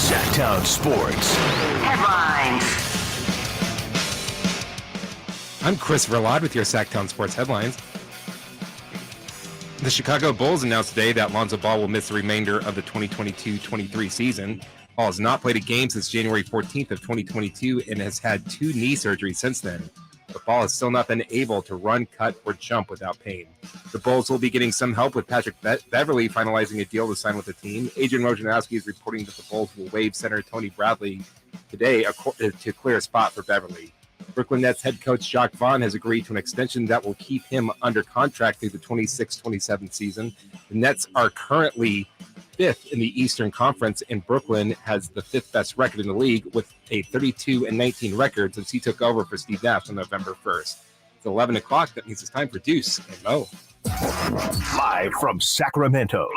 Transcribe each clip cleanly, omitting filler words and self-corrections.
Sactown Sports Headlines. I'm Chris Verlad with your Sactown Sports Headlines. The Chicago Bulls announced today that Lonzo Ball will miss the remainder of the 2022-23 season. Ball has not played a game since January 14th of 2022 and has had 2 knee surgeries since then. But Ball has still not been able to run, cut, or jump without pain. The Bulls will be getting some help with Patrick Beverley finalizing a deal to sign with the team. Adrian Wojnarowski is reporting that the Bulls will waive center Tony Bradley today to clear a spot for Beverley. Brooklyn Nets head coach Jacques Vaughn has agreed to an extension that will keep him under contract through the 26-27 season. The Nets are currently 5th in the Eastern Conference, and Brooklyn has the 5th best record in the league with a 32-19 record since he took over for Steve Nash on November 1st. It's 11 o'clock. That means it's time for Deuce and Mo. live from Sacramento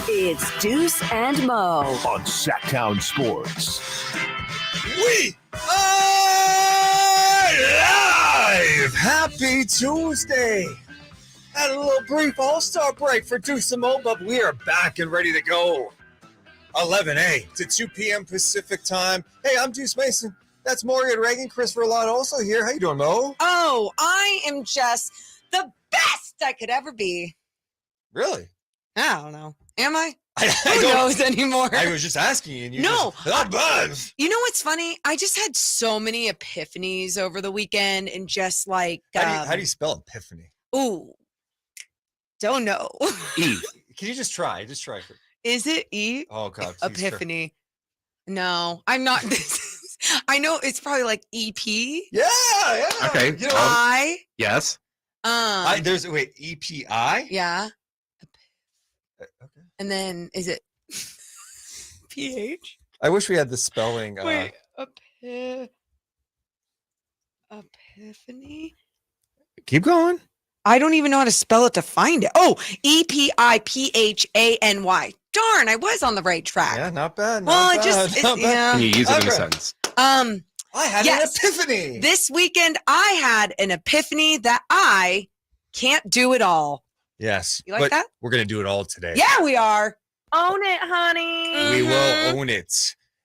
It's Deuce and Mo. on Sactown Sports. We are live! Happy Tuesday! Had a little brief all-star break for Deuce and Mo, but we are back and ready to go. 11 to 2 p.m. Pacific time. Hey, I'm Deuce Mason. That's Morgan Reagan. Chris Verlad also here. How you doing, Mo? Oh, I am just the best I could ever be. Really? I don't know. Am I? I Who don't- knows anymore? I was just asking you. And you No, just, buzz. You know what's funny? I just had so many epiphanies over the weekend and just like, How do you spell epiphany? ooh, don't know. E. Can you just try? Is it E? Oh, God. please try. Epiphany. No, I'm not. I know it's probably like EP. Yeah. Okay. You know, Yes. there's, wait, EPI? Yeah. Okay. And then is it PH? I wish we had the spelling. Wait, epiphany? Keep going. I don't even know how to spell it to find it. Oh, EPIPHANY. Darn, I was on the right track. Yeah, not bad. well, not it just bad, not it's, bad. yeah. Can you use it in Okay. a sentence? Um, I had Yes. an epiphany. this weekend I had an epiphany that I can't do it all. Yes. You like but that? We're going to do it all today. Yeah, we are. Own it, honey. We will Mhm. own it.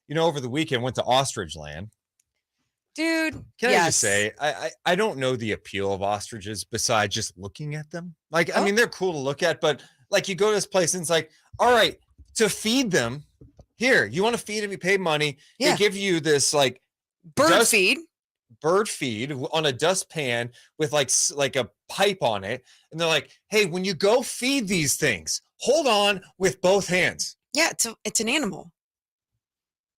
You know, over the weekend, went to Ostrich Land. Dude. Can yes. I just say, I don't know the appeal of ostriches besides just looking at them. Like, I Oh. mean, they're cool to look at, but like you go to this place and it's like, all right, to feed them, here, you want to feed them, you pay money. Yeah. They give you this like Bird dust- feed. bird feed on a dustpan with like a pipe on it. And they're like, hey, when you go feed these things, hold on with both hands. Yeah, it's an animal.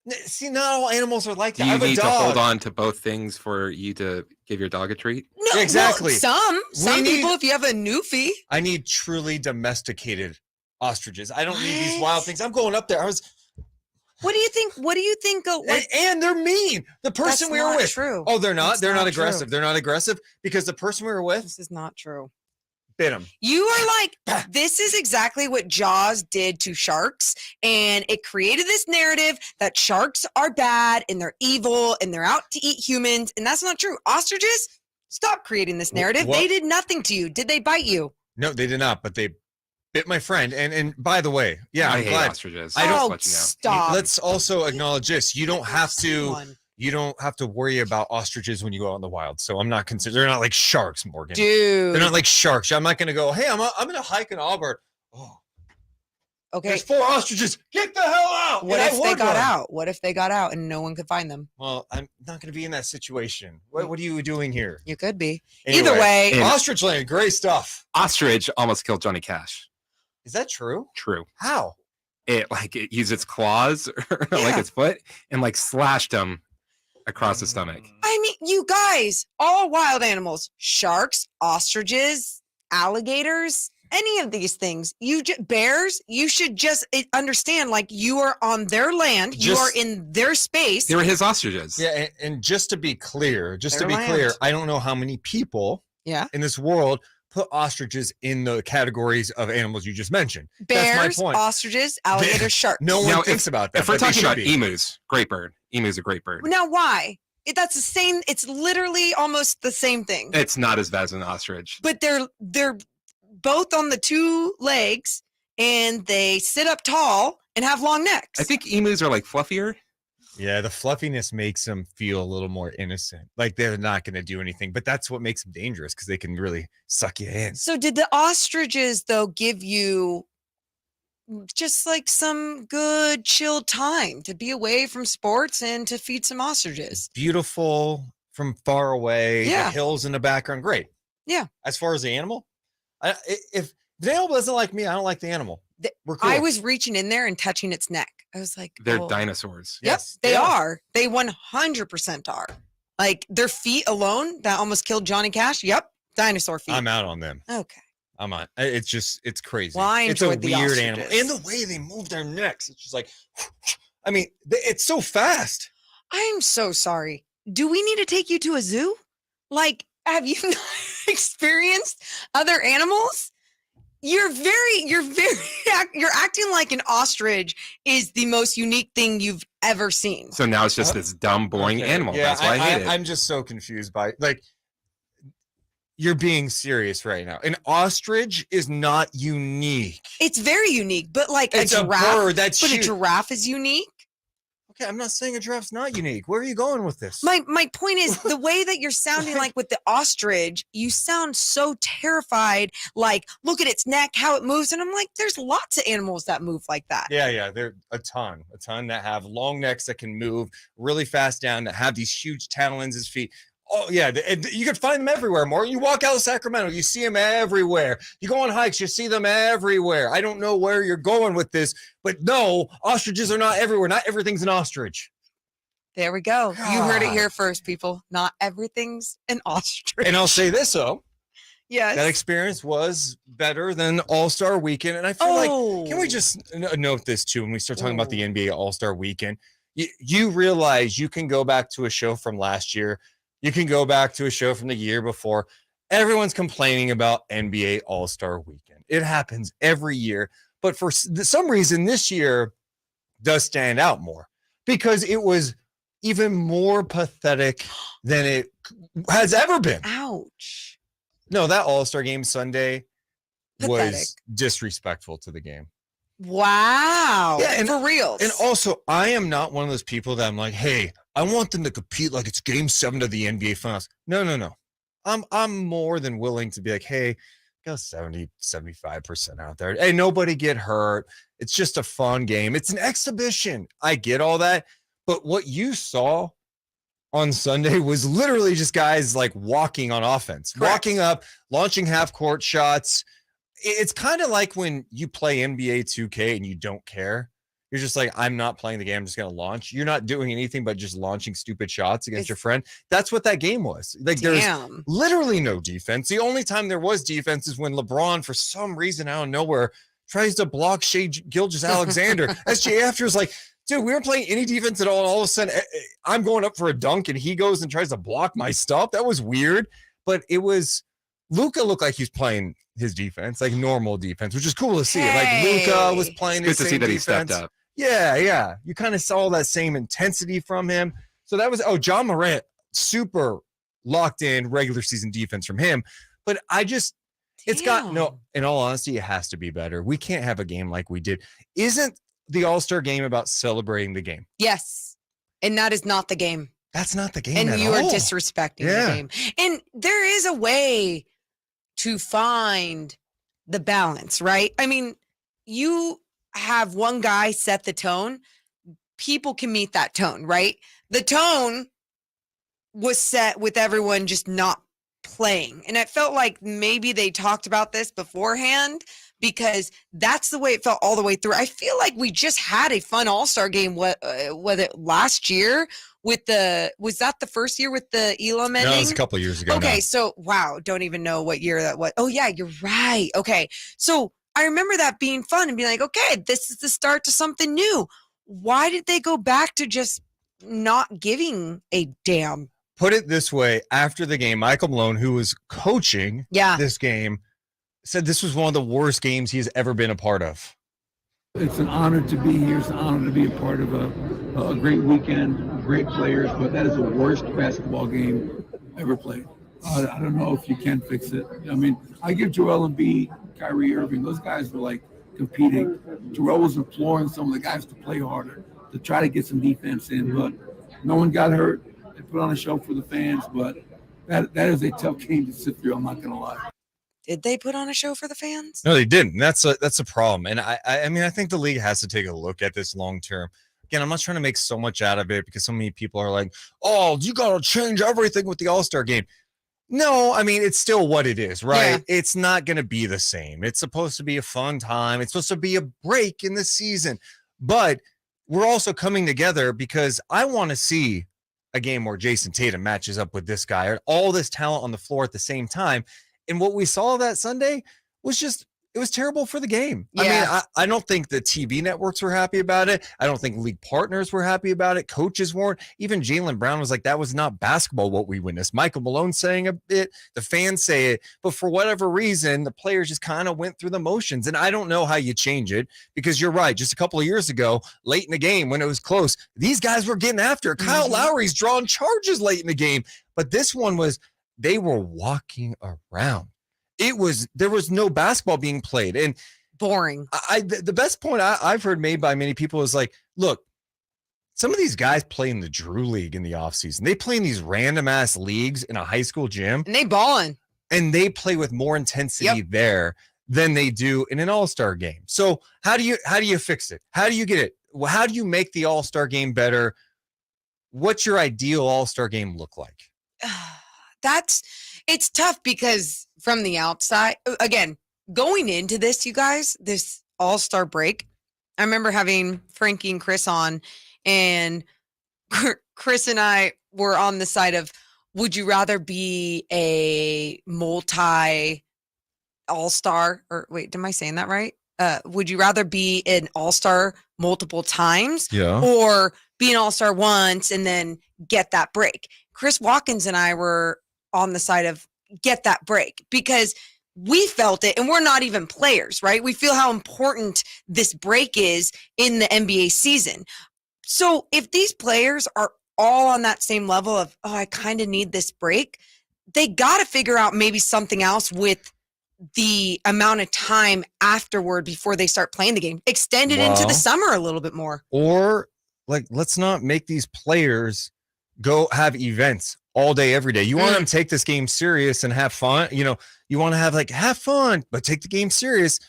See, not all animals are like Do that. I you have a need to dog. hold on to both things for you to give your dog a treat? No, well, Exactly. some We people, need- if you have a newfie. I need truly domesticated ostriches. I don't need these What? wild things. I'm going up there. What do you think? What do you think? And they're mean. The person That's we were not with. true. Oh, they're not. That's They're not not aggressive. true. They're not aggressive because the person we were with This is not true. bit him. You are like, this is exactly what Jaws did to sharks. And it created this narrative that sharks are bad and they're evil and they're out to eat humans. And that's not true. Ostriches, stop creating this narrative. What? They did nothing to you. Did they bite you? No, they did not. But they bit my friend. And by the way, yeah, I I'm hate glad. ostriches. I don't- Just Oh, let you know. stop. Let's also acknowledge this. You don't have to. One. You don't have to worry about ostriches when you go out in the wild. So I'm not considered. They're not like sharks, Morgan. Dude. They're not like sharks. I'm not going to go. Hey, I'm going to hike in Auburn. Oh, Okay. there's 4 ostriches. Get the hell out. What And I if they would got run. out? What if they got out and no one could find them? Well, I'm not going to be in that situation. What are you doing here? You could be. Anyway, Either way, And- Ostrich Land, great stuff. Ostrich almost killed Johnny Cash. Is that true? True. How? It used its claws or like Yeah. its foot and like slashed him across the stomach. I mean, you guys, all wild animals, sharks, ostriches, alligators, any of these things, bears, you should just understand, like, you are on their land, you Just- are in their space. They were his ostriches. Yeah, and just to be clear, Their land. I don't know how many people Yeah. in this world put ostriches in the categories of animals you just mentioned. That's my Bears, point. ostriches, alligators, sharks. No one Now, thinks about that. If we're but they talking should about be. emus, great bird. Emu's a great bird. Now, why? That's the same. It's literally almost the same thing. It's not as bad as an ostrich. But they're both on the 2 legs and they sit up tall and have long necks. I think emus are like fluffier. Yeah, the fluffiness makes them feel a little more innocent. Like they're not going to do anything, but that's what makes them dangerous because they can really suck you in. So did the ostriches, though, give you just like some good chill time to be away from sports and to feed some ostriches? Beautiful from far away. Yeah. The hills in the background. Great. Yeah. As far as the animal, if the animal doesn't like me, I don't like the animal. We're cool. I was reaching in there and touching its neck. I was like, They're oh. dinosaurs. Yep, Yes, they yeah. are. They 100% are. Like their feet alone that almost killed Johnny Cash. Yep, dinosaur feet. I'm out on them. Okay. I'm on. It's crazy. Well, I it's a enjoyed the weird ostriches. animal. And the way they move their necks, it's just like, I mean, it's so fast. I'm so sorry. Do we need to take you to a zoo? Like, have you not experienced other animals? You're acting like an ostrich is the most unique thing you've ever seen. So now it's just this dumb, boring Okay. animal. Yeah, That's why I hate it. I'm just so confused by like. You're being serious right now. An ostrich is not unique. It's very unique, but like It's a a giraffe. bird that's but a huge. giraffe is unique. Okay, I'm not saying a giraffe's not unique. Where are you going with this? My point is the way that you're sounding like with the ostrich, you sound so terrified. Like, look at its neck, how it moves, and I'm like, there's lots of animals that move like that. Yeah, there a ton that have long necks that can move really fast down, that have these huge talons as feet. Oh yeah, you can find them everywhere. More, you walk out of Sacramento, you see them everywhere. You go on hikes, you see them everywhere. I don't know where you're going with this, but no, ostriches are not everywhere. Not everything's an ostrich. There we go. You heard it God. here first, people. Not everything's an ostrich. And I'll say this though, yes. that experience was better than All-Star Weekend. And I feel like, can we just note this too when we start talking about the NBA All-Star Weekend? You realize you can go back to a show from last year. You can go back to a show from the year before. Everyone's complaining about NBA All-Star Weekend. It happens every year. But for some reason, this year does stand out more because it was even more pathetic than it has ever been. Ouch. No, that All-Star game Sunday Pathetic. was disrespectful to the game. Wow. Yeah, and for real. And also, I am not one of those people that I'm like, hey, I want them to compete like it's game 7 of the NBA Finals. No. I'm more than willing to be like, hey, go 70, 75% out there. Hey, nobody get hurt. It's just a fun game. It's an exhibition. I get all that. But what you saw on Sunday was literally just guys like walking on offense, Correct. Walking up, launching half court shots. It's kind of like when you play NBA 2K and you don't care. You're just like, I'm not playing the game. I'm just going to launch. You're not doing anything but just launching stupid shots against your friend. That's what that game was. Like there's literally no defense. The only time there was defense is when LeBron, for some reason out of nowhere, tries to block Shai Gilgeous-Alexander. SJ was like, dude, we weren't playing any defense at all. And all of a sudden, I'm going up for a dunk and he goes and tries to block my stuff. That was weird. But it was, Luka looked like he's playing his defense, like normal defense, which is cool to see. Like Luka was playing his Good to see that he stepped up. Yeah. You kind of saw that same intensity from him. So that was, John Morant, super locked in regular season defense from him. But it's got, no, in all honesty, it has to be better. We can't have a game like we did. Isn't the All-Star game about celebrating the game? Yes. And that is not the game. That's not the game and at you all. are disrespecting the game. And there is a way to find the balance, right? I mean, you have one guy set the tone. People can meet that tone, right? The tone was set with everyone just not playing. And it felt like maybe they talked about this beforehand because that's the way it felt all the way through. I feel like we just had a fun All-Star game. Was it last year with was that the first year with the Elam ending? No, it was a couple of years ago. Okay, now. so wow, don't even know what year that was. Oh yeah, you're right. Okay, so I remember that being fun and being like, okay, this is the start to something new. Why did they go back to just not giving a damn? Put it this way, after the game, Michael Malone, who was coaching this game, said this was one of the worst games he's ever been a part of. It's an honor to be here. It's an honor to be a part of a great weekend, great players, but that is the worst basketball game ever played. I don't know if you can fix it. I mean, I give Joel Embiid, Kyrie Irving, those guys were like competing. Terrell was imploring some of the guys to play harder, to try to get some defense in, but no one got hurt. They put on a show for the fans, but that is a tough game to sit through. I'm not going to lie. Did they put on a show for the fans? No, they didn't. That's a problem. And I mean, I think the league has to take a look at this long term. Again, I'm not trying to make so much out of it because so many people are like, oh, you got to change everything with the All-Star game. No, I mean, it's still what it is, right? Yeah. It's not going to be the same. It's supposed to be a fun time. It's supposed to be a break in the season. But we're also coming together because I want to see a game where Jason Tatum matches up with this guy, or all this talent on the floor at the same time. And what we saw that Sunday was just, it was terrible for the game. Yeah. I mean, I don't think the TV networks were happy about it. I don't think league partners were happy about it. Coaches weren't. Even Jaylen Brown was like, that was not basketball what we witnessed. Michael Malone saying a bit, the fans say it, but for whatever reason, the players just kind of went through the motions. And I don't know how you change it, because you're right. Just a couple of years ago, late in the game when it was close, these guys were getting after it. Kyle Lowry's drawing charges late in the game. But this one was, they were walking around. There was no basketball being played. And Boring. the best point I've heard made by many people is like, look, some of these guys play in the Drew League in the offseason. They play in these random ass leagues in a high school gym. And they balling. And they play with more intensity there than they do in an all-star game. So how do you fix it? How do you get it? How do you make the all-star game better? What's your ideal all-star game look like? It's tough because from the outside, again, going into this, you guys, this all-star break, I remember having Frankie and Chris on, and Chris and I were on the side of, would you rather be a multi all-star, or wait, am I saying that right? Would you rather be an all-star multiple times or be an all-star once and then get that break? Chris Watkins and I were on the side of get that break because we felt it, and we're not even players, right? We feel how important this break is in the NBA season. So if these players are all on that same level of, oh, I kind of need this break, they got to figure out maybe something else with the amount of time afterward before they start playing the game. Extend it into the summer a little bit more. Or like, let's not make these players go have events all day, every day. You want them to take this game serious and have fun. You know, you want to have fun, but take the game serious.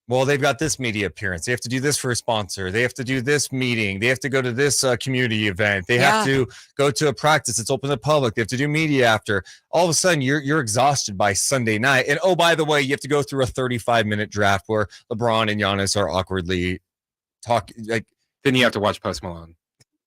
Well, they've got this media appearance. They have to do this for a sponsor. They have to do this meeting. They have to go to this community event. They have to go to a practice that's open to the public. They have to do media after. All of a sudden, you're exhausted by Sunday night. And oh, by the way, you have to go through a 35-minute draft where LeBron and Giannis are awkwardly talking. Like, then you have to watch Post Malone.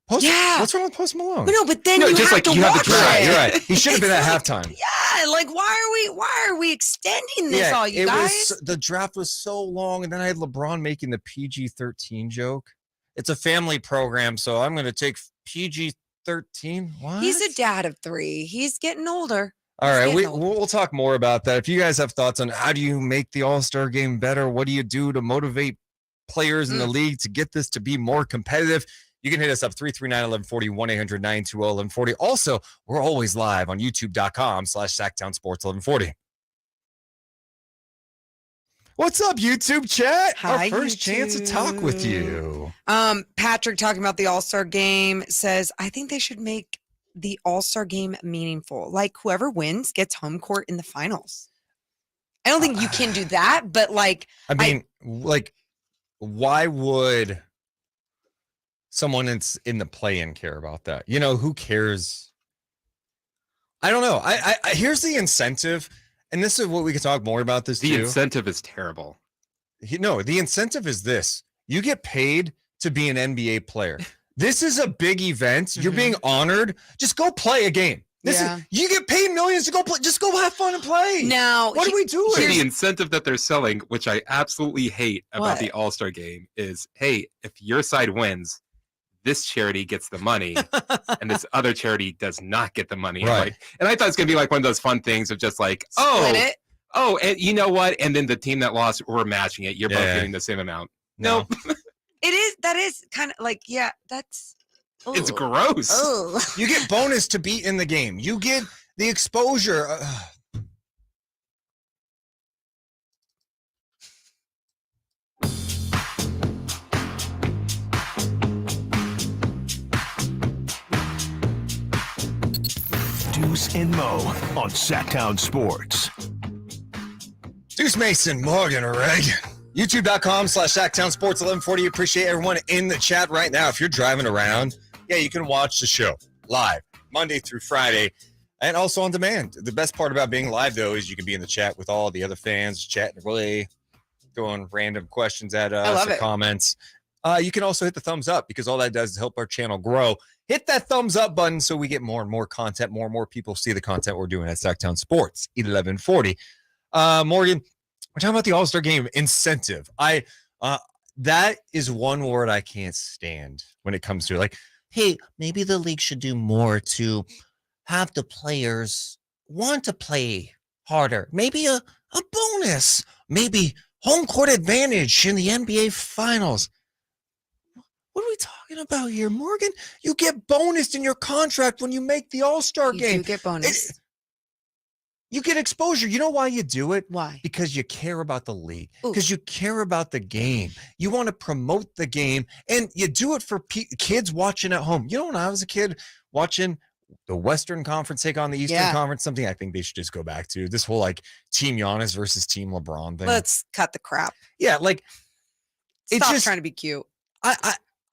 What's wrong with Post Malone? No, but then you just have like to you have watch to try. it. You're right. He should have been at halftime. Yeah, like why are we extending this all, you guys? The draft was so long, and then I had LeBron making the PG-13 joke. It's a family program, so I'm going to take PG-13. What? He's a dad of 3. He's getting older. All right, we'll talk more about that. If you guys have thoughts on how do you make the All-Star game better, what do you do to motivate players in the league to get this to be more competitive, you can hit us up 339-1140, 1-800-920-1140. Also, we're always live on youtube.com/Sactown Sports 1140. What's up, YouTube chat? Hi, our first chance to talk with you. Patrick, talking about the All-Star game, says, I think they should make the All-Star game meaningful. Like, whoever wins gets home court in the finals. I don't think you can do that, but like... I mean, why would someone in the play-in care about that? You know, who cares? I don't know. I here's the incentive, and this is what we could talk more about this The incentive is terrible. The incentive is this. You get paid to be an NBA player. This is a big event. You're being honored. Just go play a game. You get paid millions to go play. Just go have fun and play. Now, what are we doing? The incentive that they're selling, which I absolutely hate about the All-Star game, is, hey, if your side wins, this charity gets the money and this other charity does not get the money. Right. And I thought it's going to be like one of those fun things of just like, and you know what? And then the team that lost, we're matching it. You're both getting the same amount. No. That is kind of like, that's... It's gross. You get bonus to be in the game. You get the exposure. Deuce and Mo on Sactown Sports. Deuce Mason, Morgan, Reg. YouTube.com/Sactown Sports 1140. Appreciate everyone in the chat right now. If you're driving around, you can watch the show live Monday through Friday and also on demand. The best part about being live, though, is you can be in the chat with all the other fans, chatting away, throwing random questions at us or comments. You can also hit the thumbs up because all that does is help our channel grow. Hit that thumbs up button so we get more and more content, more and more people see the content we're doing at Sactown Sports 1140. Morgan, we're talking about the All-Star Game incentive. That is one word I can't stand when it comes to hey, maybe the league should do more to have the players want to play harder. Maybe a bonus, maybe home court advantage in the NBA Finals. What are we talking about here, Morgan? You get bonus in your contract when you make the All-Star Game. You get bonus. You get exposure. You know why you do it? Why? Because you care about the league. Because you care about the game. You want to promote the game, and you do it for kids watching at home. You know, when I was a kid watching the Western Conference take on the Eastern Conference, something I think they should just go back to. This whole Team Giannis versus Team LeBron thing. Let's cut the crap. Yeah, Stop trying to be cute.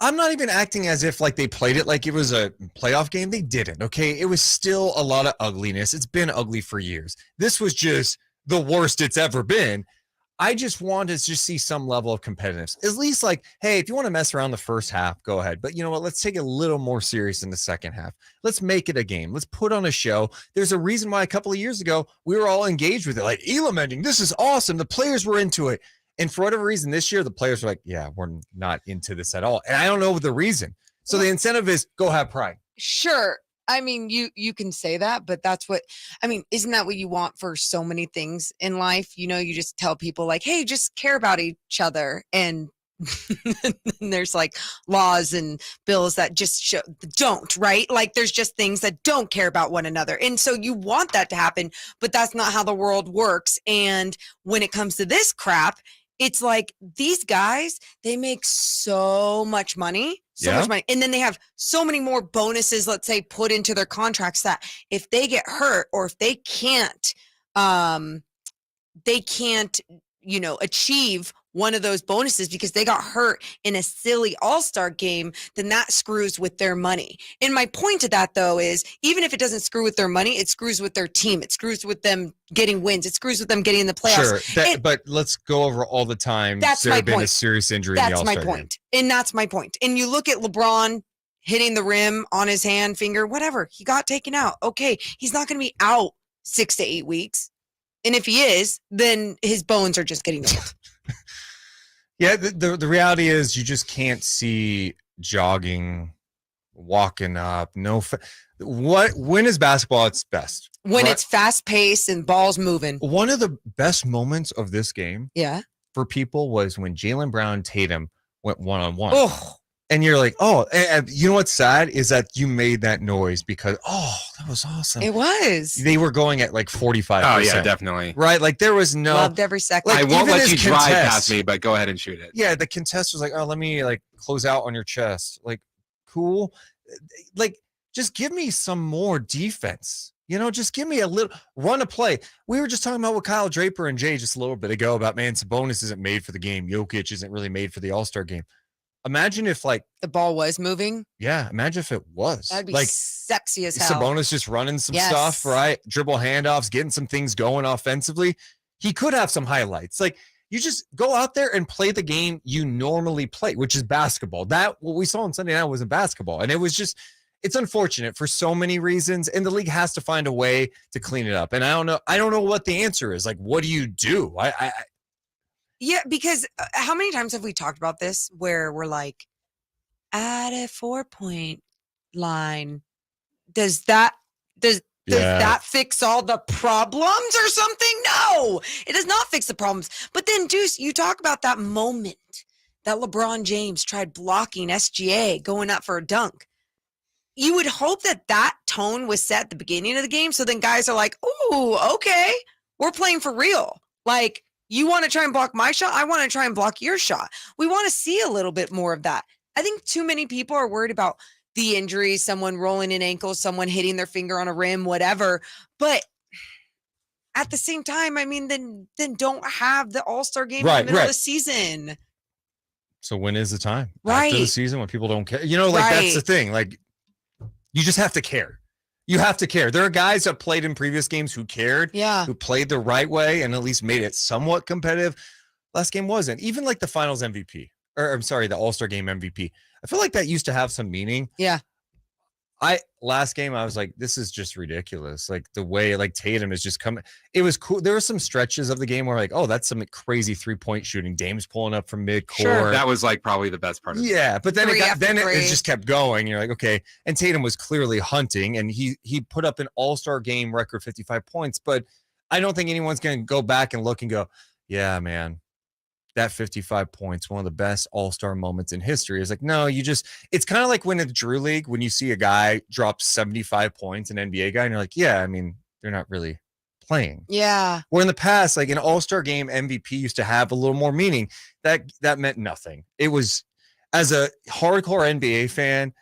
I'm not even acting as if they played it like it was a playoff game. They didn't, okay? It was still a lot of ugliness. It's been ugly for years. This was just the worst it's ever been. I just want to just see some level of competitiveness. At least hey, if you want to mess around the first half, go ahead. But you know what? Let's take it a little more serious in the second half. Let's make it a game. Let's put on a show. There's a reason why a couple of years ago, we were all engaged with it. Elam ending, this is awesome. The players were into it. And for whatever reason, this year, the players were we're not into this at all. And I don't know the reason. So the incentive is go have pride. Sure. I mean, you can say that, but isn't that what you want for so many things in life? You just tell people hey, just care about each other. And there's laws and bills that just don't, right? There's just things that don't care about one another. And so you want that to happen, but that's not how the world works. And when it comes to this crap, it's these guys, they make so much money, much money. And then they have so many more bonuses, let's say, put into their contracts that if they get hurt or if they can't, achieve one of those bonuses because they got hurt in a silly all-star game, then that screws with their money. And my point to that, though, is even if it doesn't screw with their money, it screws with their team. It screws with them getting wins. It screws with them getting in the playoffs. Sure, but let's go over all the time. That's my point. Been a serious injury in the All-Star game. And that's my point. And you look at LeBron hitting the rim on his hand, finger, whatever. He got taken out. Okay, he's not going to be out 6 to 8 weeks. And if he is, then his bones are just getting old. Yeah, the reality is you just can't see jogging, walking up. When is basketball at its best? When it's fast paced and balls moving. One of the best moments of this game for people was when Jaylen Brown and Tatum went one-on-one. Oh. And you're and you know what's sad is that you made that noise because, that was awesome. It was. They were going at 45%. Oh, yeah, definitely. Right? There was no. Loved every second. I won't let you drive past me, but go ahead and shoot it. Yeah, the contest was let me close out on your chest. Cool. Just give me some more defense. Just give me a little run a play. We were just talking about with Kyle Draper and Jay just a little bit ago about, man, Sabonis isn't made for the game. Jokic isn't really made for the All-Star game. Imagine if the ball was moving. Yeah, imagine if it was. That'd be sexy as hell. Sabonis just running some stuff, right? Dribble handoffs, getting some things going offensively. He could have some highlights. You just go out there and play the game you normally play, which is basketball. What we saw on Sunday night wasn't basketball. And it was just, it's unfortunate for so many reasons. And the league has to find a way to clean it up. And I don't know what the answer is. What do you do? Yeah, because how many times have we talked about this where we're at a 4-point line? Does that fix all the problems or something? No, it does not fix the problems. But then, Deuce, you talk about that moment that LeBron James tried blocking SGA going up for a dunk. You would hope that tone was set at the beginning of the game. So then guys are ooh, okay, we're playing for real. You want to try and block my shot? I want to try and block your shot. We want to see a little bit more of that. I think too many people are worried about the injury, someone rolling an ankle, someone hitting their finger on a rim, whatever. But at the same time, I mean, then don't have the All-Star game in the middle of the season. So when is the time? Right. After the season when people don't care. That's the thing. Like, you just have to care. You have to care. There are guys that played in previous games who cared, who played the right way and at least made it somewhat competitive. Last game wasn't. Even like the finals MVP, or I'm sorry, the All-Star game MVP. I feel like that used to have some meaning. Yeah. Last game, I was like, this is just ridiculous. Like the way like Tatum is just coming. It was cool. There were some stretches of the game where like, oh, that's some crazy 3-point shooting. Dame's pulling up from midcourt. Sure. That was like probably the best part of it. Yeah, but then it just kept going. You're like, okay. And Tatum was clearly hunting, and he put up an All-Star game record 55 points. But I don't think anyone's going to go back and look and go, yeah, man, that 55 points, one of the best All-Star moments in history. Is like, no, it's kind of like when in the Drew League, when you see a guy drop 75 points, an NBA guy, and you're like, yeah, I mean, they're not really playing. Yeah. Where in the past, like an All-Star game MVP used to have a little more meaning. That meant nothing. It was, as a hardcore NBA fan,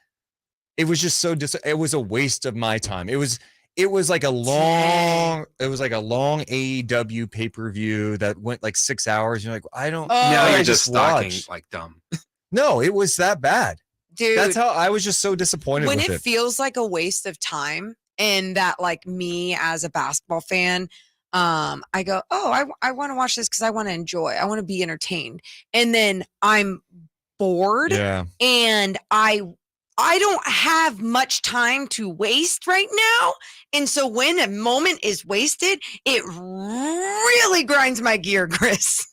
it was just it was a waste of my time. It was like a long AEW pay-per-view that went like 6 hours. You're like, I don't know. Now you're I just stalking watched. like dumb. No, it was that bad. Dude. That's how I was just so disappointed when with it it. feels like a waste of time, and that like me as a basketball fan, I go, oh, I want to watch this because I want to enjoy. I want to be entertained. And then I'm bored. Yeah. And I don't have much time to waste right now. And so when a moment is wasted, it really grinds my gear, Chris.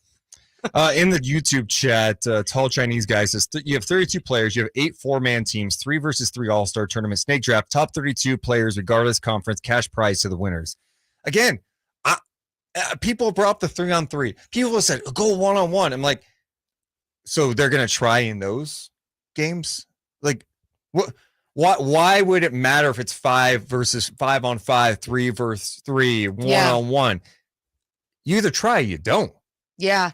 In the YouTube chat, Tall Chinese guy says, you have 32 players. You have 8 4-man teams, 3 versus 3 all-star tournament, snake draft, top 32 players, regardless conference, cash prize to the winners. Again, people brought up the 3-on-3. People have said, go 1-on-1. I'm like, so they're going to try in those games? Like, why would it matter if it's 5 versus 5-on-5, 3 versus 3, 1-on-1? You either try or you don't. Yeah.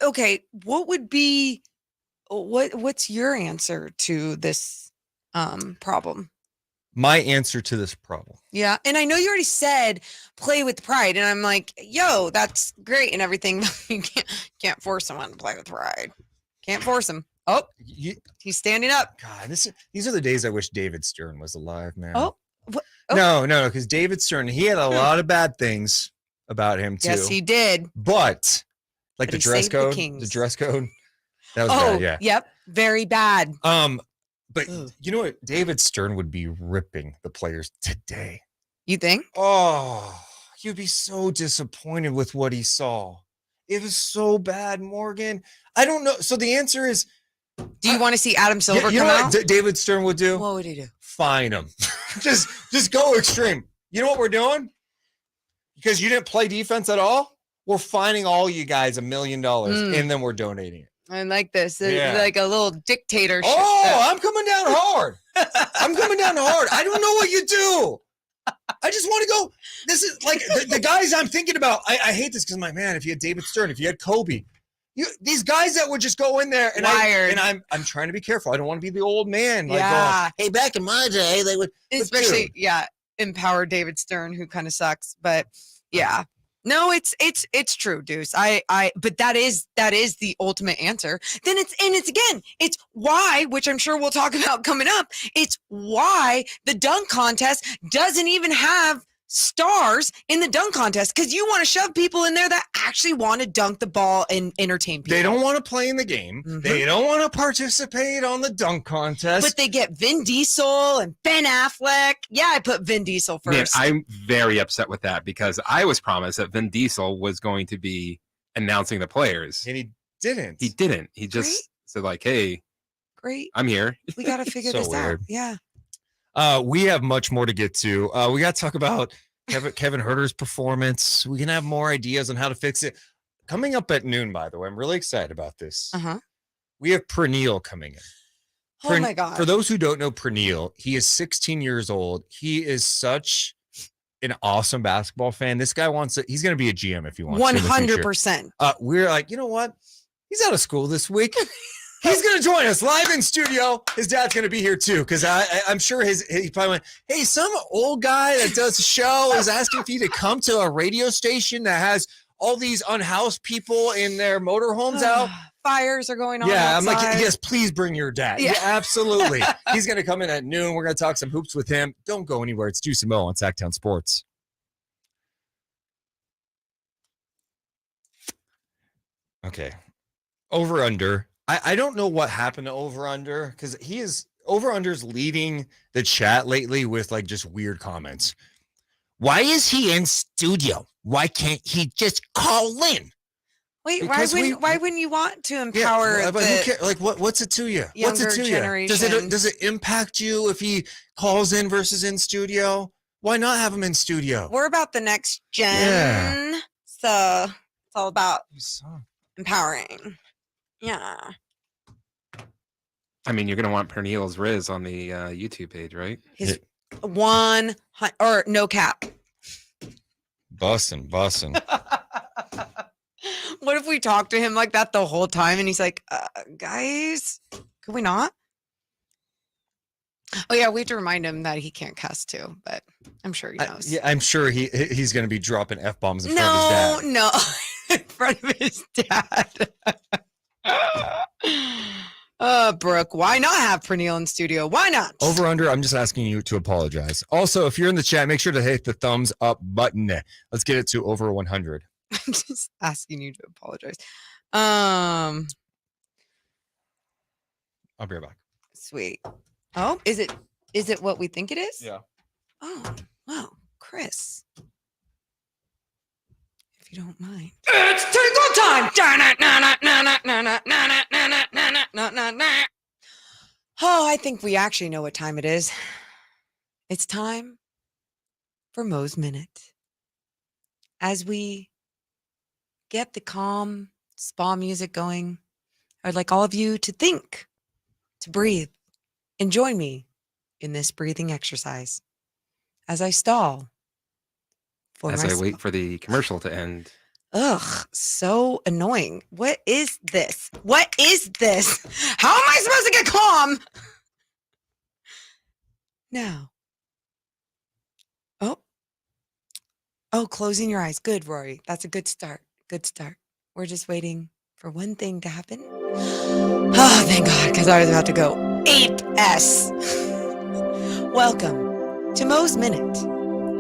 Okay. What would be, what's your answer to this problem? My answer to this problem. Yeah. And I know you already said play with pride. And I'm like, yo, that's great and everything. You can't force someone to play with pride. Can't force him. Oh, he's standing up. God, these are the days I wish David Stern was alive, man. Oh. No, because David Stern, he had a lot of bad things about him too. Yes, he did. But like the dress code, that was bad. Yeah. Yep. Very bad. But you know what? David Stern would be ripping the players today. You think? Oh, you'd be so disappointed with what he saw. It was so bad, Morgan. I don't know. So the answer is, do you want to see Adam Silver you come know out? what David Stern would do? What would he do? Fine him. just go extreme. You know what we're doing? Because you didn't play defense at all, we're fining all you guys $1 million, and then we're donating it. I like this. It's like a little dictatorship. Oh, I'm coming down hard. I don't know what you do. I just want to go. This is like the guys I'm thinking about. I hate this because I'm like, man, if you had David Stern, if you had Kobe, these guys that would just go in there and I'm trying to be careful. I don't want to be the old man. Like, hey, back in my day, they would especially empower David Stern, who kind of sucks. But yeah. No, it's true, Deuce. But that is the ultimate answer. Then it's why, which I'm sure we'll talk about coming up. It's why the dunk contest doesn't even have stars in the dunk contest, because you want to shove people in there that actually want to dunk the ball and entertain people. They don't want to play in the game. Mm-hmm. They don't want to participate on the dunk contest. But they get Vin Diesel and Ben Affleck. Yeah, I put Vin Diesel first. Man, I'm very upset with that because I was promised that Vin Diesel was going to be announcing the players. And he didn't. He just said like, hey, great, I'm here. We got to figure this out. Yeah. We have much more to get to. We got to talk about Kevin Huerter's performance. We can have more ideas on how to fix it. Coming up at noon, by the way, I'm really excited about this. We have Praneel coming in. Oh my God. For those who don't know Praneel, he is 16 years old. He is such an awesome basketball fan. This guy he's going to be a GM if he wants 100%. We're like, you know what? He's out of school this week. He's going to join us live in studio. His dad's going to be here too, because I'm sure he probably went, hey, some old guy that does a show is asking for you to come to a radio station that has all these unhoused people in their motorhomes out. Fires are going on. Yeah, outside. I'm like, yes, please bring your dad. Yeah, absolutely. He's going to come in at noon. We're going to talk some hoops with him. Don't go anywhere. It's Deuce and Mo on Sactown Sports. Okay. Over under. I don't know what happened to over under because he is over under's leading the chat lately with like just weird comments. Why is he in studio? Why can't he just call in? Wait, why wouldn't you want to empower but who cares? Like what's it to you? What's it to generation? you? Does it impact you if he calls in versus in studio? Why not have him in studio? We're about the next gen. So it's all about empowering. Yeah. I mean, you're going to want Praneel's Riz on the YouTube page, right? His one or no cap. Bussin'. What if we talk to him like that the whole time and he's like, guys, could we not? Oh yeah, we have to remind him that he can't cuss too, but I'm sure he knows. I'm sure he's going to be dropping F-bombs in front of his dad. No, in front of his dad. Brooke, why not have Praneel in studio? Why not? Over under, I'm just asking you to apologize. Also, if you're in the chat, make sure to hit the thumbs up button. Let's get it to over 100. I'm just asking you to apologize. I'll be right back. Sweet. Oh, is it what we think it is? Yeah. Oh, wow. Chris. If you don't mind. It's tingle time. Oh, I think we actually know what time it is. It's time for Mo's Minute. As we get the calm spa music going, I'd like all of you to think, to breathe, and join me in this breathing exercise as I stall. As I wait for the commercial to end. Ugh, so annoying. What is this? What is this? How am I supposed to get calm? Now. Oh, closing your eyes. Good, Rory. That's a good start. Good start. We're just waiting for one thing to happen. Oh, thank God, because I was about to go 8S. Welcome to Mo's Minute,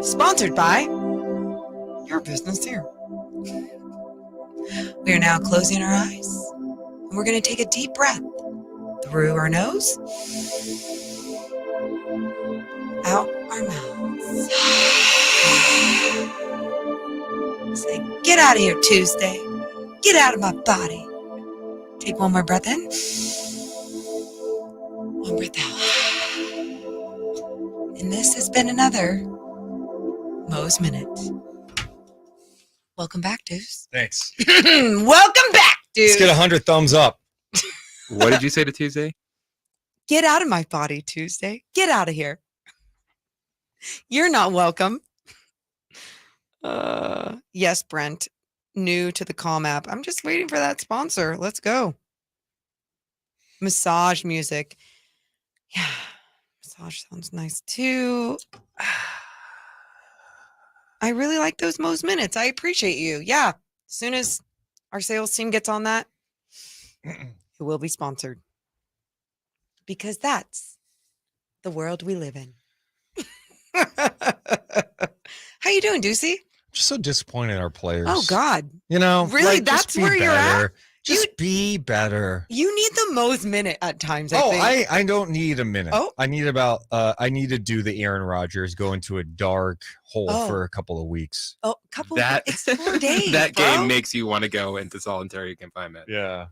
sponsored by Your Business Here. We are now closing our eyes, and we're going to take a deep breath through our nose, out our mouths. Say, get out of here, Tuesday. Get out of my body. Take one more breath in. One breath out. And this has been another Mo's Minute. Welcome back, Deuce. Thanks. Welcome back, Deuce. Let's get 100 thumbs up. What did you say to Tuesday? Get out of my body, Tuesday. Get out of here. You're not welcome. Yes, Brent. New to the Calm app. I'm just waiting for that sponsor. Let's go. Massage music. Yeah. Massage sounds nice too. I really like those Mo's Minutes. I appreciate you. Yeah. As soon as our sales team gets on that, it will be sponsored. Because that's the world we live in. How you doing, Deucey? I'm just so disappointed in our players. Oh, God. You know, really? like, That's where you're at? Just be better. You need the Mo's Minute at times, I think. I don't need a minute. Oh. I need I need to do the Aaron Rodgers, go into a dark hole for a couple of weeks. Oh, it's 4 days. That game makes you want to go into solitary confinement. Yeah.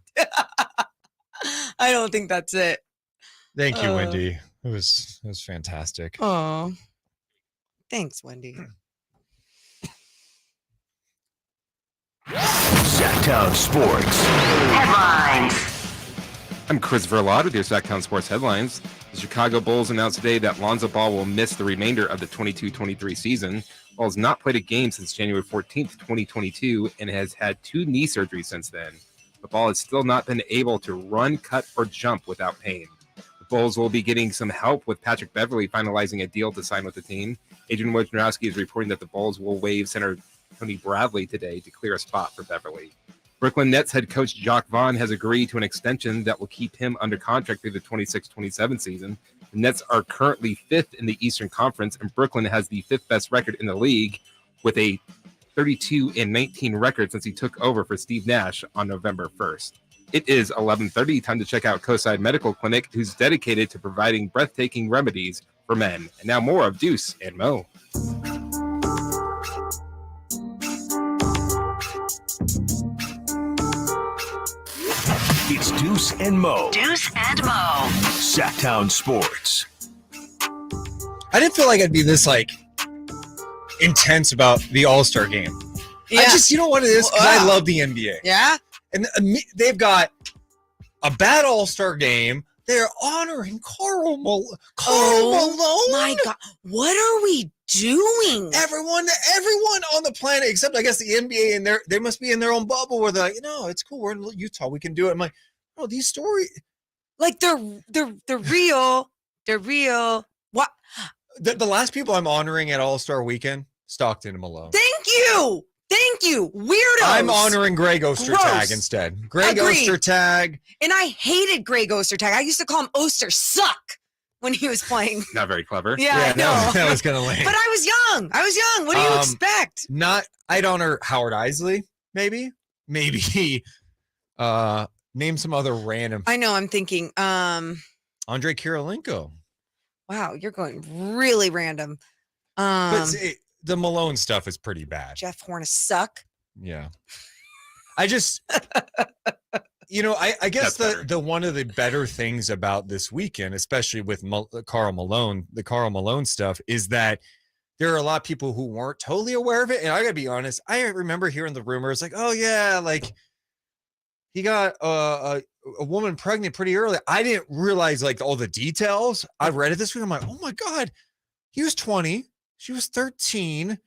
I don't think that's it. Thank you, Wendy. It was fantastic. Oh. Thanks, Wendy. Sactown Sports. Headlines. I'm Chris Verlod with your Sactown Sports headlines. The Chicago Bulls announced today that Lonzo Ball will miss the remainder of the 22-23 season. Ball has not played a game since January 14th, 2022, and has had 2 knee surgeries since then. the ball has still not been able to run, cut, or jump without pain. The Bulls will be getting some help with Patrick Beverley finalizing a deal to sign with the team. Adrian Wojnarowski is reporting that the Bulls will waive center Tony Bradley today to clear a spot for Beverley. Brooklyn Nets head coach Jacques Vaughn has agreed to an extension that will keep him under contract through the 26-27 season. The Nets are currently 5th in the Eastern Conference, and Brooklyn has the 5th best record in the league with a 32-19 record since he took over for Steve Nash on November 1st. It is 11:30. Time to check out Coastside Medical Clinic, who's dedicated to providing breathtaking remedies for men. And now more of Deuce and Mo. It's Deuce and Mo. Deuce and Mo. Sactown Sports. I didn't feel like I'd be this intense about the All-Star game. Yeah. I just, you know what it is? Because I love the NBA. Yeah. And they've got a bad All-Star game. They're honoring Karl Malone. My God. What are we doing? Everyone on the planet, except I guess the NBA, and they must be in their own bubble where they're like, it's cool. We're in Utah. We can do it. I'm like, oh, these stories. Like they're real. They're real. What? The last people I'm honoring at All-Star Weekend, Stockton and Malone. Thank you. Weirdos. I'm honoring Greg Ostertag Gross. instead. Greg Agreed. Ostertag. And I hated Greg Ostertag. I used to call him Oster Suck when he was playing. Not very clever. Yeah, I know. That was kind of lame. But I was young. What do you expect? I'd honor Howard Isley, maybe. Name some other random. I know. I'm thinking. Andre Kirilenko. Wow, you're going really random. But the Malone stuff is pretty bad. Jeff Hornacek suck. Yeah. I just, I guess the one of the better things about this weekend, especially with Karl Malone, the Karl Malone stuff, is that there are a lot of people who weren't totally aware of it. And I gotta be honest, I remember hearing the rumors like, oh yeah, like he got a woman pregnant pretty early. I didn't realize like all the details. I read it this week. I'm like, oh my God, he was 20. She was 13.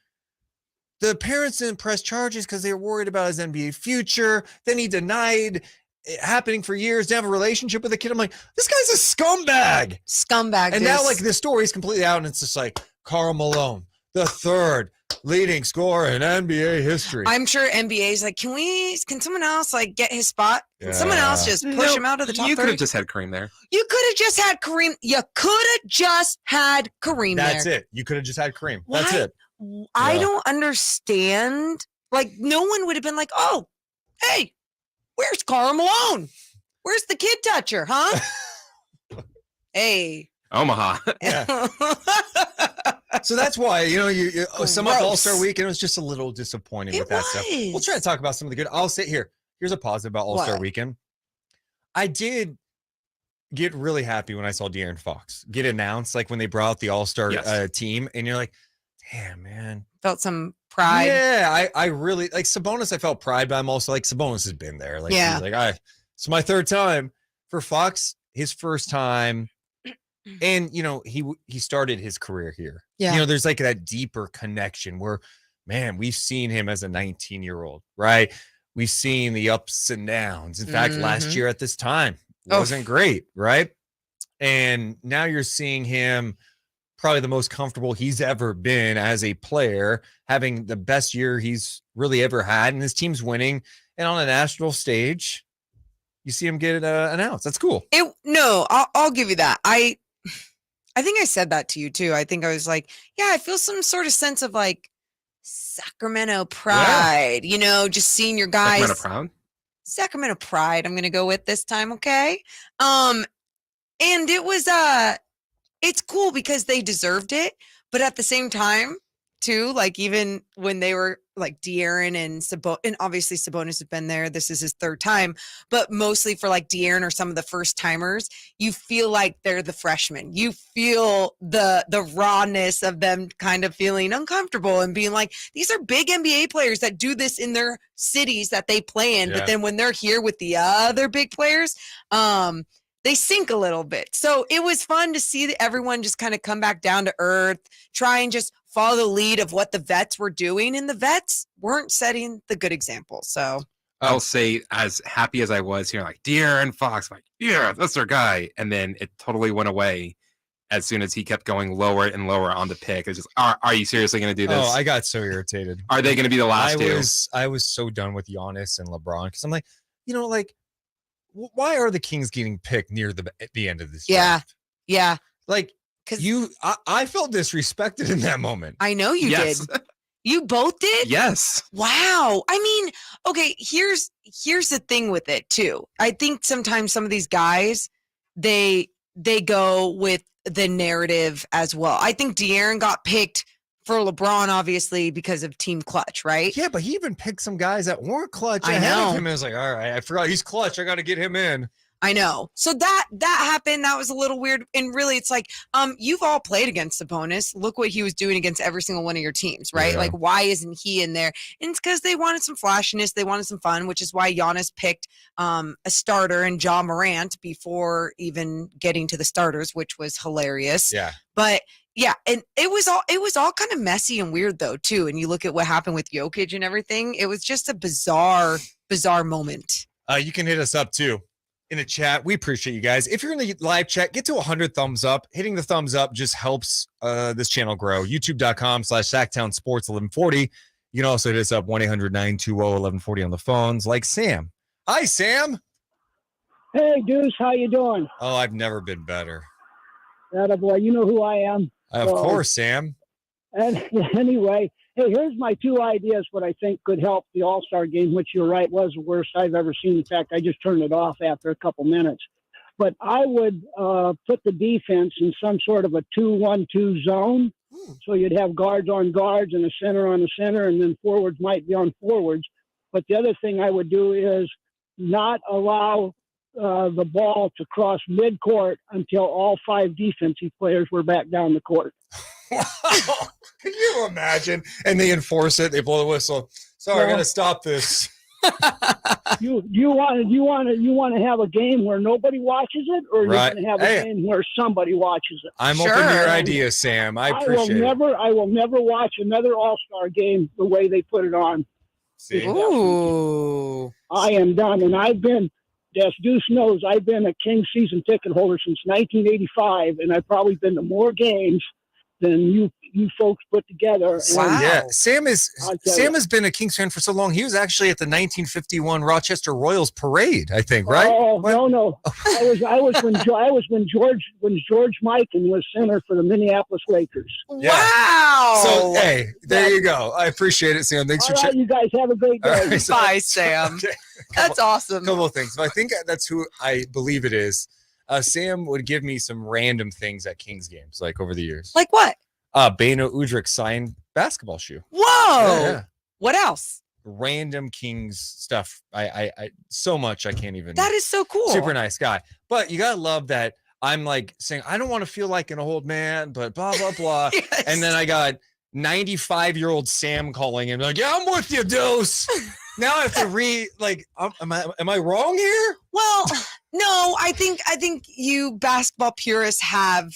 The parents didn't press charges because they were worried about his NBA future. Then he denied it happening for years. They have a relationship with a kid. I'm like, this guy's a scumbag. And now like the story's completely out and it's just like Karl Malone, the third leading scorer in NBA history. I'm sure NBA's like, can someone else like get his spot? Can someone else just push him out of the top 30? You could have just had Kareem there. You could have just had Kareem. That's it. You could have just had Kareem. What? That's it. I don't understand. Like, no one would have been like, oh, hey, where's Karl Malone? Where's the kid toucher, huh? Hey. Omaha. Yeah. So that's why, you some of All-Star Weekend was just a little disappointing with that stuff. We'll try to talk about some of the good. I'll sit here. Here's a positive about All-Star Weekend. I did get really happy when I saw De'Aaron Fox get announced, like when they brought out the All-Star team, and you're like, damn, man. Felt some pride. Yeah, I really like Sabonis. I felt pride, but I'm also like, Sabonis has been there. Like, he's like, it's my third time. For Fox, his first time. And, he started his career here. Yeah. There's like that deeper connection where, man, we've seen him as a 19-year-old, right? We've seen the ups and downs. In fact, last year at this time wasn't great, right? And now you're seeing him probably the most comfortable he's ever been as a player, having the best year he's really ever had, and his team's winning. And on a national stage, you see him get announced. That's cool. I'll give you that. I think I said that to you too. I think I was like, I feel some sort of sense of like Sacramento pride, just seeing your guys. Sacramento pride. I'm going to go with this time. Okay. And it was, it's cool because they deserved it. But at the same time too, like even when they were like De'Aaron and and obviously Sabonis has been there. This is his third time, but mostly for like De'Aaron or some of the first timers, you feel like they're the freshmen. You feel the rawness of them kind of feeling uncomfortable and being like, these are big NBA players that do this in their cities that they play in. Yeah. But then when they're here with the other big players, they sink a little bit. So it was fun to see everyone just kind of come back down to earth, try and just follow the lead of what the vets were doing, and the vets weren't setting the good example. So I'll say, as happy as I was here, like De'Aaron Fox, I'm like, yeah, that's our guy. And then it totally went away as soon as he kept going lower and lower on the pick. It's just, are you seriously going to do this? Oh, I got so irritated. Are they going to be the last two? I was so done with Giannis and LeBron because I'm like, like, why are the Kings getting picked near the end of this draft? Yeah. Like, because I felt disrespected in that moment. I know you did. You both did? Yes. Wow. I mean, okay, here's the thing with it too. I think sometimes some of these guys, they go with the narrative as well. I think De'Aaron got picked for LeBron, obviously, because of Team Clutch, right? Yeah, but he even picked some guys that weren't clutch I ahead know. of him. And I was like, all right, I forgot he's clutch. I got to get him in. I know. So that happened. That was a little weird. And really, it's like, you've all played against Sabonis. Look what he was doing against every single one of your teams, right? Yeah. Like, why isn't he in there? And it's because they wanted some flashiness. They wanted some fun, which is why Giannis picked a starter and Ja Morant before even getting to the starters, which was hilarious. Yeah. But yeah, and it was all kind of messy and weird though too. And you look at what happened with Jokic and everything. It was just a bizarre moment. You can hit us up too in the chat. We appreciate you guys. If you're in the live chat, get to 100 thumbs up. Hitting the thumbs up just helps this channel grow. YouTube.com/Sactown Sports 1140. You can also hit us up 1-800-920-1140 on the phones, like Sam. Hi, Sam. Hey, Deuce, how you doing? Oh, I've never been better. Attaboy, you know who I am. Of course, Sam. And anyway, hey, here's my two ideas what I think could help the All-Star game, which you're right, was the worst I've ever seen. In fact, I just turned it off after a couple minutes. But I would put the defense in some sort of a 2-1-2 zone. So you'd have guards on guards and a center on the center, and then forwards might be on forwards. But the other thing I would do is not allow the ball to cross midcourt until all 5 defensive players were back down the court. Wow. Can you imagine? And they enforce it. They blow the whistle. Sorry, I got to stop this. You want to have a game where nobody watches it, or you're Right. going to have a game where somebody watches it? I'm Sure. open to your idea, Sam. I appreciate it. I will never watch another All-Star game the way they put it on. See? Ooh. I am done, and I've been. As Deuce knows, I've been a King season ticket holder since 1985, and I've probably been to more games than you folks put together. Wow. Yeah, Sam I'll tell Sam you. has been a Kings fan for so long. He was actually at the 1951 Rochester Royals parade, I think, right? Oh What? no! I was when George Mikan was center for the Minneapolis Lakers. Yeah. Wow. So hey, there you go. I appreciate it, Sam. Thanks All for right, checking. you guys have a great day. All right, so- Bye, Sam. Okay. That's awesome. Couple of things. But I think that's who I believe it is. Sam would give me some random things at Kings games, like over the years. Like what? Beno Udrih signed basketball shoe. Whoa. Yeah. What else? Random Kings stuff. I so much I can't even. That is so cool. Super nice guy. But you gotta love that I'm like saying I don't want to feel like an old man, but blah blah blah. Yes. And then I got 95-year-old Sam calling him like, yeah, I'm with you, Deuce. Now I have to am I wrong here? Well, no, I think you basketball purists have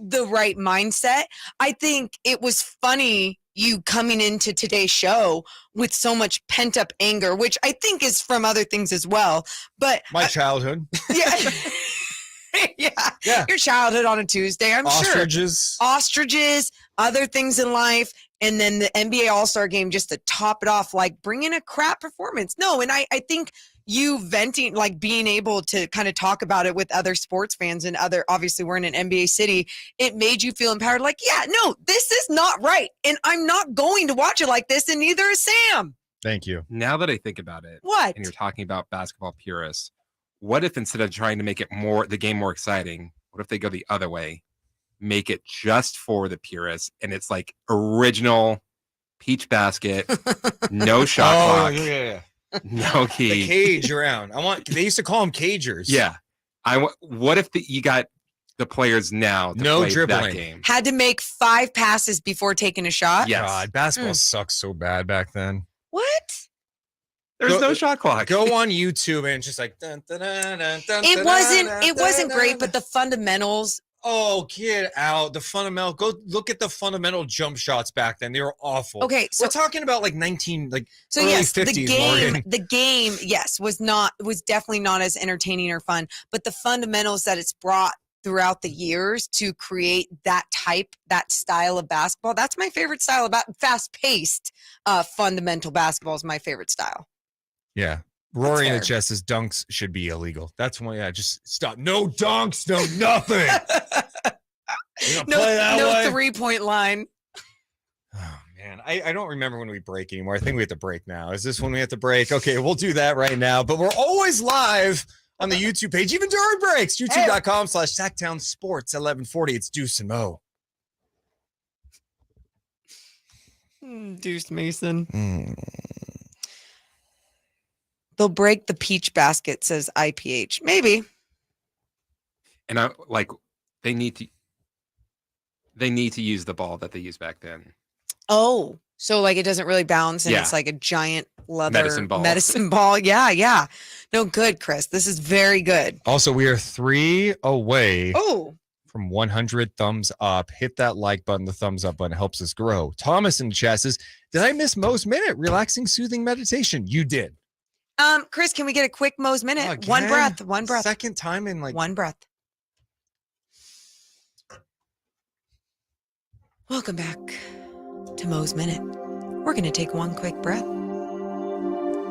the right mindset. I think it was funny you coming into today's show with so much pent up anger, which I think is from other things as well. But My childhood. yeah. Yeah. Your childhood on a Tuesday, I'm sure. Ostriches, other things in life, and then the NBA All-Star game just to top it off, like bringing a crap performance. No, and I think you venting, like being able to kind of talk about it with other sports fans and obviously we're in an NBA city, it made you feel empowered. Like, yeah, no, this is not right. And I'm not going to watch it like this, and neither is Sam. Thank you. Now that I think about it, What? and you're talking about basketball purists, what if instead of trying to make it the game more exciting, what if they go the other way? Make it just for the purists, and it's like original peach basket, no shot clock, yeah. no The key. cage around. They used to call them cagers. Yeah. What if you got the players now to No play dribbling. that game? Had to make 5 passes before taking a shot? Yes. God, basketball sucks so bad back then. What? There's no shot clock. Go on YouTube and it's just like dun, dun, dun, dun, dun, It dun, wasn't dun, it wasn't dun, great, dun. but the fundamentals Oh, get out. The fundamental. Go look at the fundamental jump shots back then. They were awful. Okay, so we're talking about like 19, like so early yes, 50s, Morgan. the game, yes, was definitely not as entertaining or fun, but the fundamentals that it's brought throughout the years to create that style of basketball. That's my favorite style about fast-paced, fundamental basketball is my favorite style. Yeah. Rory in the chest says dunks should be illegal. That's one. Yeah, just stop. No dunks, no nothing. No 3-point line. Oh man, I don't remember when we break anymore. I think we have to break now. Is this when we have to break? Okay, we'll do that right now. But we're always live on the YouTube page, even during breaks. YouTube.com/Sactown Sports 1140. It's Deuce and Mo. Deuce Mason. They'll break the peach basket, says IPH. Maybe. And they need to use the ball that they used back then. Oh, so like it doesn't really bounce and it's like a giant leather medicine ball. Yeah. No, good, Chris. This is very good. Also, we are 3 away from 100 thumbs up. Hit that like button. The thumbs up button helps us grow. Thomas in the chat says, did I miss Mo's Minute? Relaxing, soothing meditation. You did. Chris, can we get a quick Mo's Minute? Again? One breath. Second time in like one breath. Welcome back to Mo's Minute. We're going to take one quick breath.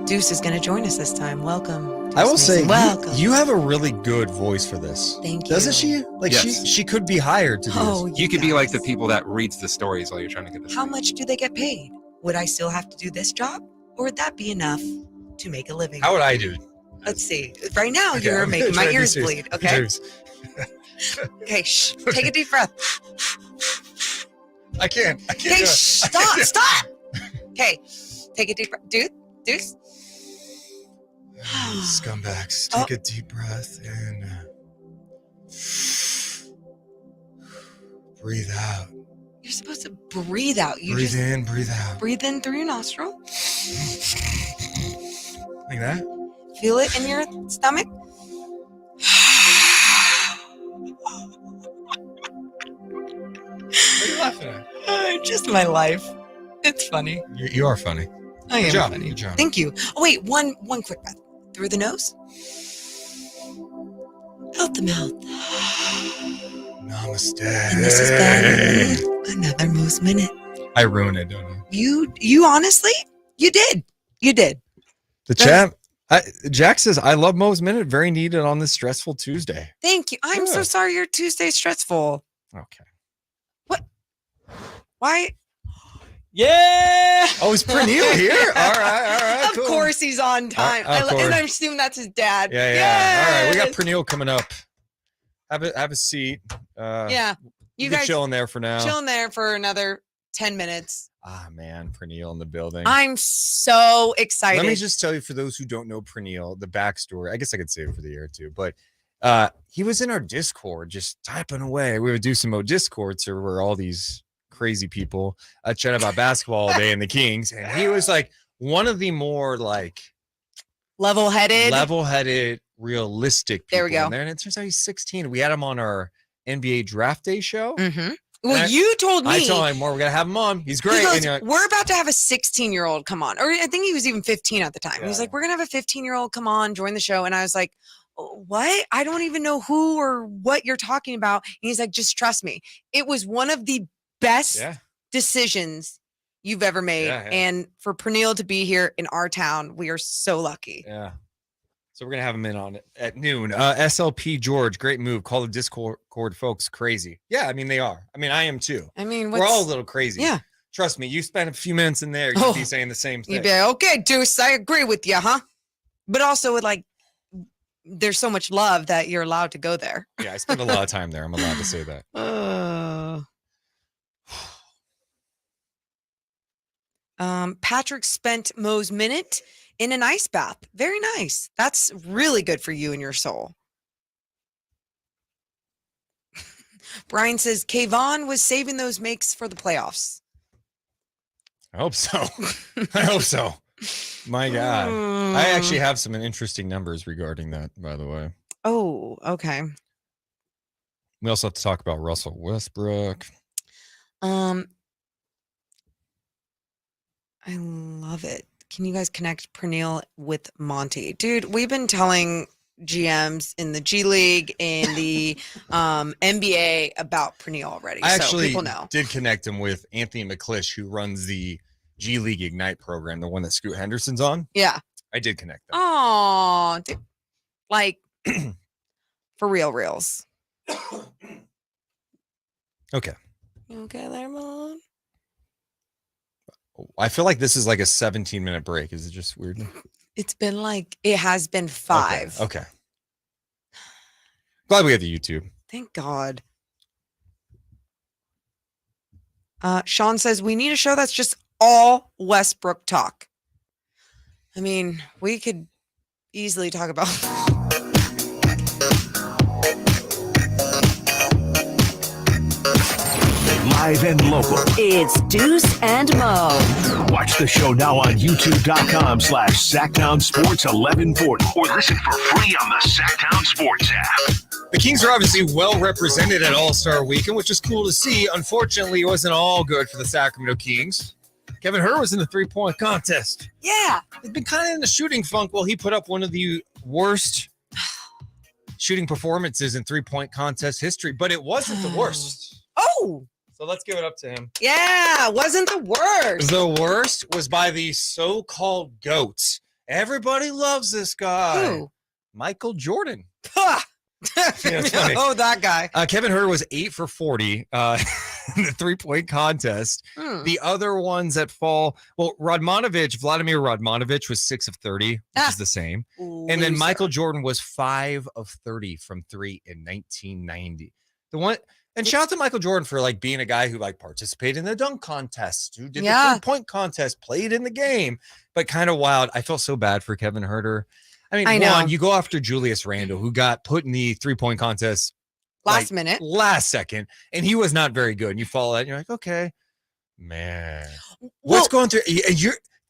Deuce is going to join us this time. Welcome. Deuce I will say, welcome. You have a really good voice for this. Thank you. Doesn't she? Like yes. she could be hired to do this. You could be like the people that reads the stories while you're trying to get this. How much do they get paid? Would I still have to do this job? Or would that be enough to make a living? How would I do it? Let's see. Right now, you're making my ears bleed. Okay. Okay. Shh. Okay. Take a deep breath. I can't. Okay. Stop. Okay. Take a deep breath. Deuce. Scumbags. Take a deep breath and breathe out. You're supposed to breathe out. You breathe in, breathe out. Breathe in through your nostril. Like that? Feel it in your stomach. What are you laughing at? Just my life. It's funny. You are funny. I am funny. Good job. Thank you. Oh wait, one quick breath. Through the nose. Out the mouth. Namaste. And this has been another Mo's Minute. I ruined it, don't I? You honestly, you did. The chat. Jack says, I love Mo's Minute. Very needed on this stressful Tuesday. Thank you. I'm so sorry your Tuesday's stressful. Okay. What? Why? Yeah. Oh, is Praneel here? All right. Of course he's on time. And I assume that's his dad. Yeah. Yes. All right. We got Praneel coming up. Have a seat. You guys chilling there for now. Chilling there for another 10 minutes. Ah, man. Praneel in the building. I'm so excited. Let me just tell you, for those who don't know Praneel, the backstory. I guess I could say it for the air too, but he was in our Discord just typing away. We would do some Discord server where all these crazy people chat about basketball all day in the Kings, and he was like one of the more like level-headed, realistic people. There we go. In there, and it turns out he's 16. We had him on our NBA Draft Day show. Mm-hmm. Well, you told me. I told him, we're going to have him on. He's great. He goes, we're about to have a 16-year-old come on. Or I think he was even 15 at the time. Yeah. He's like, we're going to have a 15-year-old come on, join the show. And I was like, what? I don't even know who or what you're talking about. And he's like, just trust me. It was one of the best decisions you've ever made. Yeah. And for Praneel to be here in our town, we are so lucky. Yeah. So we're going to have him in on at noon. SLP George, great move. Call the Discord folks crazy. Yeah, I mean, they are. I mean, I am too. I mean, we're all a little crazy. Yeah. Trust me, you spend a few minutes in there, you'd be saying the same thing. You'd be like, okay, Deuce, I agree with you, huh? But also with like, there's so much love that you're allowed to go there. Yeah, I spend a lot of time there. I'm allowed to say that. Patrick spent Mo's Minute in an ice bath. Very nice. That's really good for you and your soul. Brian says Kayvon was saving those makes for the playoffs. I hope so. I hope so. My God. I actually have some interesting numbers regarding that, by the way. Oh, okay. We also have to talk about Russell Westbrook. I love it. Can you guys connect Praneel with Monty? Dude, we've been telling GMs in the G League and the NBA about Praneel already. I so actually people know. did connect him with Anthony McClish, who runs the G League Ignite program, the one that Scoot Henderson's on. Yeah. I did connect them. Oh, dude. Like, for reals. Okay. You okay there, Mom? I feel like this is like a 17-minute break. Is it just weird? It has been 5. Okay. Glad we have the YouTube. Thank God. Sean says, we need a show that's just all Westbrook talk. I mean, we could easily talk about... Live and local. It's Deuce and Mo. Watch the show now on youtube.com/Sactown Sports 1140 or listen for free on the Sactown Sports app. The Kings are obviously well represented at All-Star Weekend, which is cool to see. Unfortunately, it wasn't all good for the Sacramento Kings. Kevin Hurt was in the three-point contest. Yeah. He's been kind of in the shooting funk. Well, he put up one of the worst shooting performances in three-point contest history, but it wasn't the worst. Oh! So let's give it up to him. Yeah, wasn't the worst. The worst was by the so-called GOATs. Everybody loves this guy. Who? Michael Jordan. Ha! it's funny. Oh, that guy. Kevin Hurt was 8 for 40 in the three-point contest. The other ones that fall, well, Vladimir Radmanovich was 6 of 30, which is the same. And then Michael Jordan was 5 of 30 from 3 in 1990. And shout out to Michael Jordan for like being a guy who like participated in the dunk contest, who did the three-point contest, played in the game, but kind of wild. I felt so bad for Kevin Huerter. I mean, you go after Julius Randle, who got put in the three-point contest last second, and he was not very good. And you follow that, and you're like, okay, man, what's going through?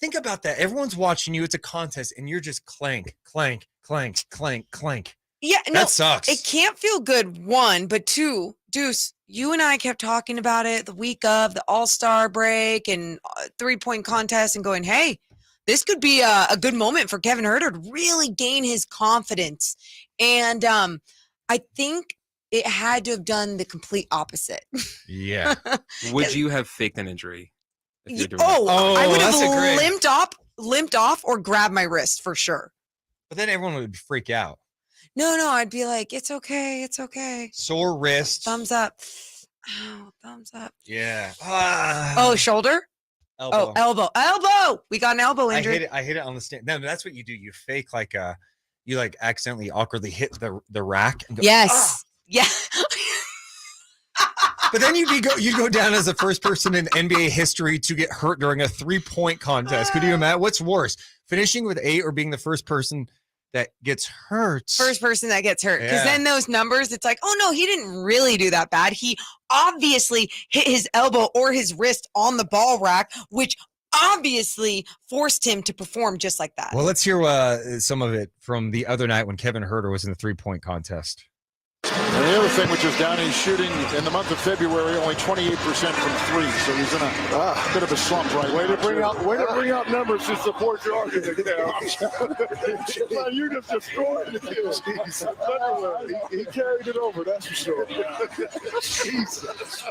Think about that. Everyone's watching you. It's a contest, and you're just clank, clank, clank, clank, clank. Yeah, that sucks. It can't feel good, 1, but 2, Deuce, you and I kept talking about it the week of the All-Star break and three-point contest and going, hey, this could be a good moment for Kevin Huerter to really gain his confidence. And I think it had to have done the complete opposite. Yeah. Would you have faked an injury? I would have limped off or grabbed my wrist for sure. But then everyone would freak out. No, I'd be like, it's okay. It's okay. Sore wrist. Thumbs up. Oh, thumbs up. Yeah. Shoulder? Elbow. Oh, elbow. We got an elbow injury. I hit it on the stand. No, that's what you do. You fake you accidentally awkwardly hit the rack. And go, yes. Yeah. But then you'd go down as the first person in NBA history to get hurt during a three-point contest. Could you imagine? What's worse, finishing with 8 or being the first person that gets hurt? First person that gets hurt. Because then those numbers, it's like, oh no, he didn't really do that bad. He obviously hit his elbow or his wrist on the ball rack, which obviously forced him to perform just like that. Well, let's hear some of it from the other night when Kevin Huerter was in the three-point contest. And the other thing, which is down, he's shooting in the month of February only 28% from 3, so he's in a bit of a slump right now. Way to bring out numbers to support your argument there. You just destroyed the kid. He carried it over, that's for sure. Jesus.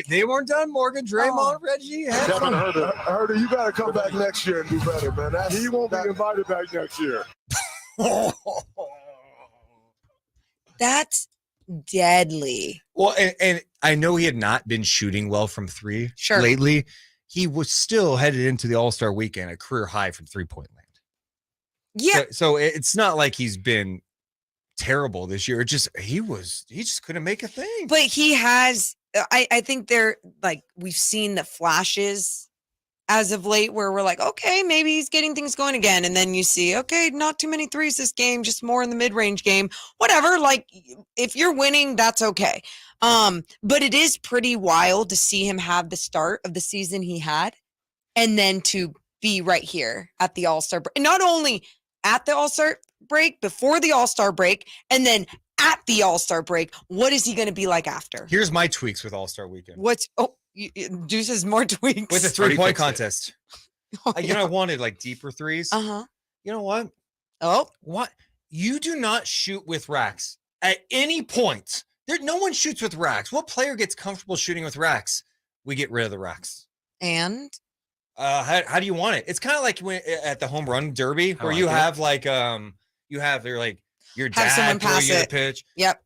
They weren't done, Morgan, Draymond, Reggie. Kevin Huerter, you got to come back next year and do better, man. He won't be invited back next year. That's deadly. Well, and I know he had not been shooting well from 3 lately. He was still headed into the All-Star weekend, a career high from three-point land. Yeah. So it's not like he's been terrible this year. He just couldn't make a thing. But he has, I think we've seen the flashes as of late where we're like, okay, maybe he's getting things going again. And then you see, okay, not too many threes this game, just more in the mid-range game, whatever. Like if you're winning, that's okay. But it is pretty wild to see him have the start of the season he had and then to be right here at the All-Star break. Not only at the All-Star break, before the All-Star break, and then at the All-Star break. What is he going to be like after? Here's my tweaks with All-Star Weekend. Deuce has more tweaks. With the 3-point contest. I wanted like deeper threes. Uh-huh. You know what? Oh. What? You do not shoot with racks at any point. No one shoots with racks. What player gets comfortable shooting with racks? We get rid of the racks. And how do you want it? It's kind of like when at the home run derby where you have like they're like your dad someone pass you it. the pitch. Yep.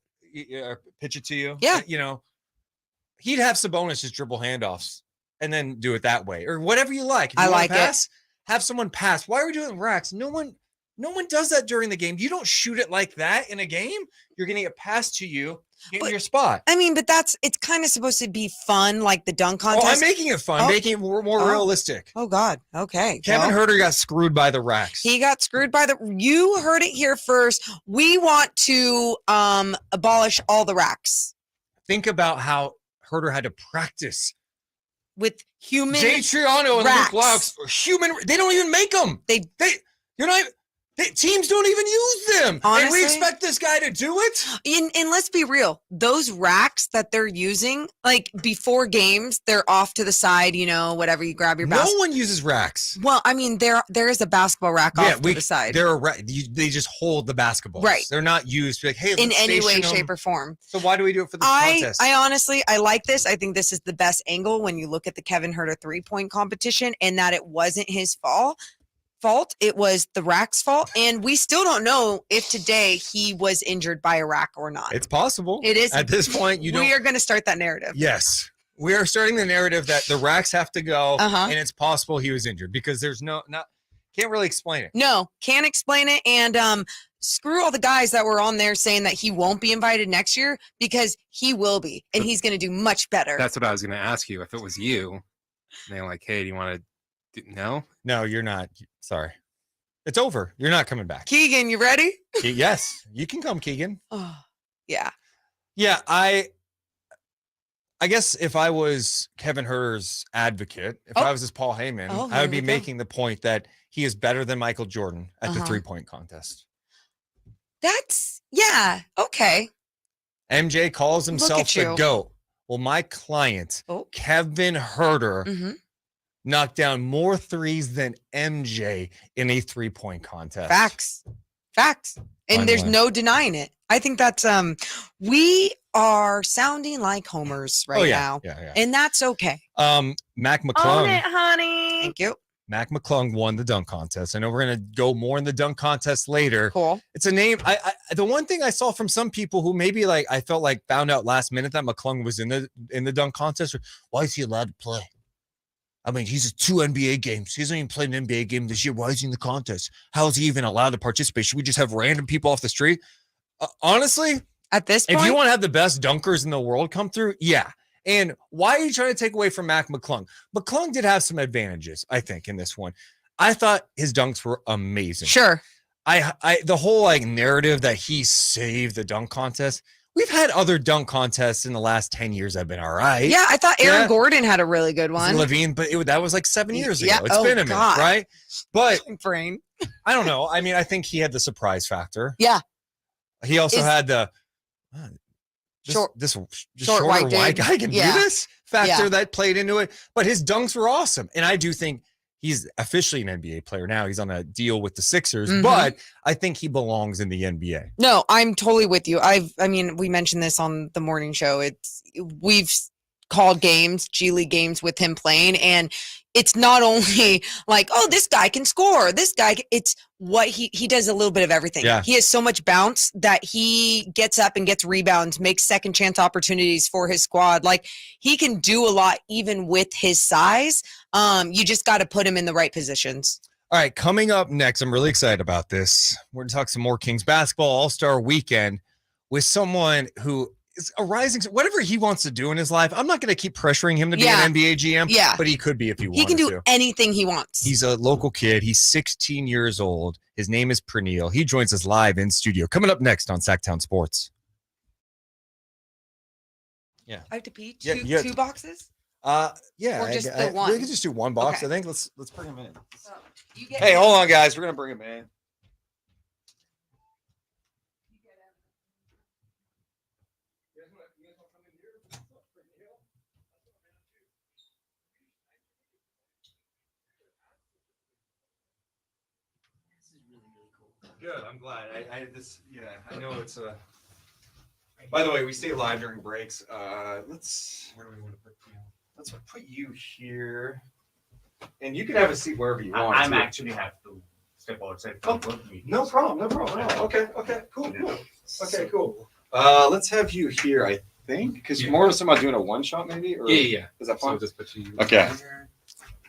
Pitch it to you. Yeah. He'd have Sabonis just dribble handoffs and then do it that way or whatever you like. If you I wanna like pass, have someone pass. Why are we doing racks? No one does that during the game. You don't shoot it like that in a game. You're getting it passed to you in your spot. I mean, but it's kind of supposed to be fun, like the dunk contest. Oh, I'm making it fun, making it more realistic. Oh God. Okay. Kevin Huerter got screwed by the racks. He got screwed by you heard it here first. We want to abolish all the racks. Think about how Huerter had to practice with human Jay Triano and racks. Luke Laux. They don't even make them. Teams don't even use them. Honestly, and we expect this guy to do it? And let's be real. Those racks that they're using, like before games, they're off to the side, whatever you grab your basket. No one uses racks. Well, I mean, there is a basketball rack off to the side. They just hold the basketballs. Right. They're not used like, hey, in any way, shape, or form. So why do we do it for the contest? I honestly, I like this. I think this is the best angle when you look at the Kevin Huerter 3-point competition and that it wasn't his fault. It was the rack's fault, and we still don't know if today he was injured by a rack or not. It's possible. It is at this point. We are going to start that narrative. Yes, we are starting the narrative that the racks have to go, and it's possible he was injured because there's can't really explain it. No, can't explain it, and screw all the guys that were on there saying that he won't be invited next year because he will be, and he's going to do much better. That's what I was going to ask you. If it was you, they're like, hey, do you want to? No, you're not. Sorry. It's over. You're not coming back. Keegan, you ready? Yes, you can come, Keegan. Oh, yeah. Yeah, I guess if I was Kevin Huerter's advocate, if I was his Paul Heyman, I would be making the point that he is better than Michael Jordan at the 3-point contest. Okay. MJ calls himself the GOAT. Well, my client, Kevin Huerter, knocked down more threes than MJ in a 3-point contest. Facts. And there's no denying it. I think that's we are sounding like homers right now. Yeah. And that's okay. Mac McClung. Own it, honey. Thank you. Mac McClung won the dunk contest. I know we're going to go more in the dunk contest later. Cool. It's a name. The one thing I saw from some people who maybe I felt like found out last minute that McClung was in the dunk contest. Why is he allowed to play? I mean, he's at 2 NBA games. He hasn't even played an NBA game this year. Why is he in the contest? How is he even allowed to participate? Should we just have random people off the street? Honestly, at this point, if you want to have the best dunkers in the world come through, yeah. And why are you trying to take away from Mac McClung? McClung did have some advantages, I think, in this one. I thought his dunks were amazing. Sure. The whole narrative that he saved the dunk contest. We've had other dunk contests in the last 10 years that have been all right. Yeah, I thought Aaron Gordon had a really good one. Levine, but that was like 7 years ago. Yeah. It's been a minute, right? But brain. I don't know. I mean, I think he had the surprise factor. Yeah. He also had the shorter white guy can do this factor that played into it. But his dunks were awesome. And I do think he's officially an NBA player now. He's on a deal with the Sixers, but I think he belongs in the NBA. No, I'm totally with you. I mean, we mentioned this on the morning show. We've called games, G League games with him playing, and it's not only like, oh, this guy can score. It's what he does a little bit of everything. Yeah. He has so much bounce that he gets up and gets rebounds, makes second chance opportunities for his squad. Like, he can do a lot even with his size. You just got to put him in the right positions. All right, coming up next, I'm really excited about this. We're going to talk some more Kings basketball All-Star Weekend with someone who is a rising, whatever he wants to do in his life. I'm not going to keep pressuring him to be an NBA GM, but he could be if he wanted to. He can do anything he wants. He's a local kid. He's 16 years old. His name is Praneel. He joins us live in studio. Coming up next on Sactown Sports. Yeah. I have to pee? Two boxes? Yeah. Or just the one? We can just do one box. Okay. I think let's bring him in. Hey, hold on, guys. We're going to bring him in. Good. I'm glad. I know it's a. By the way, we stay live during breaks. Where do we want to put you? Let's put you here, and you can have a seat wherever you want. I'm actually have to step outside. No problem. No problem. Oh, okay. Cool. Okay. Cool. Let's have you here. I think because you're more talking about doing a one shot, maybe. Or Yeah. Is that fine? So just put you. Okay.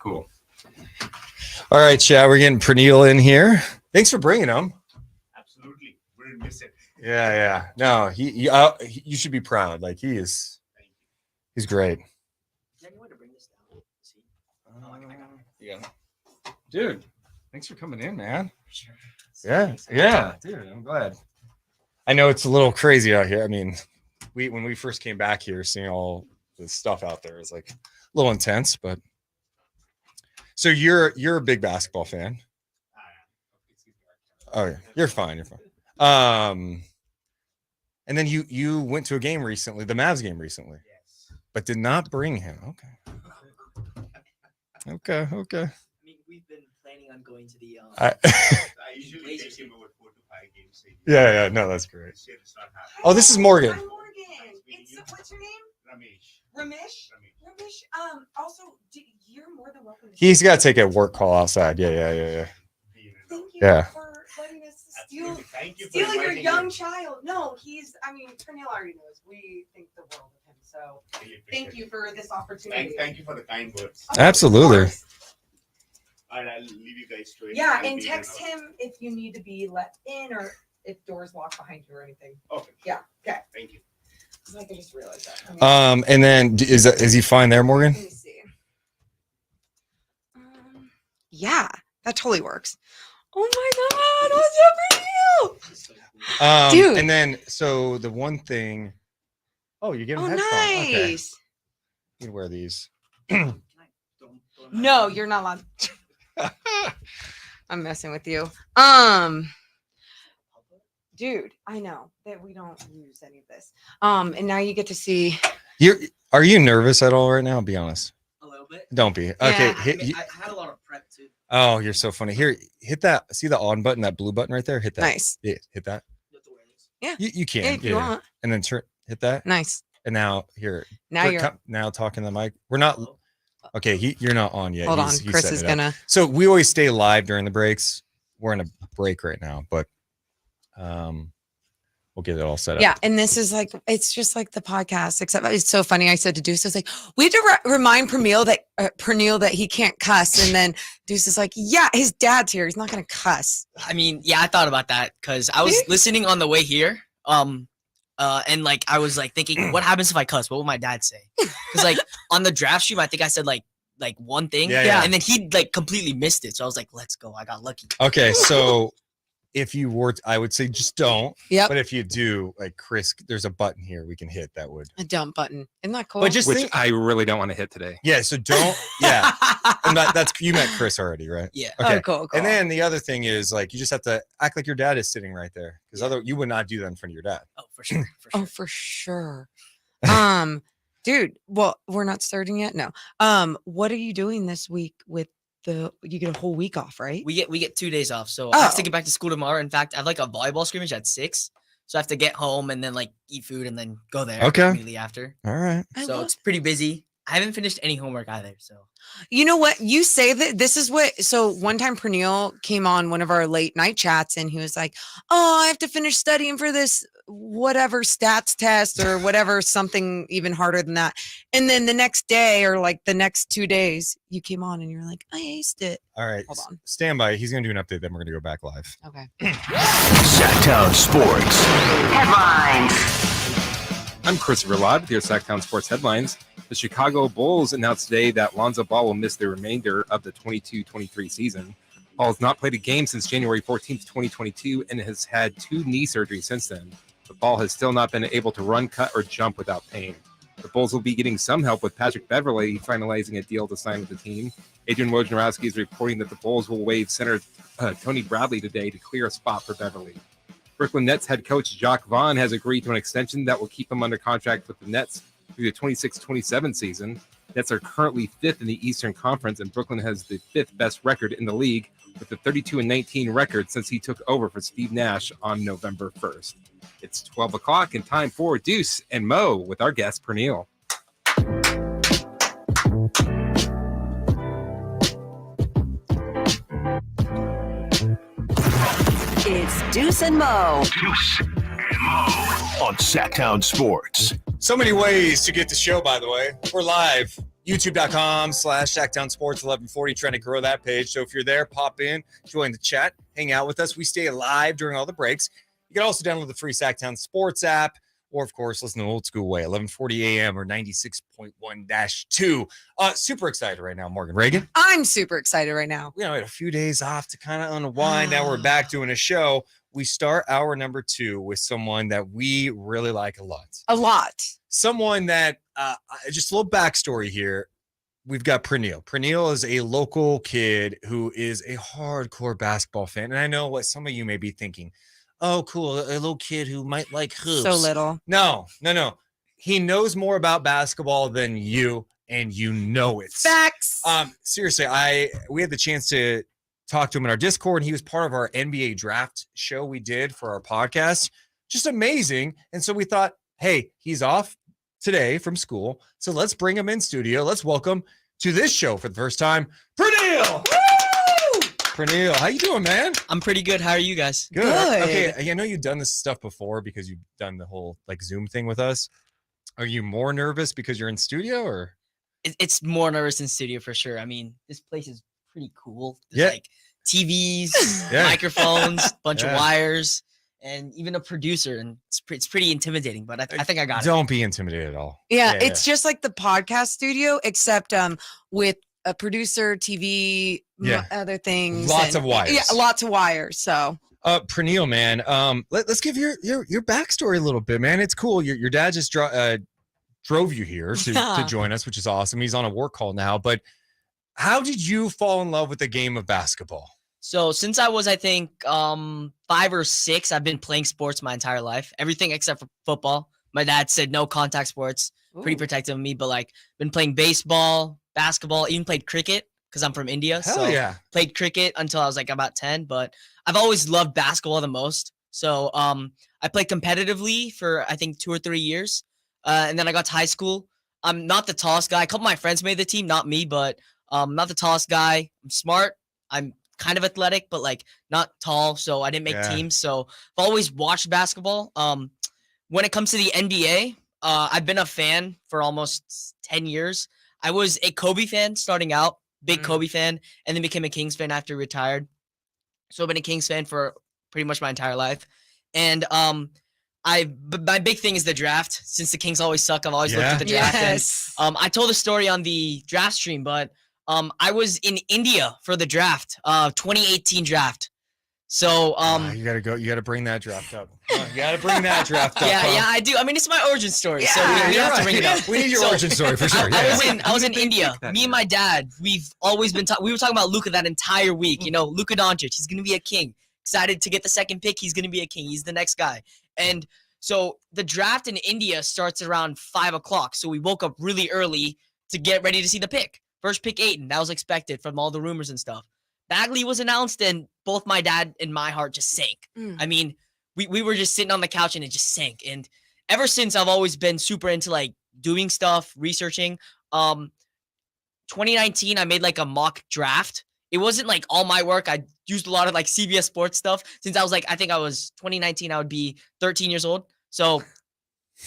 Cool. All right, Chad. We're getting Praneel in here. Thanks for bringing him. Absolutely. Wouldn't miss it. Yeah. No, you should be proud. Like he's great. Yeah. Dude, thanks for coming in, man. Sure. Yeah, dude, I'm glad. I know it's a little crazy out here. I mean, when we first came back here, seeing all the stuff out there is like a little intense, but so you're a big basketball fan. Oh yeah, you're fine. And then you went to a game recently, the Mavs game recently, but did not bring him. Okay. I mean, we've been planning on going to the. I usually take him over 4 to 5 games. Yeah. No, that's great. This year it's not happening. Oh, this is Morgan. Hi, Morgan. What's your name? Ramesh. Also, you're more than welcome. He's got to take a work call outside. Yeah. Thank you Yeah. for letting us steal Thank you for your inviting young me. child. No, Praneel already knows. We think the world of him. So Really thank appreciate you for this opportunity. it. Thank you for the kind words. Of Absolutely. course. And I'll leave you guys to it. Yeah, I'll and be there text now. him if you need to be let in or if doors locked behind you or anything. Okay. Yeah. Okay. Thank you. I just realized that. And then is he fine there, Morgan? Let me see. Yeah, that totally works. Oh my God, what's up for you? Dude. And then so the one thing. Oh, you're getting Oh, headphones. Okay. nice. You can wear these. No, you're not allowed. I'm messing with you. Dude, I know that we don't use any of this. And now you get to see. Are you nervous at all right now? Be honest. A little bit. Don't be. Okay. Yeah. I had a lot of prep too. Oh, you're so funny. Here, hit that. See the on button, that blue button right there? Hit that. Nice. Yeah, hit that. You have to wear this. Yeah. You can. Yeah, if you want. And then hit that. Nice. And now here. Now you're. Now talking to the mic. We're not. Okay, you're not on yet. Hold on. He's Chris setting is it up. gonna. So we always stay live during the breaks. We're in a break right now, but we'll get it all set up. Yeah, and this is like it's just like the podcast, except it's so funny. I said to Deuce, I was like, we have to remind Praneel that he can't cuss, and then Deuce is like, yeah, his dad's here, he's not gonna cuss. I mean, yeah, I thought about that because I was listening on the way here. And like I was like thinking, what happens if I cuss? What will my dad say? Because like on the draft stream, I think I said like one thing, and then he like completely missed it. So I was like, let's go. I got lucky. Okay, so if you were, I would say just don't. Yep. But if you do, like Chris, there's a button here we can hit that would. A dump button. Isn't that cool? But just Which think, I really don't want to hit today. yeah. So don't. Yeah. And that's you met Chris already, right? Yeah. Okay. Oh, cool. And then the other thing is like you just have to act like your dad is sitting right there because you would not do that in front of your dad. Oh, for sure. Oh, for sure. Dude, well, we're not starting yet. No. What are you doing this week with you get a whole week off, right? We get 2 days off, so I have to get back to school tomorrow. In fact, I have like a volleyball scrimmage at 6, so I have to get home and then like eat food and then go there immediately after. All right. So it's pretty busy. I haven't finished any homework either. So You know what? You say that this is what. So one time Praneel came on one of our late night chats and he was like, oh, I have to finish studying for this whatever stats test or whatever, something even harder than that. And then the next day or like the next 2 days, you came on and you're like, I aced it. All right. Hold on. Stand by. He's going to do an update. Then we're going to go back live. Okay. Sactown Sports. Headlines. I'm Christopher Lott with your Sactown Sports Headlines. The Chicago Bulls announced today that Lonzo Ball will miss the remainder of the 22-23 season. Ball has not played a game since January 14th, 2022, and has had 2 knee surgeries since then. The Ball has still not been able to run, cut, or jump without pain. The Bulls will be getting some help with Patrick Beverley finalizing a deal to sign with the team. Adrian Wojnarowski is reporting that the Bulls will waive center Tony Bradley today to clear a spot for Beverley. Brooklyn Nets head coach Jacques Vaughn has agreed to an extension that will keep him under contract with the Nets through the 26-27 season. Nets are currently 5th in the Eastern Conference, and Brooklyn has the 5th best record in the league with a 32-19 record since he took over for Steve Nash on November 1st. It's 12 o'clock and time for Deuce and Mo with our guest, Praneel. It's Deuce and Mo. Deuce and Mo on Sactown Sports. So many ways to get the show, by the way. We're live. YouTube.com/Sactown Sports 1140, trying to grow that page. So if you're there, pop in, join the chat, hang out with us. We stay live during all the breaks. You can also download the free Sactown Sports app, or of course, listen the old school way, 1140 AM or 96.1-2. Super excited right now, Morgan Reagan. I'm super excited right now. We had a few days off to kind of unwind. Now we're back doing a show. We start hour number 2 with someone that we really like a lot. A lot. Someone that, just a little backstory here. We've got Praneel. Praneel is a local kid who is a hardcore basketball fan. And I know what some of you may be thinking. Oh, cool. A little kid who might like hoops. So little. No. He knows more about basketball than you, and you know it. Facts. Seriously, we had the chance to talk to him in our Discord, and he was part of our NBA draft show we did for our podcast. Just amazing. And so we thought, hey, he's off today from school, so let's bring him in studio. Let's welcome to this show for the first time, Praneel. Praneel, how you doing, man? I'm pretty good. How are you guys? Good. Okay, I know you've done this stuff before because you've done the whole like Zoom thing with us. Are you more nervous because you're in studio, or? It's more nervous in studio for sure. I mean, this place is pretty cool. There's like TVs, microphones, bunch of wires, and even a producer. And it's pretty intimidating, but I think I got it. Don't be intimidated at all. Yeah, it's just like the podcast studio, except with a producer, TV, other things. Lots of wires. Yeah, lots of wires. So, Praneel, man, let's give your backstory a little bit, man. It's cool. Your dad just drove you here to join us, which is awesome. He's on a work call now. But how did you fall in love with the game of basketball? So since I was, I think, 5 or 6, I've been playing sports my entire life. Everything except for football. My dad said no contact sports. Pretty protective of me, but like been playing baseball, basketball, even played cricket because I'm from India. Played cricket until I was like about 10, but I've always loved basketball the most. So I played competitively for I think 2 or 3 years. And then I got to high school. I'm not the tallest guy. A couple of my friends made the team, not me, but not the tallest guy. I'm smart. I'm kind of athletic, but like not tall. So I didn't make teams. So I've always watched basketball. When it comes to the NBA, I've been a fan for almost 10 years. I was a Kobe fan starting out, big Kobe fan, and then became a Kings fan after he retired. So I've been a Kings fan for pretty much my entire life. And my big thing is the draft. Since the Kings always suck, I've always looked at the draft. Yes. And, I told the story on the draft stream, but I was in India for the draft, 2018 draft. So you gotta go. You gotta bring that draft up. You gotta bring that draft up. Yeah, I do. I mean, it's my origin story, so we have to bring it up. We need your origin story for sure. I was in India. Me and my dad, we've always been we were talking about Luka that entire week. You know, Luka Doncic, he's gonna be a king. Excited to get the second pick. He's gonna be a king. He's the next guy. And so the draft in India starts around 5 o'clock. So we woke up really early to get ready to see the pick. First pick, Ayton. That was expected from all the rumors and stuff. Bagley was announced, and both my dad and my heart just sank. I mean, we were just sitting on the couch, and it just sank. And ever since, I've always been super into, like, doing stuff, researching. 2019, I made, like, a mock draft. It wasn't, like, all my work. I used a lot of, like, CBS Sports stuff. Since I was, like, I think I was 2019, I would be 13 years old. So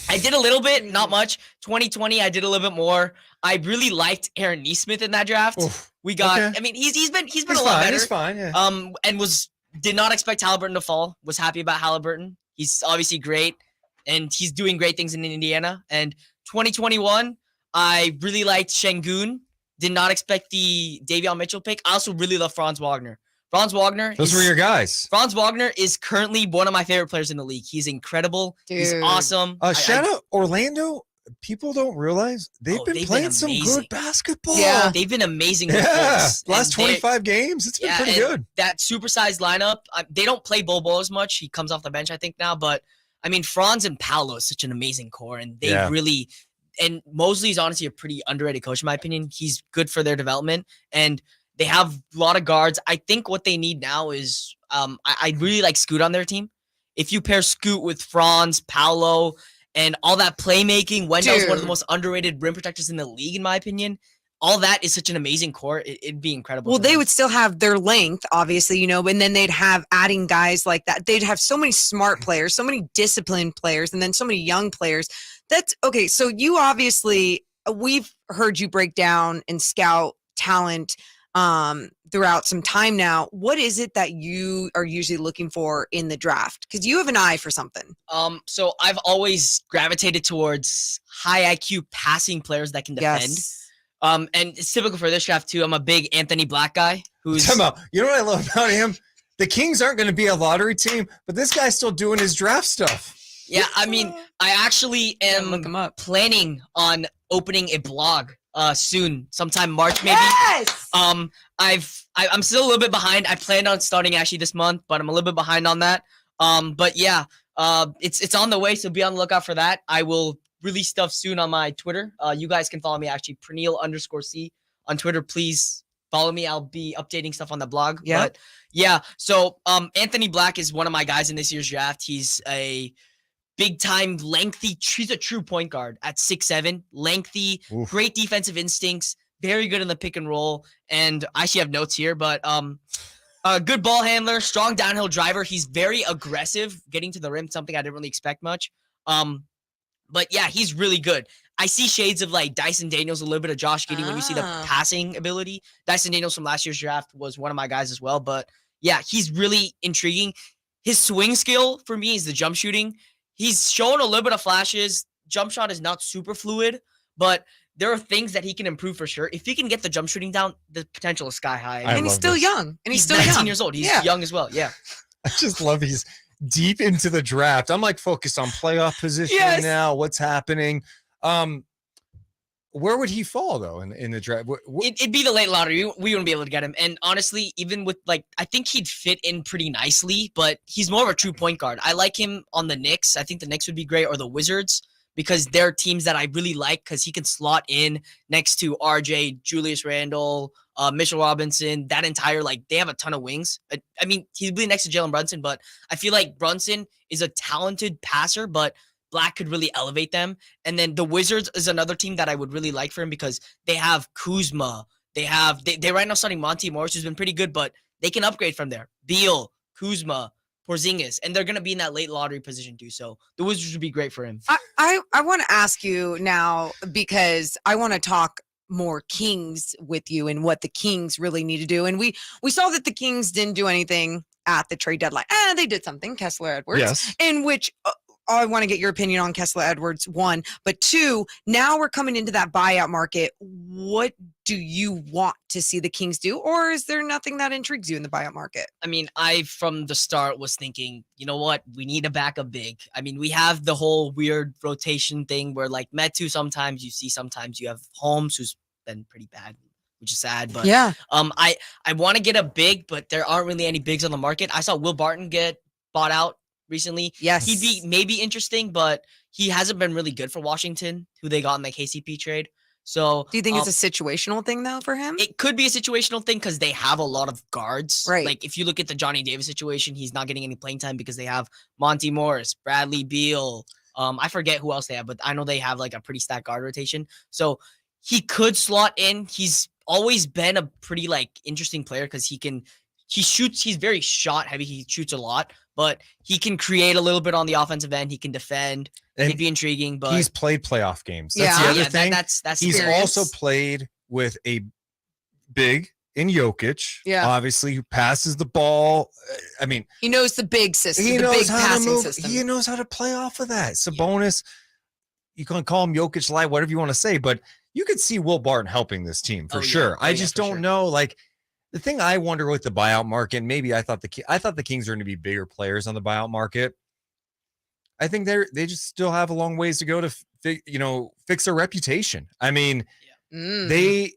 I did a little bit, not much. 2020, I did a little bit more. I really liked Aaron Nesmith in that draft. We got. I mean, he's been a lot better. He's fine. Yeah. And did not expect Halliburton to fall. Was happy about Halliburton. He's obviously great, and he's doing great things in Indiana. And 2021, I really liked Şengün. Did not expect the Davion Mitchell pick. I also really love Franz Wagner. Those were your guys. Franz Wagner is currently one of my favorite players in the league. He's incredible. Dude. He's awesome. Shout out Orlando. People don't realize they've been playing some good basketball. Yeah, they've been amazing. Last 25 games, it's been pretty good. That supersized lineup, they don't play Bol as much. He comes off the bench, I think, now. But, I mean, Franz and Paolo is such an amazing core, and they really and Mosley is honestly a pretty underrated coach in my opinion. He's good for their development, and they have a lot of guards. I think what they need now is I really like Scoot on their team. If you pair Scoot with Franz, Paolo, and all that playmaking, Wendell's one of the most underrated rim protectors in the league, in my opinion. All that is such an amazing core. It'd be incredible. Well, they would still have their length, obviously, and then they'd have adding guys like that. They'd have so many smart players, so many disciplined players, and then so many young players. That's okay. So you obviously, we've heard you break down and scout talent throughout some time now. What is it that you are usually looking for in the draft? Because you have an eye for something. So I've always gravitated towards high IQ passing players that can defend. Yes. And it's typical for this draft too. I'm a big Anthony Black guy who's You know what I love about him? The Kings aren't going to be a lottery team, but this guy's still doing his draft stuff. Yeah, I mean, I actually am planning on opening a blog soon, sometime March maybe. Yes! I'm still a little bit behind. I planned on starting actually this month, but I'm a little bit behind on that. But yeah, it's on the way, so be on the lookout for that. I will release stuff soon on my Twitter. You guys can follow me actually, Praneel_C on Twitter. Please follow me. I'll be updating stuff on the blog. Yeah. But yeah. So Anthony Black is one of my guys in this year's draft. He's a big time lengthy. He's a true point guard at 6'7", lengthy, great defensive instincts, very good in the pick and roll. And I actually have notes here, but a good ball handler, strong downhill driver. He's very aggressive, getting to the rim, something I didn't really expect much. But yeah, he's really good. I see shades of like Dyson Daniels, a little bit of Josh Giddey when you see the passing ability. Dyson Daniels from last year's draft was one of my guys as well. But yeah, he's really intriguing. His swing skill for me is the jump shooting. He's shown a little bit of flashes. Jump shot is not super fluid, but there are things that he can improve for sure. If he can get the jump shooting down, the potential is sky high. And he's still young. And he's still 19 young. years old. He's young as well. Yeah. I just love he's deep into the draft. I'm like focused on playoff position now. What's happening? Where would he fall though in the draft? It'd be the late lottery. We wouldn't be able to get him. And honestly, even with I think he'd fit in pretty nicely, but he's more of a true point guard. I like him on the Knicks. I think the Knicks would be great, or the Wizards, because they're teams that I really like because he can slot in next to RJ, Julius Randle, Mitchell Robinson, that entire, they have a ton of wings. I mean, he'd be next to Jalen Brunson, but I feel like Brunson is a talented passer, but Black could really elevate them. And then the Wizards is another team that I would really like for him because they have Kuzma. They right now starting Monty Morris, who's been pretty good, but they can upgrade from there. Beal, Kuzma, Porzingis, and they're going to be in that late lottery position too. So the Wizards would be great for him. I want to ask you now, because I want to talk more Kings with you and what the Kings really need to do. And we saw that the Kings didn't do anything at the trade deadline. They did something, Kessler Edwards, in which I want to get your opinion on Kessler Edwards, one, but two, now we're coming into that buyout market. What do you want to see the Kings do? Or is there nothing that intrigues you in the buyout market? I mean, I, from the start, was thinking, you know what? We need a backup big. I mean, we have the whole weird rotation thing where Metu sometimes you see, sometimes you have Holmes, who's been pretty bad, which is sad. But yeah, I want to get a big, but there aren't really any bigs on the market. I saw Will Barton get bought out recently. Yes. He'd be maybe interesting, but he hasn't been really good for Washington, who they got in the KCP trade. So do you think it's a situational thing though for him? It could be a situational thing because they have a lot of guards. Right. Like if you look at the Johnny Davis situation, he's not getting any playing time because they have Monty Morris, Bradley Beal. I forget who else they have, but I know they have a pretty stacked guard rotation. So he could slot in. He's always been a pretty interesting player because he shoots. He's very shot heavy. He shoots a lot, but he can create a little bit on the offensive end. He can defend. It'd be intriguing, but he's played playoff games. That's the other thing. That's he's experience. also played with a big in Jokic. Yeah, obviously, who passes the ball. I mean, he knows the big system. He knows how passing to move. system. He knows how to play off of that. Sabonis. You can call him Jokic light, whatever you want to say, but you could see Will Barton helping this team for sure. I just don't know, the thing I wonder with the buyout market, maybe I thought the Kings are going to be bigger players on the buyout market. I think they just still have a long ways to go to fix their reputation. I mean, if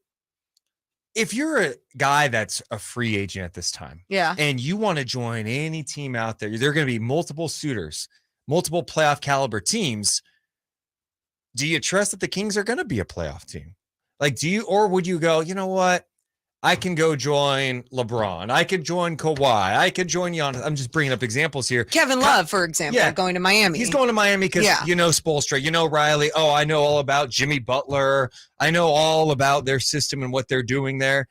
you're a guy that's a free agent at this time, and you want to join any team out there are going to be multiple suitors, multiple playoff caliber teams. do you trust that the Kings are going to be a playoff team? Like, or would you go, you know what? I can go join LeBron. I could join Kawhi. I could join Giannis. I'm just bringing up examples here. Kevin Love, for example, going to Miami. He's going to Miami because you know Spoelstra, you know Riley. Oh, I know all about Jimmy Butler. I know all about their system and what they're doing there.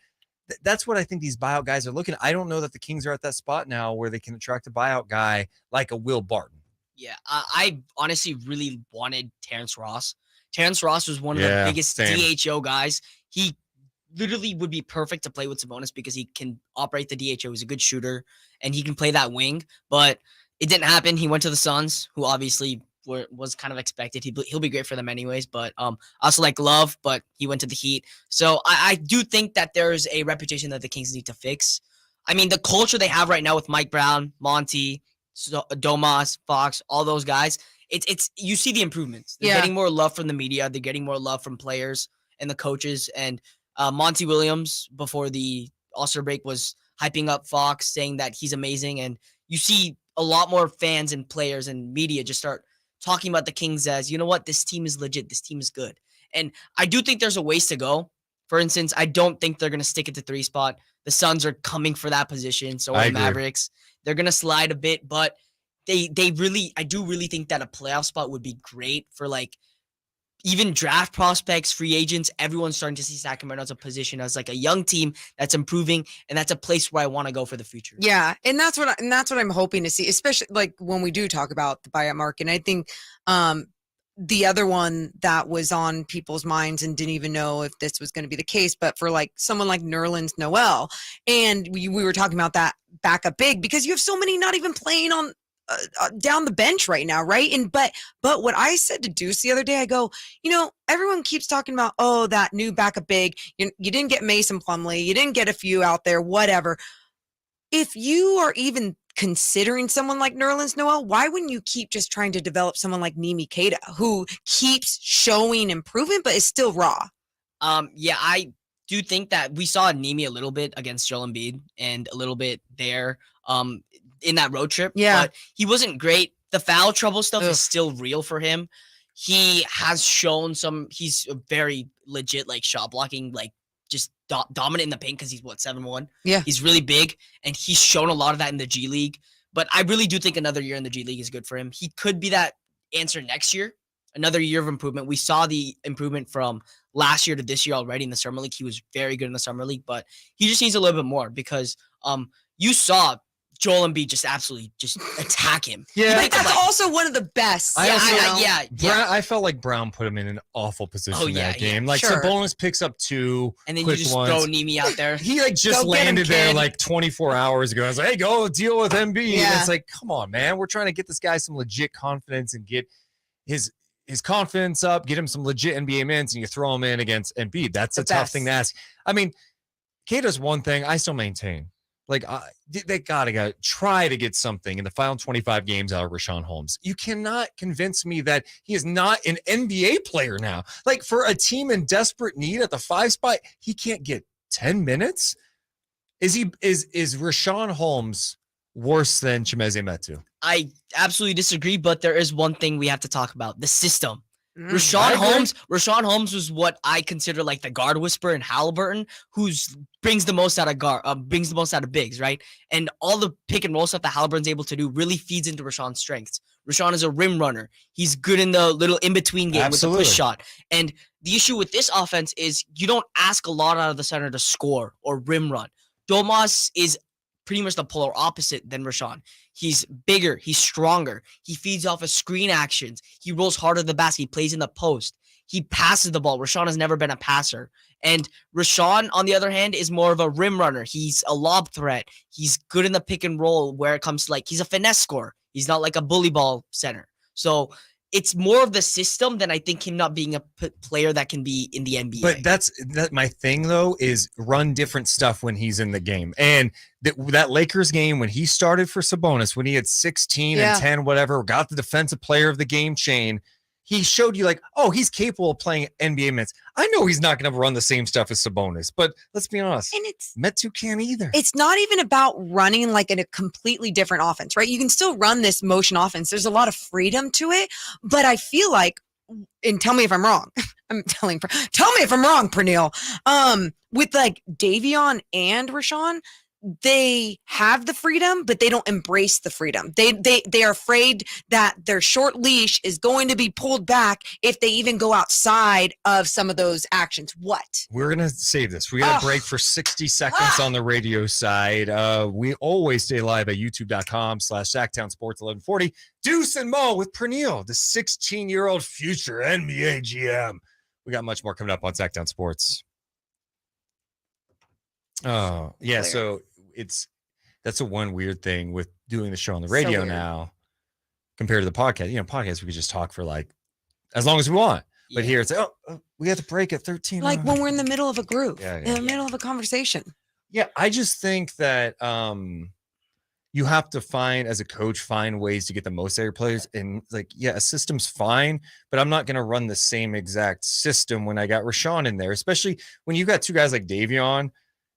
That's what I think these buyout guys are looking at. I don't know that the Kings are at that spot now where they can attract a buyout guy like a Will Barton. Yeah, I honestly really wanted Terrence Ross. Terrence Ross was one of the biggest DHO guys. He literally would be perfect to play with Sabonis because he can operate the DHO. He's a good shooter, and he can play that wing. But it didn't happen. He went to the Suns, who obviously was kind of expected. He'll be great for them anyways. But I also like Love, but he went to the Heat. So I do think that there's a reputation that the Kings need to fix. I mean, the culture they have right now with Mike Brown, Monty, Domas, Fox, all those guys, it's you see the improvements. They're getting more love from the media. They're getting more love from players and the coaches. And Monty Williams, before the All-Star break, was hyping up Fox, saying that he's amazing. And you see a lot more fans and players and media just start talking about the Kings as, you know what, this team is legit. This team is good. And I do think there's a ways to go. For instance, I don't think they're going to stick at the 3 spot. The Suns are coming for that position. So are the Mavericks. They're going to slide a bit, but I do really think that a playoff spot would be great for like even draft prospects, free agents. Everyone's starting to see Sacramento as a position, as like a young team that's improving, and that's a place where I want to go for the future. Yeah, and that's what I'm hoping to see, especially like when we do talk about the buyout market. And I think the other one that was on people's minds and didn't even know if this was going to be the case, but for like someone like Nerlens Noel, and we were talking about that backup big because you have so many not even playing on down the bench right now, right? And but what I said to Deuce the other day, I go, everyone keeps talking about, oh, that new backup big. You didn't get Mason Plumlee, you didn't get a few out there, whatever. If you are even considering someone like Nerlens Noel, why wouldn't you keep just trying to develop someone like Nimi Keita, who keeps showing improvement but is still raw? Yeah, I do think that we saw Nimi a little bit against Joel Embiid and a little bit there in that road trip. Yeah. But he wasn't great. The foul trouble stuff is still real for him. He has shown he's a very legit like shot blocking, like just dominant in the paint because he's 7'1". Yeah. He's really big, and he's shown a lot of that in the G League. But I really do think another year in the G League is good for him. He could be that answer next year. Another year of improvement. We saw the improvement from last year to this year already in the Summer League. He was very good in the Summer League, but he just needs a little bit more because you saw Joel Embiid just absolutely just attack him. Yeah, but that's also one of the best. I felt like Brown put him in an awful position in that game. Like Sabonis picks up 2, and then you just throw Nimi out there. He like just landed there like 24 hours ago. I was like, hey, go deal with Embiid. And it's like, come on, man. We're trying to get this guy some legit confidence and get his confidence up, get him some legit NBA minutes, and you throw him in against Embiid. That's a tough thing to ask. I mean, Keita's one thing I still maintain. Like, they gotta try to get something in the final 25 games out of Richaun Holmes. You cannot convince me that he is not an NBA player now. Like, for a team in desperate need at the 5 spot, he can't get 10 minutes. Is Richaun Holmes worse than Chimezie Metu? I absolutely disagree, but there is one thing we have to talk about: the system. Richaun Holmes was what I consider like the guard whisperer in Halliburton, who's brings the most out of bigs, right? And all the pick and roll stuff that Halliburton's able to do really feeds into Richaun's strengths. Richaun is a rim runner. He's good in the little in-between game with the push shot. And the issue with this offense is you don't ask a lot out of the center to score or rim run. Domas is pretty much the polar opposite than Richaun. He's bigger. He's stronger. He feeds off of screen actions. He rolls hard at the basket. He plays in the post. He passes the ball. Richaun has never been a passer. And Richaun, on the other hand, is more of a rim runner. He's a lob threat. He's good in the pick and roll where it comes to he's a finesse scorer. He's not like a bully ball center. So it's more of the system than I think him not being a player that can be in the NBA. But that's my thing, though, is run different stuff when he's in the game. And that Lakers game when he started for Sabonis, when he had 16 and 10, whatever, got the defensive player of the game chain, he showed you he's capable of playing NBA minutes. I know he's not going to run the same stuff as Sabonis, but let's be honest. And Metu can't either. It's not even about running like in a completely different offense, right? You can still run this motion offense. There's a lot of freedom to it, but I feel like and tell me if I'm wrong. Tell me if I'm wrong, Praneel. With like Davion and Rashawn, they have the freedom, but they don't embrace the freedom. They are afraid that their short leash is going to be pulled back if they even go outside of some of those actions. What? We're going to save this. We got a break for 60 seconds on the radio side. We always stay live at youtube.com/Sactown Sports 1140. Deuce and Mo with Praneel, the 16-year-old future NBA GM. We got much more coming up on Sactown Sports. Oh, yeah. So that's a one weird thing with doing the show on the radio now compared to the podcast. You know, podcasts, we could just talk for like as long as we want. But here it's like, we have to break at 13. Like when we're in the middle of a group, in the middle of a conversation. Yeah, I just think that you have to as a coach, find ways to get the most out of your players. And like, a system's fine, but I'm not going to run the same exact system when I got Rashawn in there, especially when you got two guys like Davion.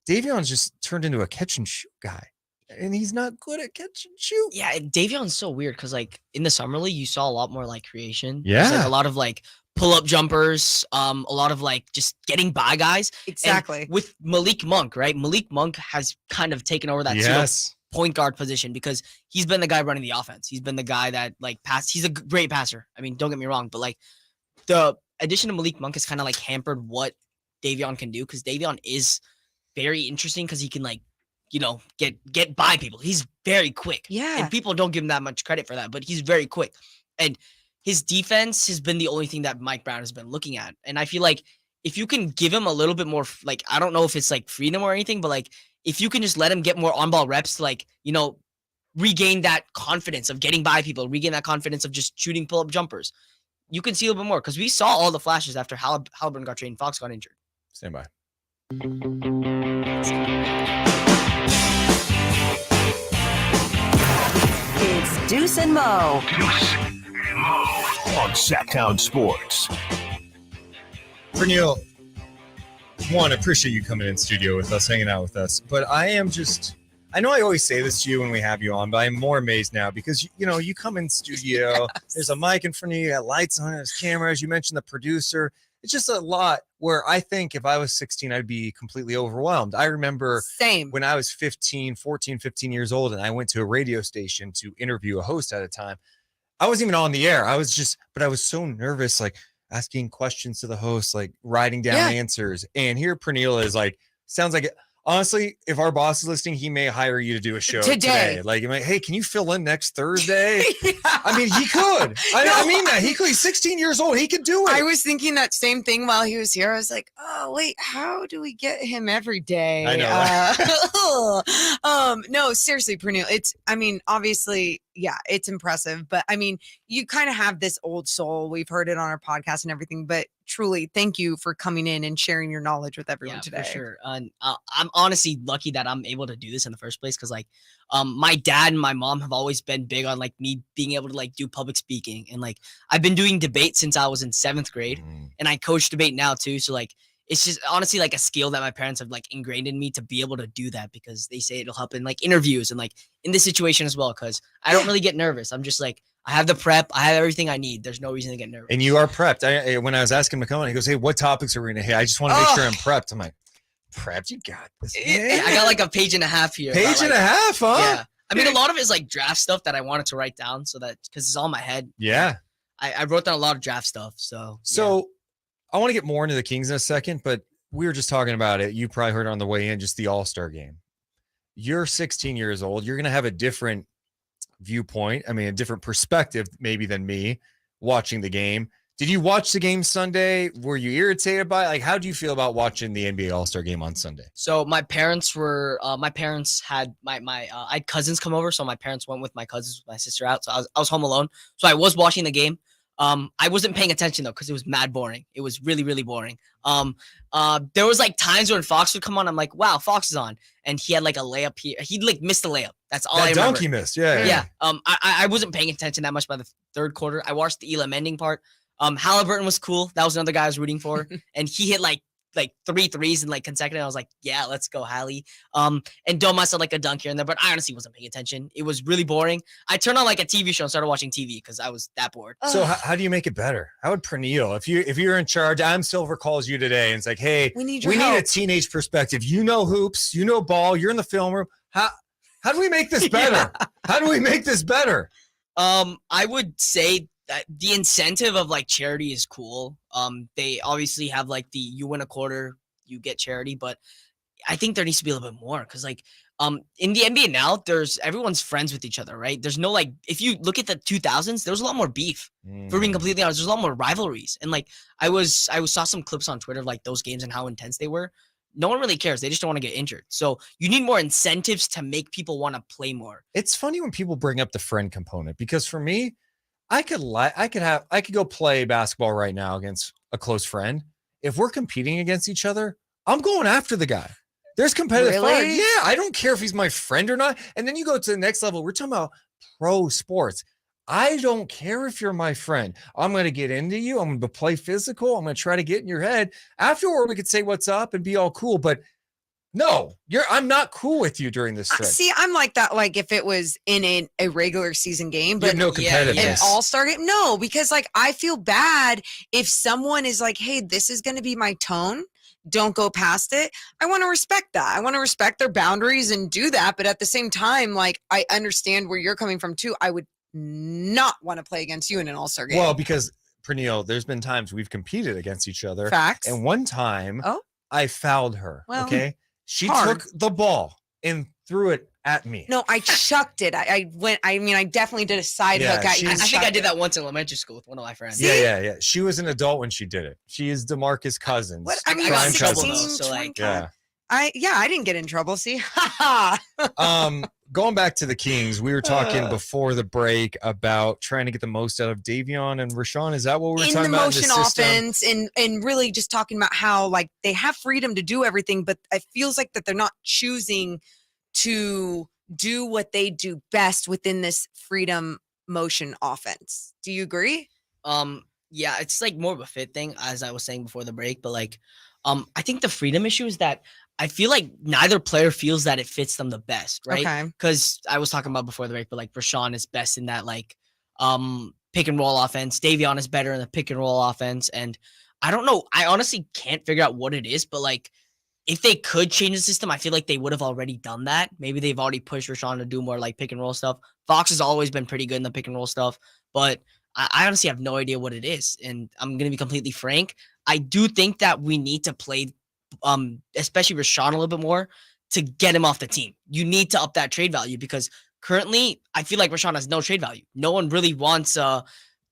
Davion's just turned into a catch and shoot guy, and he's not good at catch and shoot. Yeah, Davion's so weird because like in the summer league, you saw a lot more like creation. Yeah, like, a lot of like pull-up jumpers, a lot of like just getting by guys. Exactly. And with Malik Monk, right? Malik Monk has kind of taken over that point guard position because he's been the guy running the offense. He's been the guy that like he's a great passer. I mean, don't get me wrong, but like the addition of Malik Monk has kind of like hampered what Davion can do because Davion is very interesting because he can like, get by people. He's very quick. Yeah. And people don't give him that much credit for that, but he's very quick. And his defense has been the only thing that Mike Brown has been looking at. And I feel like if you can give him a little bit more, like, I don't know if it's like freedom or anything, but like, if you can just let him get more on-ball reps to like, regain that confidence of getting by people, regain that confidence of just shooting pull-up jumpers, you can see a little bit more because we saw all the flashes after Halliburton got traded and Fox got injured. Stand by. It's Deuce and Mo. Deuce and Mo on Sactown Sports. Praneel, one, I appreciate you coming in studio with us, hanging out with us. But I know I always say this to you when we have you on, but I'm more amazed now because, you come in studio, there's a mic in front of you, got lights on, there's cameras, you mentioned the producer. It's just a lot where I think if I was 16, I'd be completely overwhelmed. I remember when I was 15 years old and I went to a radio station to interview a host at a time. I wasn't even on the air. I was so nervous, like asking questions to the host, like writing down answers. And here Praneel is like, sounds like it. Honestly, if our boss is listening, he may hire you to do a show today. Like, hey, can you fill in next Thursday? I mean, he could. I mean that. He could. He's 16 years old. He could do it. I was thinking that same thing while he was here. I was like, oh, wait, how do we get him every day? I know. Right? No, seriously, Praneel. Obviously, it's impressive. But, you kind of have this old soul. We've heard it on our podcast and everything. But truly, thank you for coming in and sharing your knowledge with everyone today. For sure. I'm honestly lucky that I'm able to do this in the first place because, like, my dad and my mom have always been big on, like, me being able to, like, do public speaking. And, like, I've been doing debate since I was in 7th grade. And I coach debate now, too. So, like, it's just honestly, like, a skill that my parents have, like, ingrained in me to be able to do that because they say it'll help in, like, interviews and, like, in this situation as well because I don't really get nervous. I'm just, like, I have the prep. I have everything I need. There's no reason to get nervous. And you are prepped. When I was asking him to come on, he goes, hey, what topics are we going to hit? I just want to make sure I'm prepped. I'm like, prepped? You got this. I got like a page and a half here. Page and a half, huh? Yeah. I mean, a lot of it is like draft stuff that I wanted to write down so that because it's all in my head. Yeah. I wrote down a lot of draft stuff. So I want to get more into the Kings in a second, but we were just talking about it. You probably heard it on the way in, just the All-Star game. You're 16 years old. You're going to have a different viewpoint. A different perspective maybe than me watching the game. Did you watch the game Sunday? Were you irritated by it? Like, how do you feel about watching the NBA All-Star game on Sunday? So my parents had I had cousins come over. So my parents went with my cousins, with my sister out. So I was home alone. So I was watching the game. I wasn't paying attention though, because it was mad boring. It was really, really boring. There was like times when Fox would come on. I'm like, wow, Fox is on. And he had like a layup here. He'd like missed a layup. That's all I remember. Dunk he missed. Yeah. I wasn't paying attention that much by the third quarter. I watched the Elam ending part. Halliburton was cool. That was another guy I was rooting for. And he hit like like 3 threes in like consecutive. I was like, yeah, let's go, Hallie. And Domas had like a dunk here and there, but I honestly wasn't paying attention. It was really boring. I turned on like a TV show and started watching TV because I was that bored. So how do you make it better? How would Praneel, if you're in charge, Adam Silver calls you today and it's like, hey, We need a teenage perspective. You know hoops, you know ball, you're in the film room. How do we make this better? How do we make this better? I would say that the incentive of like charity is cool. They obviously have like the you win a quarter, you get charity, but I think there needs to be a little bit more because like in the NBA now, everyone's friends with each other, right? There's no like if you look at the 2000s, there was a lot more beef. For being completely honest, there's a lot more rivalries, and like I saw some clips on Twitter of like those games and how intense they were. No one really cares. They just don't want to get injured. So you need more incentives to make people want to play more. It's funny when people bring up the friend component because for me, I could go play basketball right now against a close friend. If we're competing against each other, I'm going after the guy. There's competitive fire. Yeah, I don't care if he's my friend or not. And then you go to the next level. We're talking about pro sports. I don't care if you're my friend. I'm going to get into you. I'm going to play physical. I'm going to try to get in your head. Afterward, we could say what's up and be all cool. But no, I'm not cool with you during this trip. See, I'm like that. Like if it was in a regular season game, but no competitiveness. An all-star game, no, because like I feel bad if someone is like, "Hey, this is going to be my tone. Don't go past it." I want to respect that. I want to respect their boundaries and do that. But at the same time, like I understand where you're coming from too. I would not want to play against you in an all-star game. Well, because Praneel, there's been times we've competed against each other. Facts. And one time I fouled her. Well, okay. She hard. took the ball and threw it at me. No, I chucked it. I definitely did a side hook at you. I think I did that once in elementary school with one of my friends. Yeah. She was an adult when she did it. She is DeMarcus Cousins. What? I mean, got in trouble 16, though, so like, I didn't get in trouble. See, going back to the Kings, we were talking before the break about trying to get the most out of Davion and Rashawn. Is that what we were talking about? In the motion offense, and really just talking about how like they have freedom to do everything, but it feels like that they're not choosing to do what they do best within this freedom motion offense. Do you agree? Yeah, it's like more of a fit thing, as I was saying before the break, but like, I think the freedom issue is that I feel like neither player feels that it fits them the best, right? Okay. Because I was talking about before the break, but like Rashawn is best in that like pick and roll offense. Davion is better in the pick and roll offense. And I don't know. I honestly can't figure out what it is, but like if they could change the system, I feel like they would have already done that. Maybe they've already pushed Rashawn to do more like pick and roll stuff. Fox has always been pretty good in the pick and roll stuff, but I honestly have no idea what it is. And I'm going to be completely frank. I do think that we need to play especially Rashawn a little bit more to get him off the team. You need to up that trade value because currently I feel like Rashawn has no trade value. No one really wants a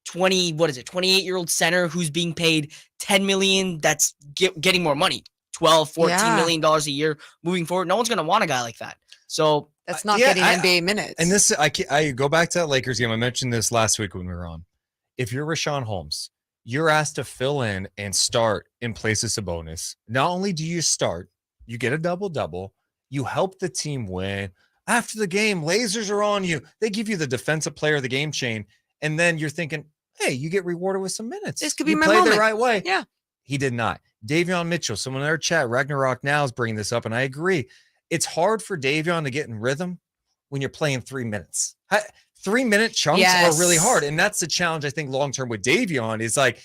28-year-old center who's being paid $10 million that's getting more money, $12-14 million a year moving forward. No one's going to want a guy like that. So that's not getting NBA minutes. And this, I go back to that Lakers game. I mentioned this last week when we were on. If you're Rashawn Holmes, you're asked to fill in and start in place of Sabonis. Not only do you start, you get a double-double. You help the team win. After the game, lasers are on you. They give you the defensive player of the game chain. And then you're thinking, hey, you get rewarded with some minutes. This could be you my play moment. the right way. Yeah. He did not. Davion Mitchell, someone in our chat, Ragnarok now is bringing this up, and I agree. It's hard for Davion to get in rhythm when you're playing 3 minutes. 3-minute chunks are really hard. And that's the challenge, I think, long-term with Davion is like,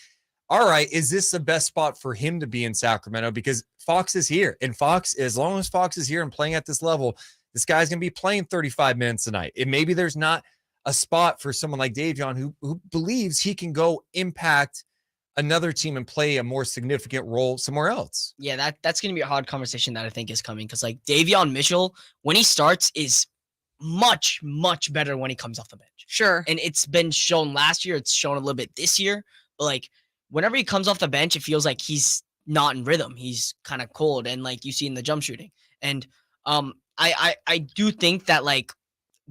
all right, is this the best spot for him to be in Sacramento? Because Fox is here. And Fox, as long as Fox is here and playing at this level, this guy's going to be playing 35 minutes a night. And maybe there's not a spot for someone like Davion who believes he can go impact another team and play a more significant role somewhere else. Yeah, that's going to be a hard conversation that I think is coming because like Davion Mitchell, when he starts, is much, much better when he comes off the bench. Sure. And it's been shown last year. It's shown a little bit this year. But like whenever he comes off the bench, it feels like he's not in rhythm. He's kind of cold. And like you see in the jump shooting. And I do think that like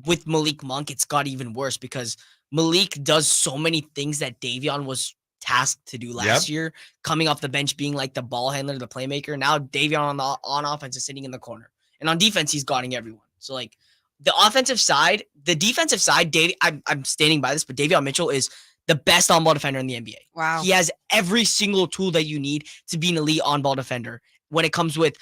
with Malik Monk, it's got even worse because Malik does so many things that Davion was tasked to do last year, coming off the bench, being like the ball handler, the playmaker. Now Davion on offense is sitting in the corner. And on defense, he's guarding everyone. So like the offensive side, the defensive side, I'm standing by this, but Davion Mitchell is the best on-ball defender in the NBA. Wow. He has every single tool that you need to be an elite on-ball defender when it comes with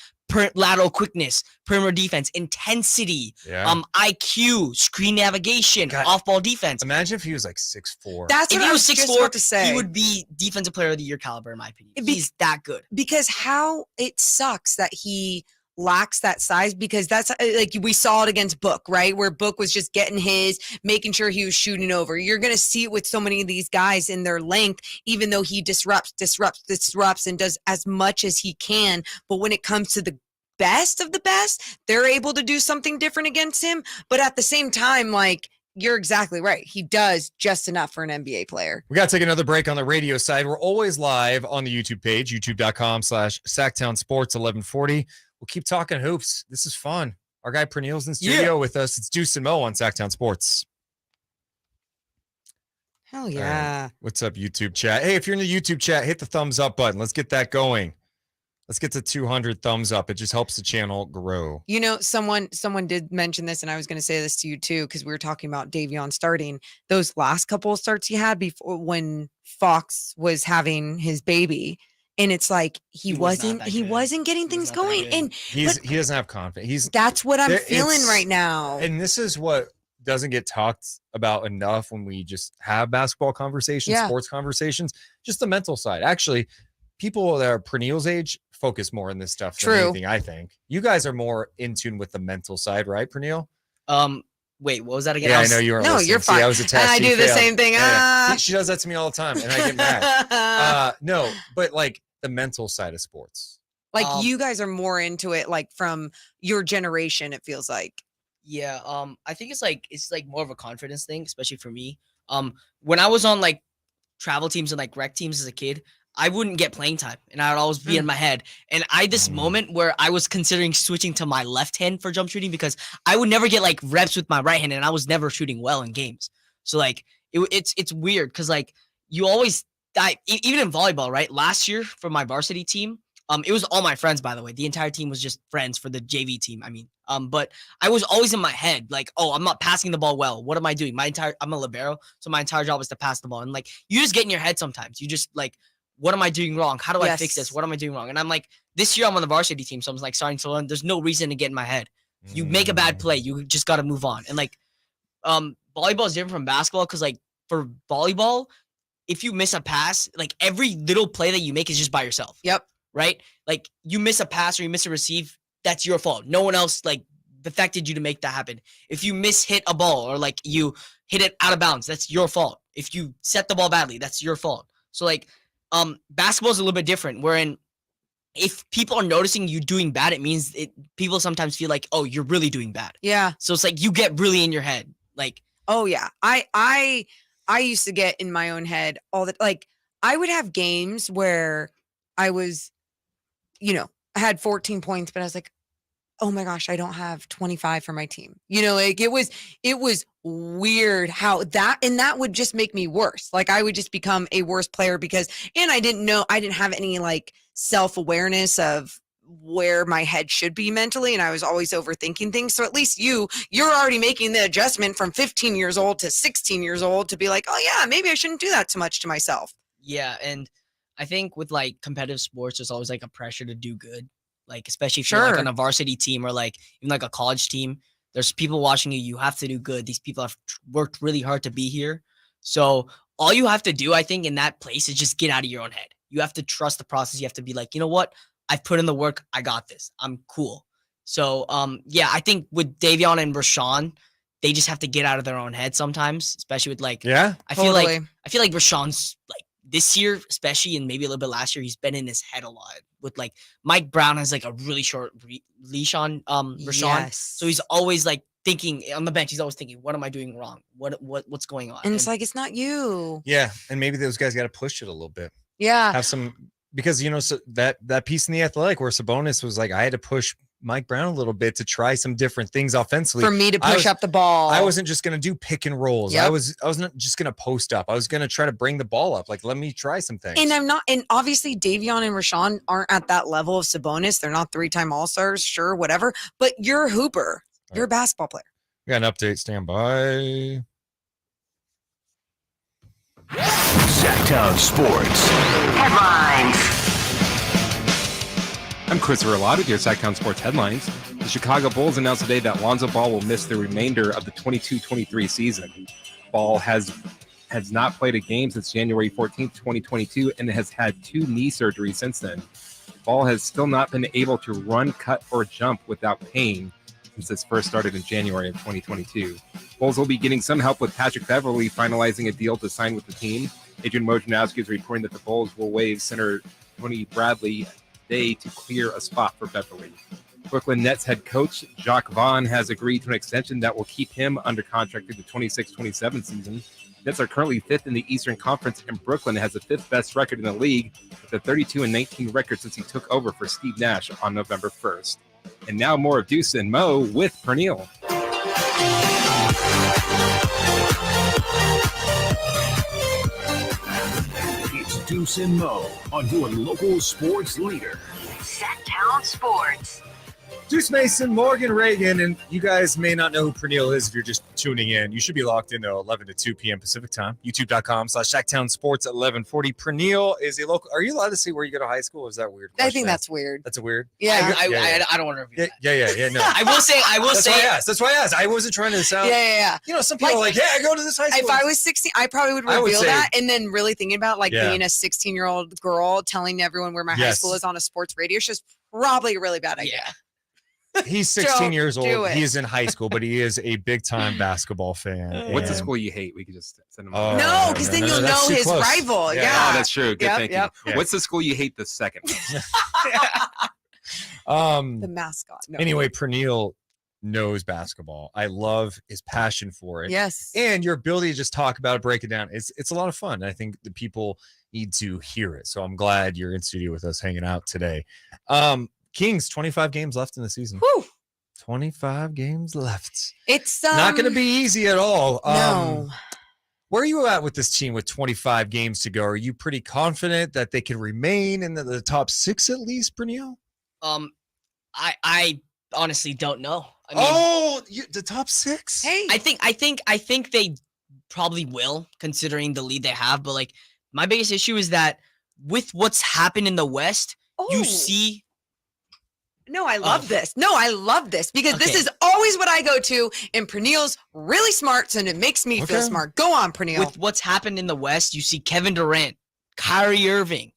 lateral quickness, perimeter defense, intensity, IQ, screen navigation, off-ball defense. Imagine if he was like 6'4". That's if what he I was was 6'4", about to say. he would be defensive player of the year caliber, in my opinion. He's that good. Because how it sucks that he lacks that size, because that's like we saw it against Book, right? Where Book was just getting his, making sure he was shooting over. You're going to see it with so many of these guys in their length, even though he disrupts and does as much as he can. But when it comes to the best of the best, they're able to do something different against him. But at the same time, like, you're exactly right. He does just enough for an NBA player. We got to take another break on the radio side. We're always live on the YouTube page, youtube.com/Sactown Sports 1140. We'll keep talking hoops. This is fun. Our guy Praneel's in studio with us. It's Deuce and Mo on Sactown Sports. Hell yeah. Right. What's up, YouTube chat? Hey, if you're in the YouTube chat, hit the thumbs up button. Let's get that going. Let's get to 200 thumbs up. It just helps the channel grow. You know, someone did mention this, and I was going to say this to you too, because we were talking about Davion starting. Those last couple of starts he had before when Fox was having his baby, and it's like he wasn't getting things going, and he doesn't have confidence. That's what I'm feeling right now. And this is what doesn't get talked about enough when we just have basketball conversations, sports conversations, just the mental side. Actually, people that are Praneel's age focus more on this stuff than anything, I think. You guys are more in tune with the mental side, right, Praneel? Wait, what was that again? Yeah, I know you weren't listening. You're fine. See, I was a test. I do the same thing. She does that to me all the time, and I get mad. No, but like the mental side of sports. Like you guys are more into it, like from your generation, it feels like. Yeah, I think it's like more of a confidence thing, especially for me. When I was on like travel teams and like rec teams as a kid, I wouldn't get playing time, and I'd always be in my head. And I this moment where I was considering switching to my left hand for jump shooting because I would never get like reps with my right hand, and I was never shooting well in games. So like it's weird because like you always even in volleyball, right? Last year for my varsity team, it was all my friends, by the way. The entire team was just friends for the JV team. I mean, but I was always in my head like, oh, I'm not passing the ball well. What am I doing? I'm a libero, so my entire job is to pass the ball. And like you just get in your head sometimes. You just like, what am I doing wrong? How do I fix this? What am I doing wrong? And I'm like, this year I'm on the varsity team, so I'm like starting to learn. There's no reason to get in my head. You make a bad play, you just got to move on. And like, volleyball is different from basketball because like for volleyball, if you miss a pass, like every little play that you make is just by yourself. Yep. Right? Like you miss a pass or you miss a receive, that's your fault. No one else like affected you to make that happen. If you hit a ball or like you hit it out of bounds, that's your fault. If you set the ball badly, that's your fault. So like, basketball is a little bit different, wherein if people are noticing you doing bad, it means people sometimes feel like, oh, you're really doing bad. Yeah. So it's like you get really in your head. Like, oh yeah. I used to get in my own head all the like I would have games where I was, I had 14 points, but I was like, oh my gosh, I don't have 25 for my team. Like it was weird how that would just make me worse. Like I would just become a worse player and I didn't have any like self-awareness of where my head should be mentally. And I was always overthinking things. So at least you're already making the adjustment from 15 years old to 16 years old to be like, oh yeah, maybe I shouldn't do that too much to myself. Yeah. And I think with like competitive sports, there's always like a pressure to do good. Like, especially if you're like on a varsity team or like even like a college team, there's people watching you. You have to do good. These people have worked really hard to be here. So all you have to do, I think, in that place is just get out of your own head. You have to trust the process. You have to be like, you know what? I've put in the work. I got this. I'm cool. So, yeah, I think with Davion and Rashawn, they just have to get out of their own head sometimes, especially with like, I feel like Rashawn's like this year, especially, and maybe a little bit last year, he's been in his head a lot. With like Mike Brown has like a really short leash on Rashawn, so he's always like thinking on the bench. He's always thinking, "What am I doing wrong? What's going on?" And it's like it's not you. Yeah, and maybe those guys got to push it a little bit. Yeah, have some because so that piece in the Athletic where Sabonis was like, I had to push Mike Brown a little bit to try some different things offensively for me to push up the ball. I wasn't just going to do pick and rolls. Yep. I was not just going to post up. I was going to try to bring the ball up. Like, let me try some things. And obviously Davion and Rashawn aren't at that level of Sabonis. They're not 3-time All-Stars, sure, whatever, but you're a hooper. You're a basketball player. We got an update. Stand by. Sactown Sports. Headlines. I'm Chris Verlot with your Sactown Sports headlines. The Chicago Bulls announced today that Lonzo Ball will miss the remainder of the 22-23 season. Ball has not played a game since January 14th, 2022, and has had 2 knee surgeries since then. Ball has still not been able to run, cut, or jump without pain since this first started in January of 2022. Bulls will be getting some help with Patrick Beverley finalizing a deal to sign with the team. Adrian Wojnarowski is reporting that the Bulls will waive center Tony Bradley today to clear a spot for Beverley. Brooklyn Nets head coach Jacques Vaughn has agreed to an extension that will keep him under contract through the 26-27 season. Nets are currently 5th in the Eastern Conference, and Brooklyn has the 5th best record in the league with a 32-19 record since he took over for Steve Nash on November 1st. And now more of Deuce and Mo with Praneel. It's Deuce and Mo on your local sports leader. Sactown Sports. Deuce Mason, Morgan Reagan, and you guys may not know who Praneel is if you're just tuning in. You should be locked into 11 to 2 p.m. Pacific time. YouTube.com/Sactown Sports at 1140. Praneel is a local. Are you allowed to say where you go to high school? Or is that weird? I think that's weird. That's a weird. Yeah. I don't want to review that. Yeah. No. I will say. That's why I asked. I wasn't trying to sound. Yeah. You know, some people are like, I go to this high school. If I was 16, I probably would reveal that. And then really thinking about being a 16-year-old girl telling everyone where my high school is on a sports radio show is probably a really bad idea. Yeah. He's 16 years old. He is in high school, but he is a big-time basketball fan. What's the school you hate? We could just send him. No, because then you'll know his rival. Yeah. Oh, that's true. Good thinking. Yep. What's the school you hate the second most? The mascot. No. Anyway, Praneel knows basketball. I love his passion for it. Yes. And your ability to just talk about it, break it down. It's a lot of fun. I think the people need to hear it. So I'm glad you're in studio with us hanging out today. Kings, 25 games left in the season. Whew. 25 games left. It's not going to be easy at all. No. Where are you at with this team with 25 games to go? Are you pretty confident that they can remain in the top 6 at least, Praneel? I honestly don't know. I mean, the top 6? Hey, I think they probably will, considering the lead they have. But my biggest issue is that with what's happened in the West, you see. No, I love this. No, I love this because this is always what I go to. And Praneel's really smart, and it makes me feel smart. Go on, Praneel. With what's happened in the West, you see Kevin Durant, Kyrie Irving,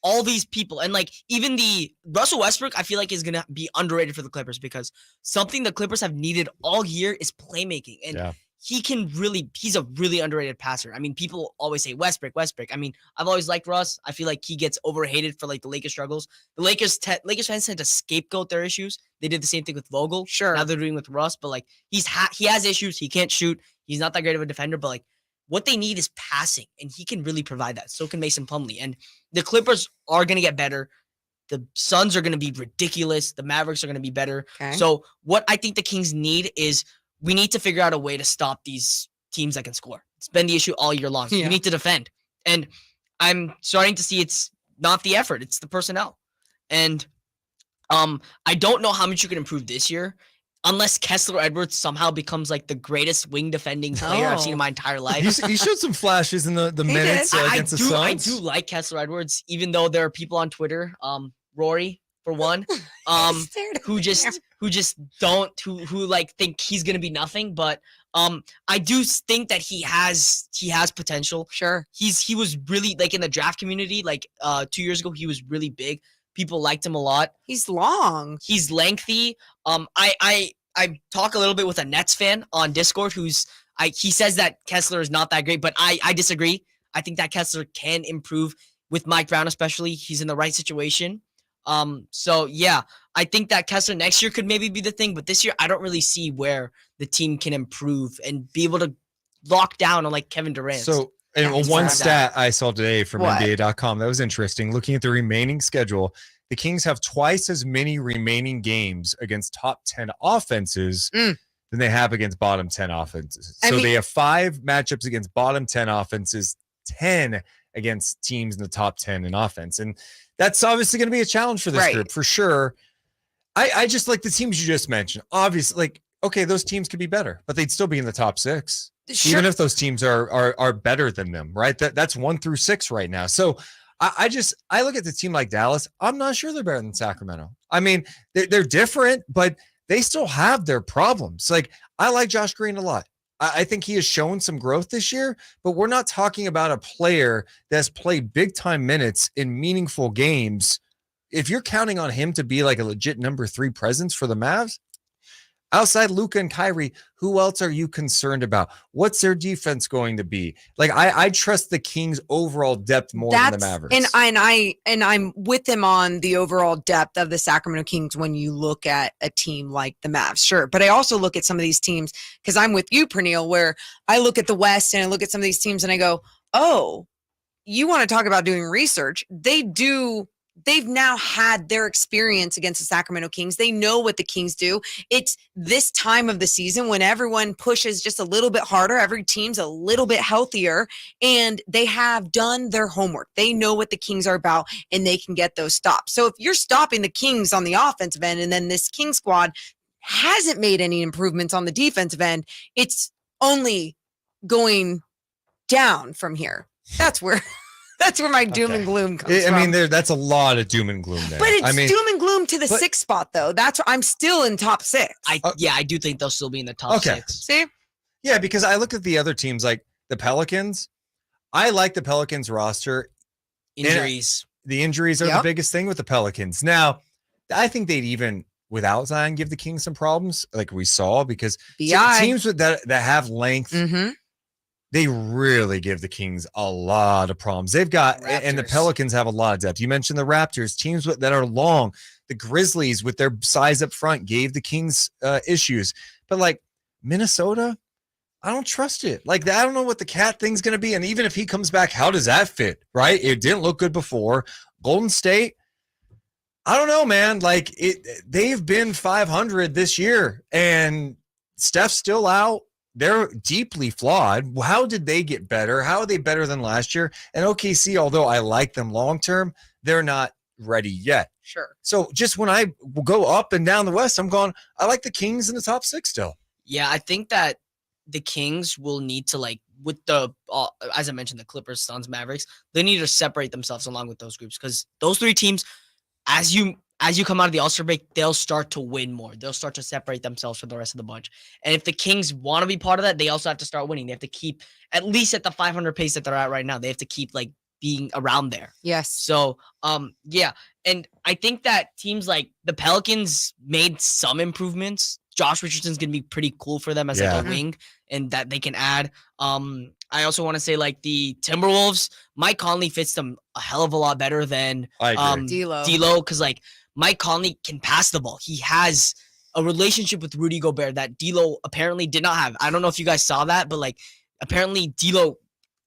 all these people. And even the Russell Westbrook, I feel like is going to be underrated for the Clippers because something the Clippers have needed all year is playmaking. And he's a really underrated passer. I mean, people always say Westbrook. I mean, I've always liked Russ. I feel like he gets overhated for the Lakers struggles. The Lakers fans tend to scapegoat their issues. They did the same thing with Vogel. Sure. Now they're doing with Russ, but he has issues. He can't shoot. He's not that great of a defender, but what they need is passing, and he can really provide that. So can Mason Plumlee. And the Clippers are going to get better. The Suns are going to be ridiculous. The Mavericks are going to be better. Okay. So what I think the Kings need is we need to figure out a way to stop these teams that can score. It's been the issue all year long. You need to defend. And I'm starting to see it's not the effort, it's the personnel. And I don't know how much you can improve this year unless Kessler Edwards somehow becomes the greatest wing defending player I've seen in my entire life. He showed some flashes in the minutes against the Suns. I do like Kessler Edwards, even though there are people on Twitter, Rory for one, who think he's gonna be nothing. But I do think that he has potential. Sure, he was really in the draft community 2 years ago. He was really big. People liked him a lot. He's long. He's lengthy. I talk a little bit with a Nets fan on Discord he says that Kessler is not that great, but I disagree. I think that Kessler can improve with Mike Brown, especially. He's in the right situation. So yeah, I think that Kessler next year could maybe be the thing, but this year I don't really see where the team can improve and be able to lock down on Kevin Durant. So, and one stat I saw today from NBA.com that was interesting. Looking at the remaining schedule, the Kings have twice as many remaining games against top 10 offenses than they have against bottom 10 offenses. So they have 5 matchups against bottom 10 offenses, 10 against teams in the top 10 in offense. And that's obviously going to be a challenge for this group, for sure. I just like the teams you just mentioned. Obviously, okay, those teams could be better, but they'd still be in the top 6. Sure. even if those teams are better than them, right? That's 1 through 6 right now. So I look at the team like Dallas. I'm not sure they're better than Sacramento. I mean, they're different, but they still have their problems. Like, I like Josh Green a lot. I think he has shown some growth this year, but we're not talking about a player that's played big time minutes in meaningful games. If you're counting on him to be like a legit number 3 presence for the Mavs, outside Luka and Kyrie, who else are you concerned about? What's their defense going to be? Like, I trust the Kings' overall depth more than the Mavericks. And I'm with him on the overall depth of the Sacramento Kings when you look at a team like the Mavs, sure. But I also look at some of these teams, because I'm with you, Praneel, where I look at the West and I look at some of these teams and I go, oh, you want to talk about doing research? They've now had their experience against the Sacramento Kings. They know what the Kings do. It's this time of the season when everyone pushes just a little bit harder. Every team's a little bit healthier, and they have done their homework. They know what the Kings are about, and they can get those stops. So if you're stopping the Kings on the offensive end, and then this King squad hasn't made any improvements on the defensive end, it's only going down from here. That's where my doom and gloom comes from. I mean, that's a lot of doom and gloom there. But it's doom and gloom to the 6th spot, though. That's I'm still in top 6. I do think they'll still be in the top 6. See? Yeah, because I look at the other teams like the Pelicans. I like the Pelicans roster. Injuries. The injuries are the biggest thing with the Pelicans. Now, I think they'd even, without Zion, give the Kings some problems, like we saw, because teams that have length, they really give the Kings a lot of problems. They've got, and the Pelicans have a lot of depth. You mentioned the Raptors, teams that are long. The Grizzlies, with their size up front, gave the Kings issues. But like Minnesota, I don't trust it. Like, I don't know what the cat thing's going to be. And even if he comes back, how does that fit? Right? It didn't look good before. Golden State, I don't know, man. Like, they've been 500 this year, and Steph's still out. They're deeply flawed. How did they get better? How are they better than last year? And OKC, although I like them long term, they're not ready yet. Sure. So just when I go up and down the West, I'm going, I like the Kings in the top 6 still. Yeah, I think that the Kings will need to, like, with the, as I mentioned, the Clippers, Suns, Mavericks, they need to separate themselves along with those groups, because those 3 teams, as you come out of the All-Star break, they'll start to win more. They'll start to separate themselves from the rest of the bunch. And if the Kings want to be part of that, they also have to start winning. They have to keep at least at the 500 pace that they're at right now. They have to keep, like, being around there. Yes. So, yeah. And I think that teams like the Pelicans made some improvements. Josh Richardson's going to be pretty cool for them as like a wing, and that they can add. I also want to say, like, the Timberwolves, Mike Conley fits them a hell of a lot better than D'Lo, because, like, Mike Conley can pass the ball. He has a relationship with Rudy Gobert that D'Lo apparently did not have. I don't know if you guys saw that, but, like, apparently D'Lo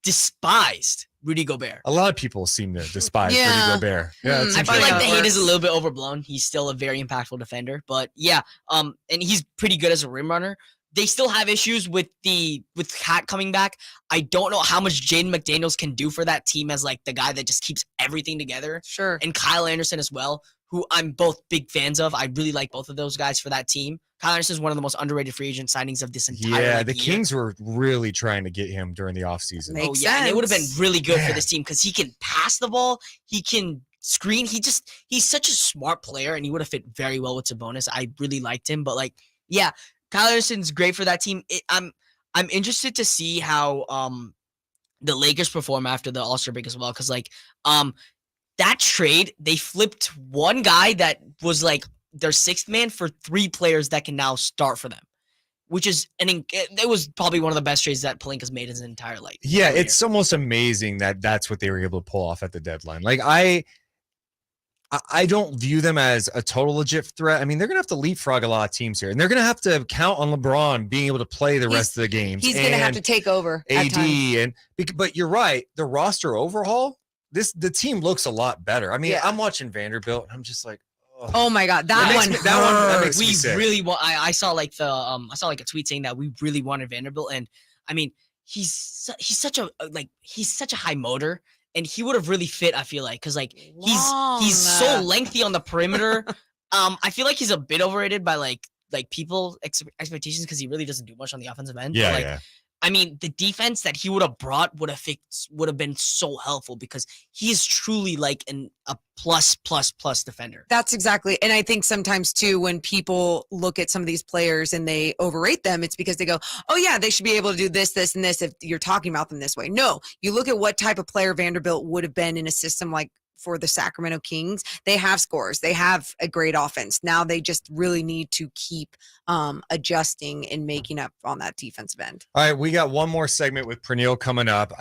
despised Rudy Gobert. A lot of people seem to despise Rudy Gobert. Yeah, I feel like the hate is a little bit overblown. He's still a very impactful defender, but yeah, and he's pretty good as a rim runner. They still have issues with Cat coming back. I don't know how much Jaden McDaniels can do for that team as, like, the guy that just keeps everything together. Sure. And Kyle Anderson as well, who I'm both big fans of. I really like both of those guys for that team. Kyle Anderson is one of the most underrated free agent signings of this entire year. The Kings were really trying to get him during the offseason. Makes and it would have been sense. really good for this team because he can pass the ball. He can screen. He's such a smart player, and he would have fit very well with Sabonis. I really liked him. But, like, yeah, Kyle Anderson's great for that team. I'm interested to see how the Lakers perform after the All-Star break as well, because, like, that trade, they flipped one guy that was, like, their 6th man for 3 players that can now start for them, which is it was probably one of the best trades that Pelinka's made in his entire life. Yeah, it's almost amazing that that's what they were able to pull off at the deadline. Like, I don't view them as a total legit threat. I mean, they're going to have to leapfrog a lot of teams here, and they're going to have to count on LeBron being able to play the rest of the games. He's going to have to take over. AD, but you're right. The roster overhaul, the team looks a lot better. I mean, I'm watching Vanderbilt, and I'm just like, oh my God, that makes me sick. Really want. I saw like a tweet saying that we really wanted Vanderbilt, and I mean, he's such a high motor. And he would have really fit, I feel like, because, like, he's so lengthy on the perimeter. I feel like he's a bit overrated by like people expectations because he really doesn't do much on the offensive end. Yeah, I mean, the defense that he would have brought would have been so helpful because he is truly like a plus defender. That's exactly. And I think sometimes too, when people look at some of these players and they overrate them, it's because they go, oh yeah, they should be able to do this, this, and this if you're talking about them this way. No, you look at what type of player Vanderbilt would have been in a system like for the Sacramento Kings. They have scores. They have a great offense. Now they just really need to keep adjusting and making up on that defensive end. All right, we got one more segment with Praneel coming up.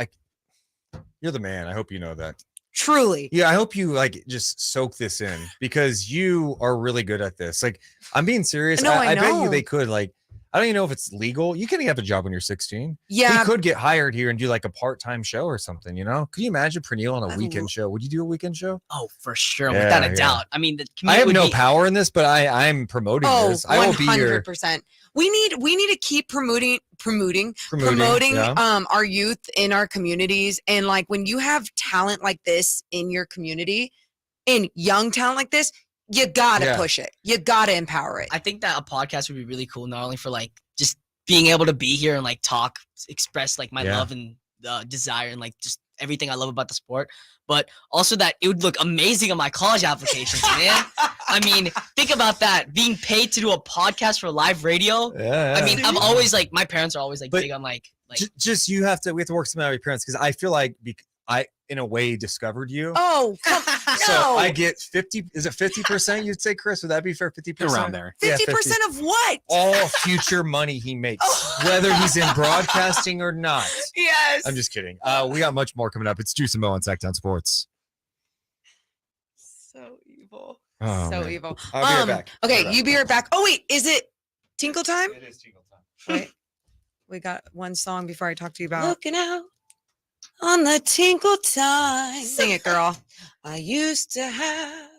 You're the man. I hope you know that. Truly. Yeah, I hope you like just soak this in because you are really good at this. Like, I'm being serious. No, I bet know. you they could like. I don't even know if it's legal. You can have a job when you're 16. Yeah. He could get hired here and do like a part-time show or something, you know? Could you imagine Praneel on a weekend show? Would you do a weekend show? Oh, for sure. Yeah, without a doubt. I mean, I have no power in this, but I'm promoting this. I will be here. 100%. We need to keep promoting yeah. Our youth in our communities. And like when you have talent like this in your community, and young talent like this, you gotta push it. You gotta empower it. I think that a podcast would be really cool, not only for like just being able to be here and like talk, express like my love and desire and like just everything I love about the sport, but also that it would look amazing on my college applications, man. I mean, think about that, being paid to do a podcast for live radio. Yeah. I mean, I'm always like, my parents are always like big on like just we have to work something out with your parents because I feel like I in a way discovered you. Oh, so I get 50. Is it 50%? You'd say, Chris? Would that be fair? 50% around there. 50% of what? All future money he makes, whether he's in broadcasting or not. Yes. I'm just kidding. We got much more coming up. It's Deuce and Mo on Sactown Sports. So evil. Oh, so man. evil. I'll be right back. Okay, you be right back. Oh wait, is it Tinkle time? It is Tinkle time. Wait, we got one song before I talk to you about looking out on the tinkle time. Sing it, girl. I used to have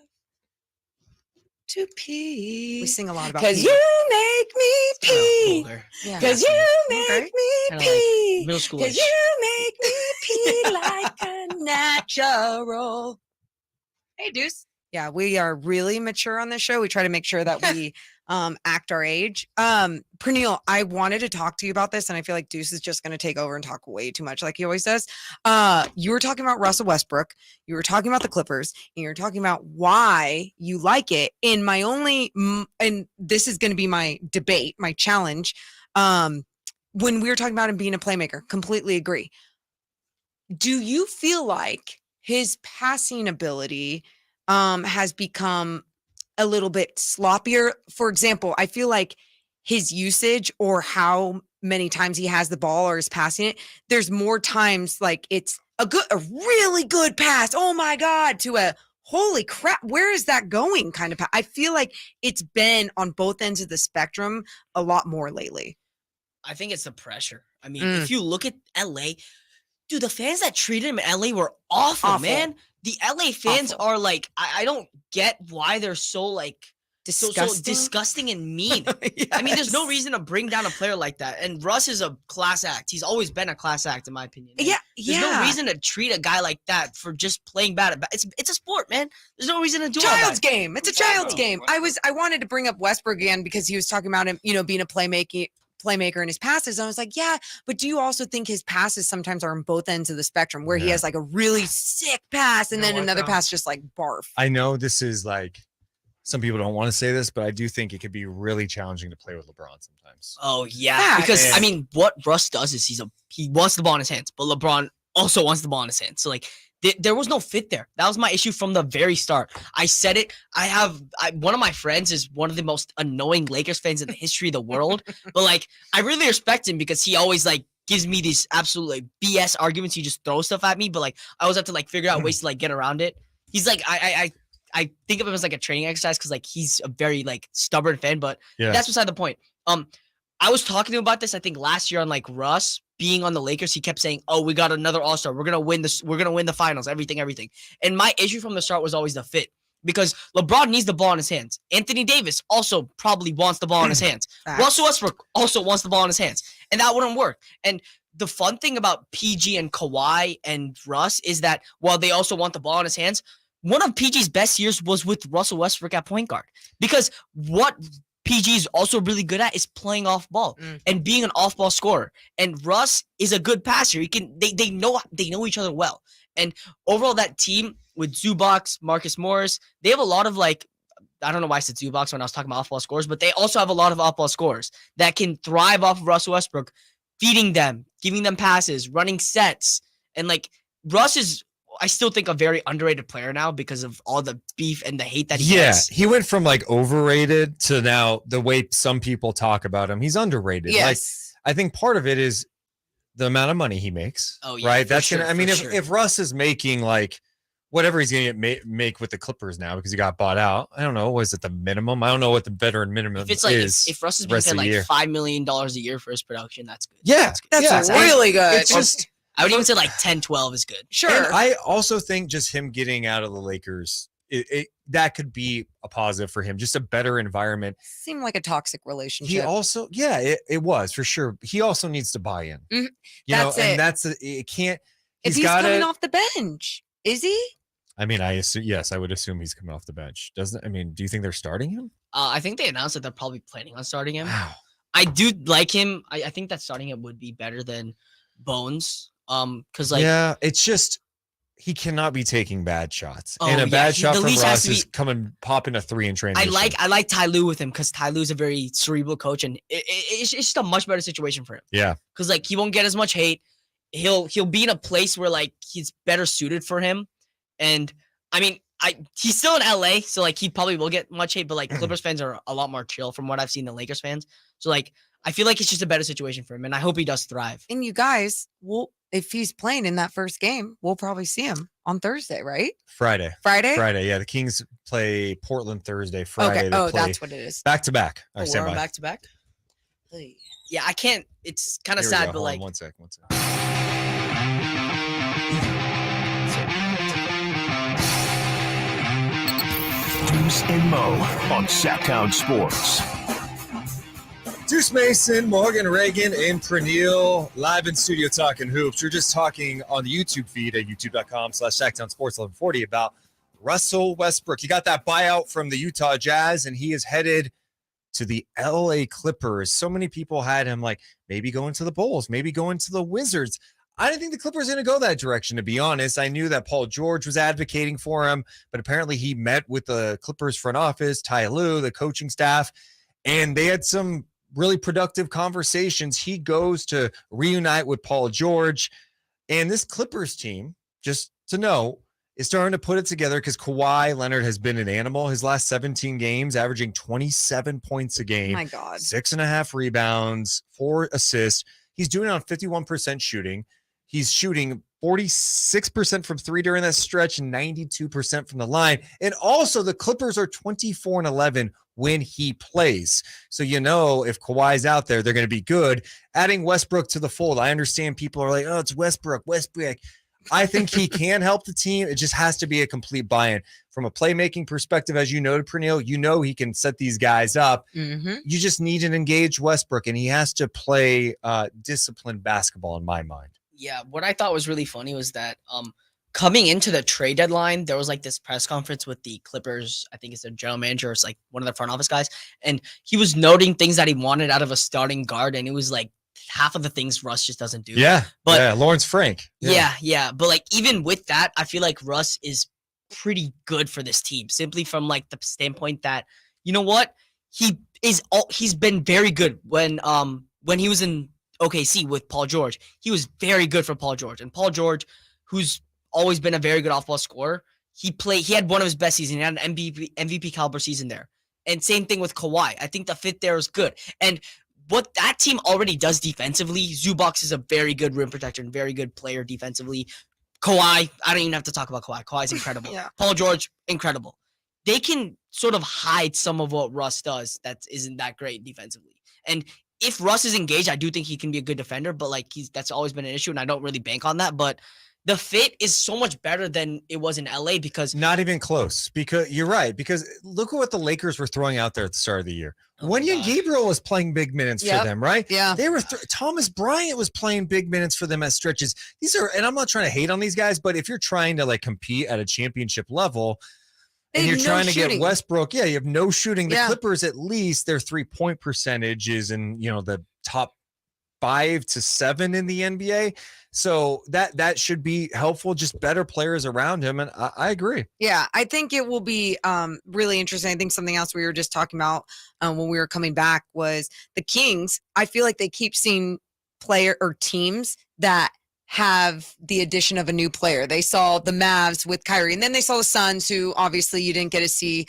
to pee. We sing a lot about Cause pee. you make me pee. Yeah. Cause you make me pee. middle school. Cause you make me pee like a natural. Hey, Deuce. Yeah, we are really mature on this show. We try to make sure that we act our age. Praneel, I wanted to talk to you about this, and I feel like Deuce is just going to take over and talk way too much like he always does. You were talking about Russell Westbrook. You were talking about the Clippers, and you were talking about why you like it. And my only, and this is going to be my debate, my challenge. When we were talking about him being a playmaker, completely agree. Do you feel like his passing ability has become a little bit sloppier? For example, I feel like his usage or how many times he has the ball or is passing it, there's more times like it's a really good pass. Oh my God, to a holy crap, where is that going kind of pass. I feel like it's been on both ends of the spectrum a lot more lately. I think it's the pressure. I mean, if you look at LA, dude, the fans that treated him in LA were awful. Man. The LA fans are like, I don't get why they're so like disgusting, so disgusting and mean. Yes. I mean, there's no reason to bring down a player like that. And Russ is a class act. He's always been a class act, in my opinion. Man. There's no reason to treat a guy like that for just playing bad. It's a sport, man. There's no reason to do child's game. It's a child's game. I wanted to bring up Westbrook again because he was talking about him, being a playmaker in his passes. I was like, yeah, but do you also think his passes sometimes are on both ends of the spectrum where he has like a really sick pass and then another pass just like barf? I know this is like, some people don't want to say this, but I do think it could be really challenging to play with LeBron sometimes. Oh yeah, because I mean, what Russ does is he wants the ball in his hands, but LeBron also wants the ball in his hands. So like, there was no fit there. That was my issue from the very start. I said it. One of my friends is one of the most annoying Lakers fans in the history of the world. But like, I really respect him because he always like gives me these absolute like BS arguments. He just throws stuff at me, but like I always have to like figure out ways to like get around it. He's like, I think of him as like a training exercise because like he's a very like stubborn fan. But that's beside the point. I was talking to him about this, I think last year on like Russ being on the Lakers. He kept saying, oh, we got another all-star. We're going to win this. We're going to win the finals, everything. And my issue from the start was always the fit because LeBron needs the ball in his hands. Anthony Davis also probably wants the ball in his hands. Russell Westbrook also wants the ball in his hands. And that wouldn't work. And the fun thing about PG and Kawhi and Russ is that while they also want the ball in his hands, one of PG's best years was with Russell Westbrook at point guard because what PG is also really good at is playing off ball and being an off ball scorer. And Russ is a good passer. They know each other well. And overall, that team with Zubac, Marcus Morris, they have a lot of like, I don't know why I said Zubac when I was talking about off ball scorers, but they also have a lot of off ball scorers that can thrive off of Russell Westbrook, feeding them, giving them passes, running sets. And like Russ is, I still think, a very underrated player now because of all the beef and the hate that he gets. Yeah, he went from like overrated to now the way some people talk about him. He's underrated. Yes. Like, I think part of it is the amount of money he makes. Oh, yeah, right. for That's sure, gonna. I mean, for if Russ is making like whatever he's gonna make with the Clippers now because he got bought out, I don't know. Was it the minimum? I don't know what the veteran minimum If it's like is. if Russ is the being rest paid of the like year. $5 million a year for his production, that's good. Yeah, That's yeah. really good. It's just. I would even say like 10, 12 is good. Sure. And I also think just him getting out of the Lakers, that could be a positive for him. Just a better environment. Seemed like a toxic relationship. He also, it was for sure. He also needs to buy in. Mhm. You know, That's it. and that's it. Can't. if he's coming off the bench, is he? I mean, I assume yes. I would assume he's coming off the bench. Doesn't? I mean, do you think they're starting him? I think they announced that they're probably planning on starting him. Wow. I do like him. I think that starting him would be better than Bones. Because like yeah, it's just he cannot be taking bad shots, Oh, and a yeah, bad he- shot the from least has Russ to is be- popping a 3 in transition. I like Ty Lue with him because Ty Lue's a very cerebral coach, and it's just a much better situation for him. Yeah. Because like he won't get as much hate. He'll be in a place where like he's better suited for him. And I mean, he's still in LA, so like he probably will get much hate, but like Clippers fans are a lot more chill from what I've seen than Lakers fans. So like I feel like it's just a better situation for him, and I hope he does thrive. And you guys, if he's playing in that first game, we'll probably see him on Thursday, right? Friday. Friday? Yeah, the Kings play Portland Thursday. Friday. Okay. they Oh, play that's what it is. back to back. All right, We're stand on by. back to back. Yeah, I can't. It's kind of Here we sad, go. but Hold on, like one sec. Deuce and Mo on Sactown Sports. Deuce Mason, Morgan Reagan, and Praneel live in studio talking hoops. We're just talking on the YouTube feed at youtube.com/SactownSports1140 about Russell Westbrook. He got that buyout from the Utah Jazz, and he is headed to the LA Clippers. So many people had him like maybe going to the Bulls, maybe going to the Wizards. I didn't think the Clippers were going to go that direction, to be honest. I knew that Paul George was advocating for him, but apparently he met with the Clippers front office, Ty Lue, the coaching staff, and they had some really productive conversations. He goes to reunite with Paul George, and this Clippers team, just to know, is starting to put it together because Kawhi Leonard has been an animal. His last 17 games, averaging 27 points a game. My God. 6.5 rebounds, 4 assists. He's doing it on 51% shooting. He's shooting 46% from 3 during that stretch and 92% from the line. And also the Clippers are 24-11 when he plays. So, you know, if Kawhi's out there, they're going to be good. Adding Westbrook to the fold. I understand people are like, oh, it's Westbrook. I think he can help the team. It just has to be a complete buy-in. From a playmaking perspective, as you noted, Praneel, you know he can set these guys up. Mm-hmm. You just need an engaged Westbrook, and he has to play disciplined basketball in my mind. Yeah, what I thought was really funny was that coming into the trade deadline, there was like this press conference with the Clippers. I think it's their general manager, or it's like one of the front office guys, and he was noting things that he wanted out of a starting guard, and it was like half of the things Russ just doesn't do. But Lawrence Frank. Yeah. But like even with that, I feel like Russ is pretty good for this team, simply from like the standpoint that, you know what, he's been very good when he was in OKC with Paul George. He was very good for Paul George, and Paul George, who's always been a very good off-ball scorer, he had one of his best seasons. He had an MVP caliber season there. And same thing with Kawhi. I think the fit there is good. And what that team already does defensively, Zubac is a very good rim protector and very good player defensively. Kawhi, I don't even have to talk about Kawhi. Kawhi's incredible. Yeah. Paul George, incredible. They can sort of hide some of what Russ does that isn't that great defensively. And if Russ is engaged, I do think he can be a good defender, but like that's always been an issue, and I don't really bank on that. But the fit is so much better than it was in LA because not even close. Because you're right. Because look at what the Lakers were throwing out there at the start of the year. Wenyan Gabriel was playing big minutes for them, right? Yeah. They were Thomas Bryant was playing big minutes for them at stretches. These are, and I'm not trying to hate on these guys, but if you're trying to like compete at a championship level, They And you're have no trying to shooting. get Westbrook. Yeah, you have no shooting. The Yeah. Clippers, at least their 3-point percentage is in, the top 5 to 7 in the NBA. So that should be helpful. Just better players around him. And I agree. Yeah, I think it will be really interesting. I think something else we were just talking about when we were coming back was the Kings. I feel like they keep seeing player or teams that have the addition of a new player. They saw the Mavs with Kyrie, and then they saw the Suns, who obviously you didn't get to see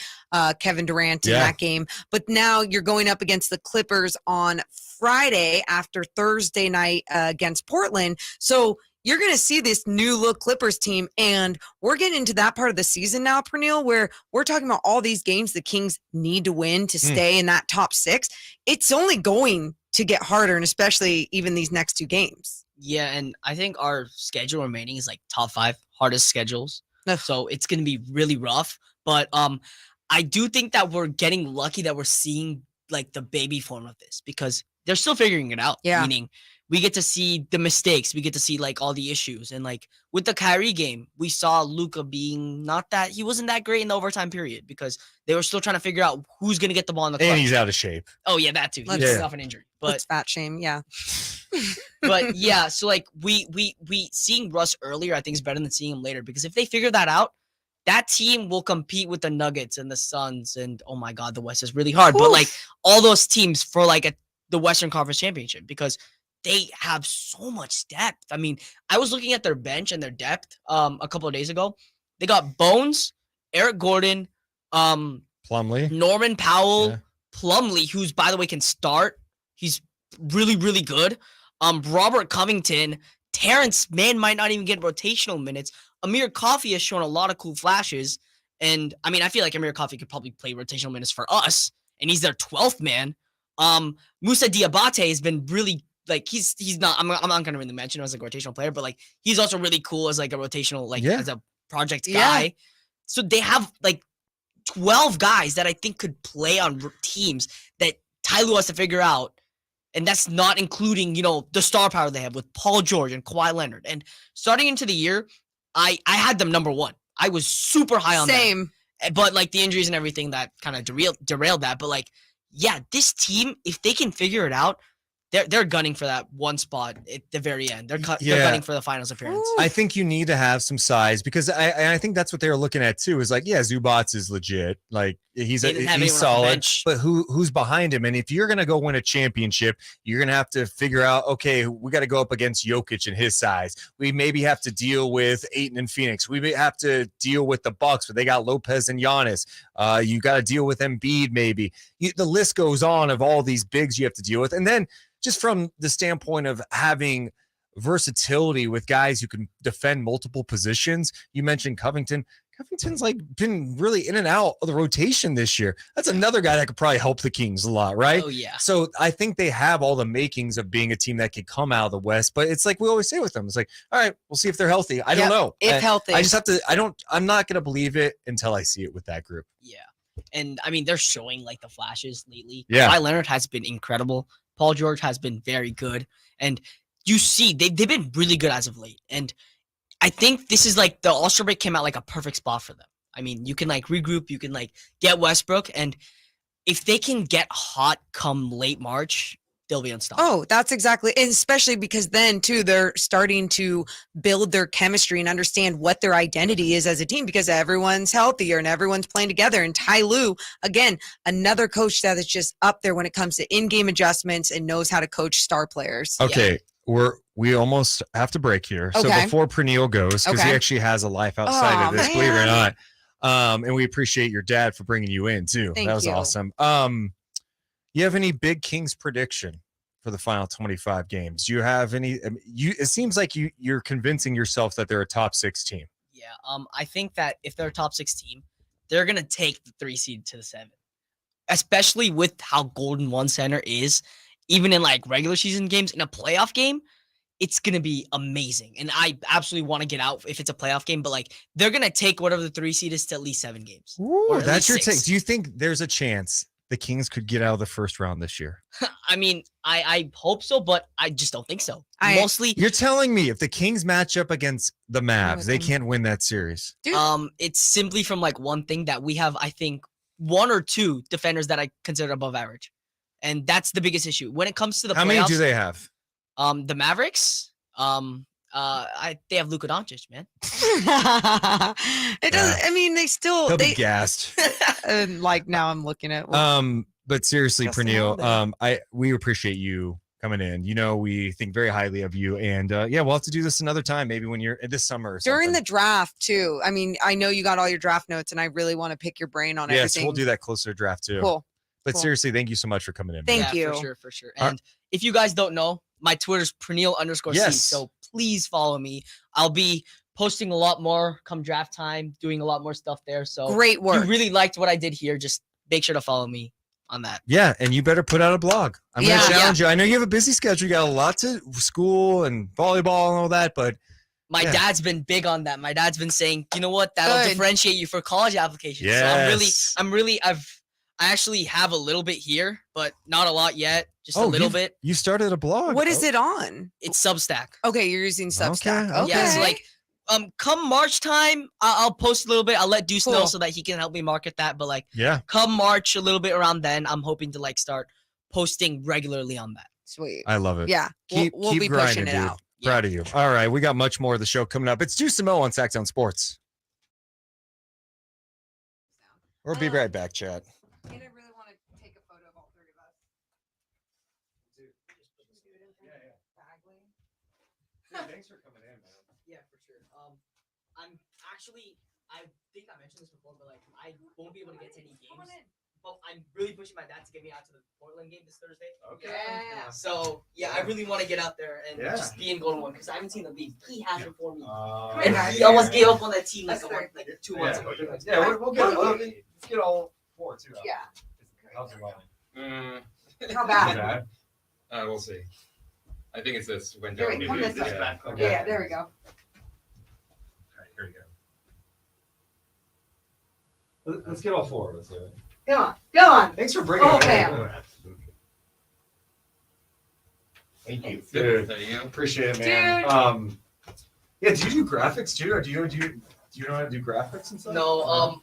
Kevin Durant in that game. But now you're going up against the Clippers on Friday after Thursday night against Portland. So you're going to see this new look Clippers team, and we're getting into that part of the season now, Praneel, where we're talking about all these games the Kings need to win to stay in that top 6. It's only going to get harder, and especially even these next 2 games. Yeah, and I think our schedule remaining is like top 5 hardest schedules. So it's going to be really rough. But I do think that we're getting lucky that we're seeing like the baby form of this, because they're still figuring it out. Yeah. Meaning we get to see the mistakes. We get to see like all the issues. And like with the Kyrie game, we saw Luka being he wasn't that great in the overtime period because they were still trying to figure out who's going to get the ball in the clutch. And he's out of shape. Oh, yeah, that too. He's coming off an injury. Let's fat shame, yeah. But yeah, so like we seeing Russ earlier, I think is better than seeing him later, because if they figure that out, that team will compete with the Nuggets and the Suns, and oh my God, the West is really hard. Oof. But like all those teams for like the Western Conference Championship, because they have so much depth. I mean, I was looking at their bench and their depth a couple of days ago. They got Bones, Eric Gordon, Plumlee, Norman Powell, Plumlee, who's by the way can start. He's really, really good. Robert Covington, Terrence Mann might not even get rotational minutes. Amir Coffey has shown a lot of cool flashes. And I mean, I feel like Amir Coffey could probably play rotational minutes for us, and he's their 12th man. Moussa Diabate has been really like he's not I'm not gonna really mention him as a rotational player, but like he's also really cool as like a rotational as a project guy. Yeah. So they have like 12 guys that I think could play on teams that Ty Lue has to figure out. And that's not including, the star power they have with Paul George and Kawhi Leonard. And starting into the year, I had them number 1. I was super high on them. Same. But like the injuries and everything that kind of derailed that. But like, yeah, this team, if they can figure it out, they're gunning for that one spot at the very end. They're gunning for the finals appearance. I think you need to have some size, because I think that's what they were looking at too. Is like, yeah, Zubats is legit. Like he's solid, but who's behind him? And if you're gonna go win a championship, you're gonna have to figure out, okay, we got to go up against Jokic and his size. We maybe have to deal with Ayton and Phoenix. We may have to deal with the Bucks, but they got Lopez and Giannis. You got to deal with Embiid. Maybe the list goes on of all these bigs you have to deal with, and then. Just from the standpoint of having versatility with guys who can defend multiple positions. You mentioned Covington. Covington's like been really in and out of the rotation this year. That's another guy that could probably help the Kings a lot, right? Oh, yeah. So I think they have all the makings of being a team that could come out of the West, but it's like we always say with them. It's like, all right, we'll see if they're healthy. I don't know. If healthy. I just have to, I'm not going to believe it until I see it with that group. Yeah. And I mean, they're showing like the flashes lately. Yeah. Kawhi Leonard has been incredible. Paul George has been very good. And you see, they've been really good as of late. And I think this is like the All-Star break came out like a perfect spot for them. I mean, you can like regroup, you can like get Westbrook. And if they can get hot come late March, they'll be unstoppable. Oh, that's exactly, and especially because then too, they're starting to build their chemistry and understand what their identity is as a team, because everyone's healthier and everyone's playing together. And Ty Lue, again, another coach that is just up there when it comes to in-game adjustments and knows how to coach star players. Okay. Yeah. We almost have to break here. Okay. So before Praneel goes, because he actually has a life outside of this, believe it or not. And we appreciate your dad for bringing you in too. Thank that was you. awesome. You have any big Kings prediction for the final 25 games? Do you have any? It seems like you're convincing yourself that they're a top 6 team. Yeah. I think that if they're a top 6 team, they're gonna take the 3 seed to the 7, especially with how Golden One Center is. Even in like regular season games, in a playoff game, it's going to be amazing. And I absolutely want to get out if it's a playoff game, but like they're going to take whatever the 3 seed is to at least 7 games. Ooh, that's your take. Do you think there's a chance the Kings could get out of the first round this year? I mean, I hope so, but I just don't think so. I- Mostly, You're telling me if the Kings match up against the Mavs, with they them. can't win that series. Dude. it's simply from like one thing that we have, I think, one or two defenders that I consider above average. And that's the biggest issue. When it comes to the How playoffs, many do they have? the Mavericks, they have Luka Doncic, man. It doesn't. I mean, they still They'll they be gassed. and like now I'm looking at But seriously, Justin Praneel, Holiday. we appreciate you coming in. You know, we think very highly of you, and yeah, we'll have to do this another time, maybe when you're this summer or during something. the draft too. I mean, I know you got all your draft notes, and I really want to pick your brain on Yes, everything. we'll do that closer to draft too. Cool. But Cool. seriously, thank you so much for coming in. Thank man. you. For sure. All And if you guys don't know, my Twitter's Praneel_C. Yes. So please follow me. I'll be posting a lot more come draft time, doing a lot more stuff there. So Great if work. you really liked what I did here, just make sure to follow me on that. Yeah, and you better put out a blog. I'm Yeah. gonna challenge you. I know you have a busy schedule. You got a lot to school and volleyball and all that, but My Yeah. dad's been big on that. My dad's been saying, you know what, that'll Good. differentiate you for college applications. So yes. I actually have a little bit here, but not a lot yet. Just a Oh, little you've- bit. You started a blog. What is it on? It's Substack. Okay, you're using Substack. Okay. Okay. Yeah, so like come March time, I'll post a little bit. I'll let Deuce know Cool. so that he can help me market that. But like Yeah. come March, a little bit around then, I'm hoping to like start posting regularly on that. Sweet. I love it. Yeah, we'll be pushing it out. Proud of you. All right, we got much more of the show coming up. It's Deuce and Mo on Sactown Sports. We'll be right back, chat. I really want to take a photo of all three of us. Thanks for coming in, man. Yeah, for sure. I'm actually, I think I mentioned this before, but like I won't be able to get to any games. But I'm really pushing my dad to get me out to the Portland game this Thursday. Okay. Yeah. So yeah, I really want to get out there and Yeah. just be in Golden One because I haven't seen the league. He has it for me. on, And guys. he almost gave up on that team like, Let's like 2 months ago. Yeah, we'll get let's get all four too. Yeah. How's it going? How bad? We'll see. I think it's this window. Here, wait, come this way. Okay. Yeah, there we go. All right, here we go. Let's get all four. Let's do it. Go on. Go on. Thanks for bringing Oh, it. man. Absolutely. Thank you. Good. Dude, There you go. appreciate it, man. Dude. Yeah, do you do graphics too, or do you know how to do graphics and stuff? No,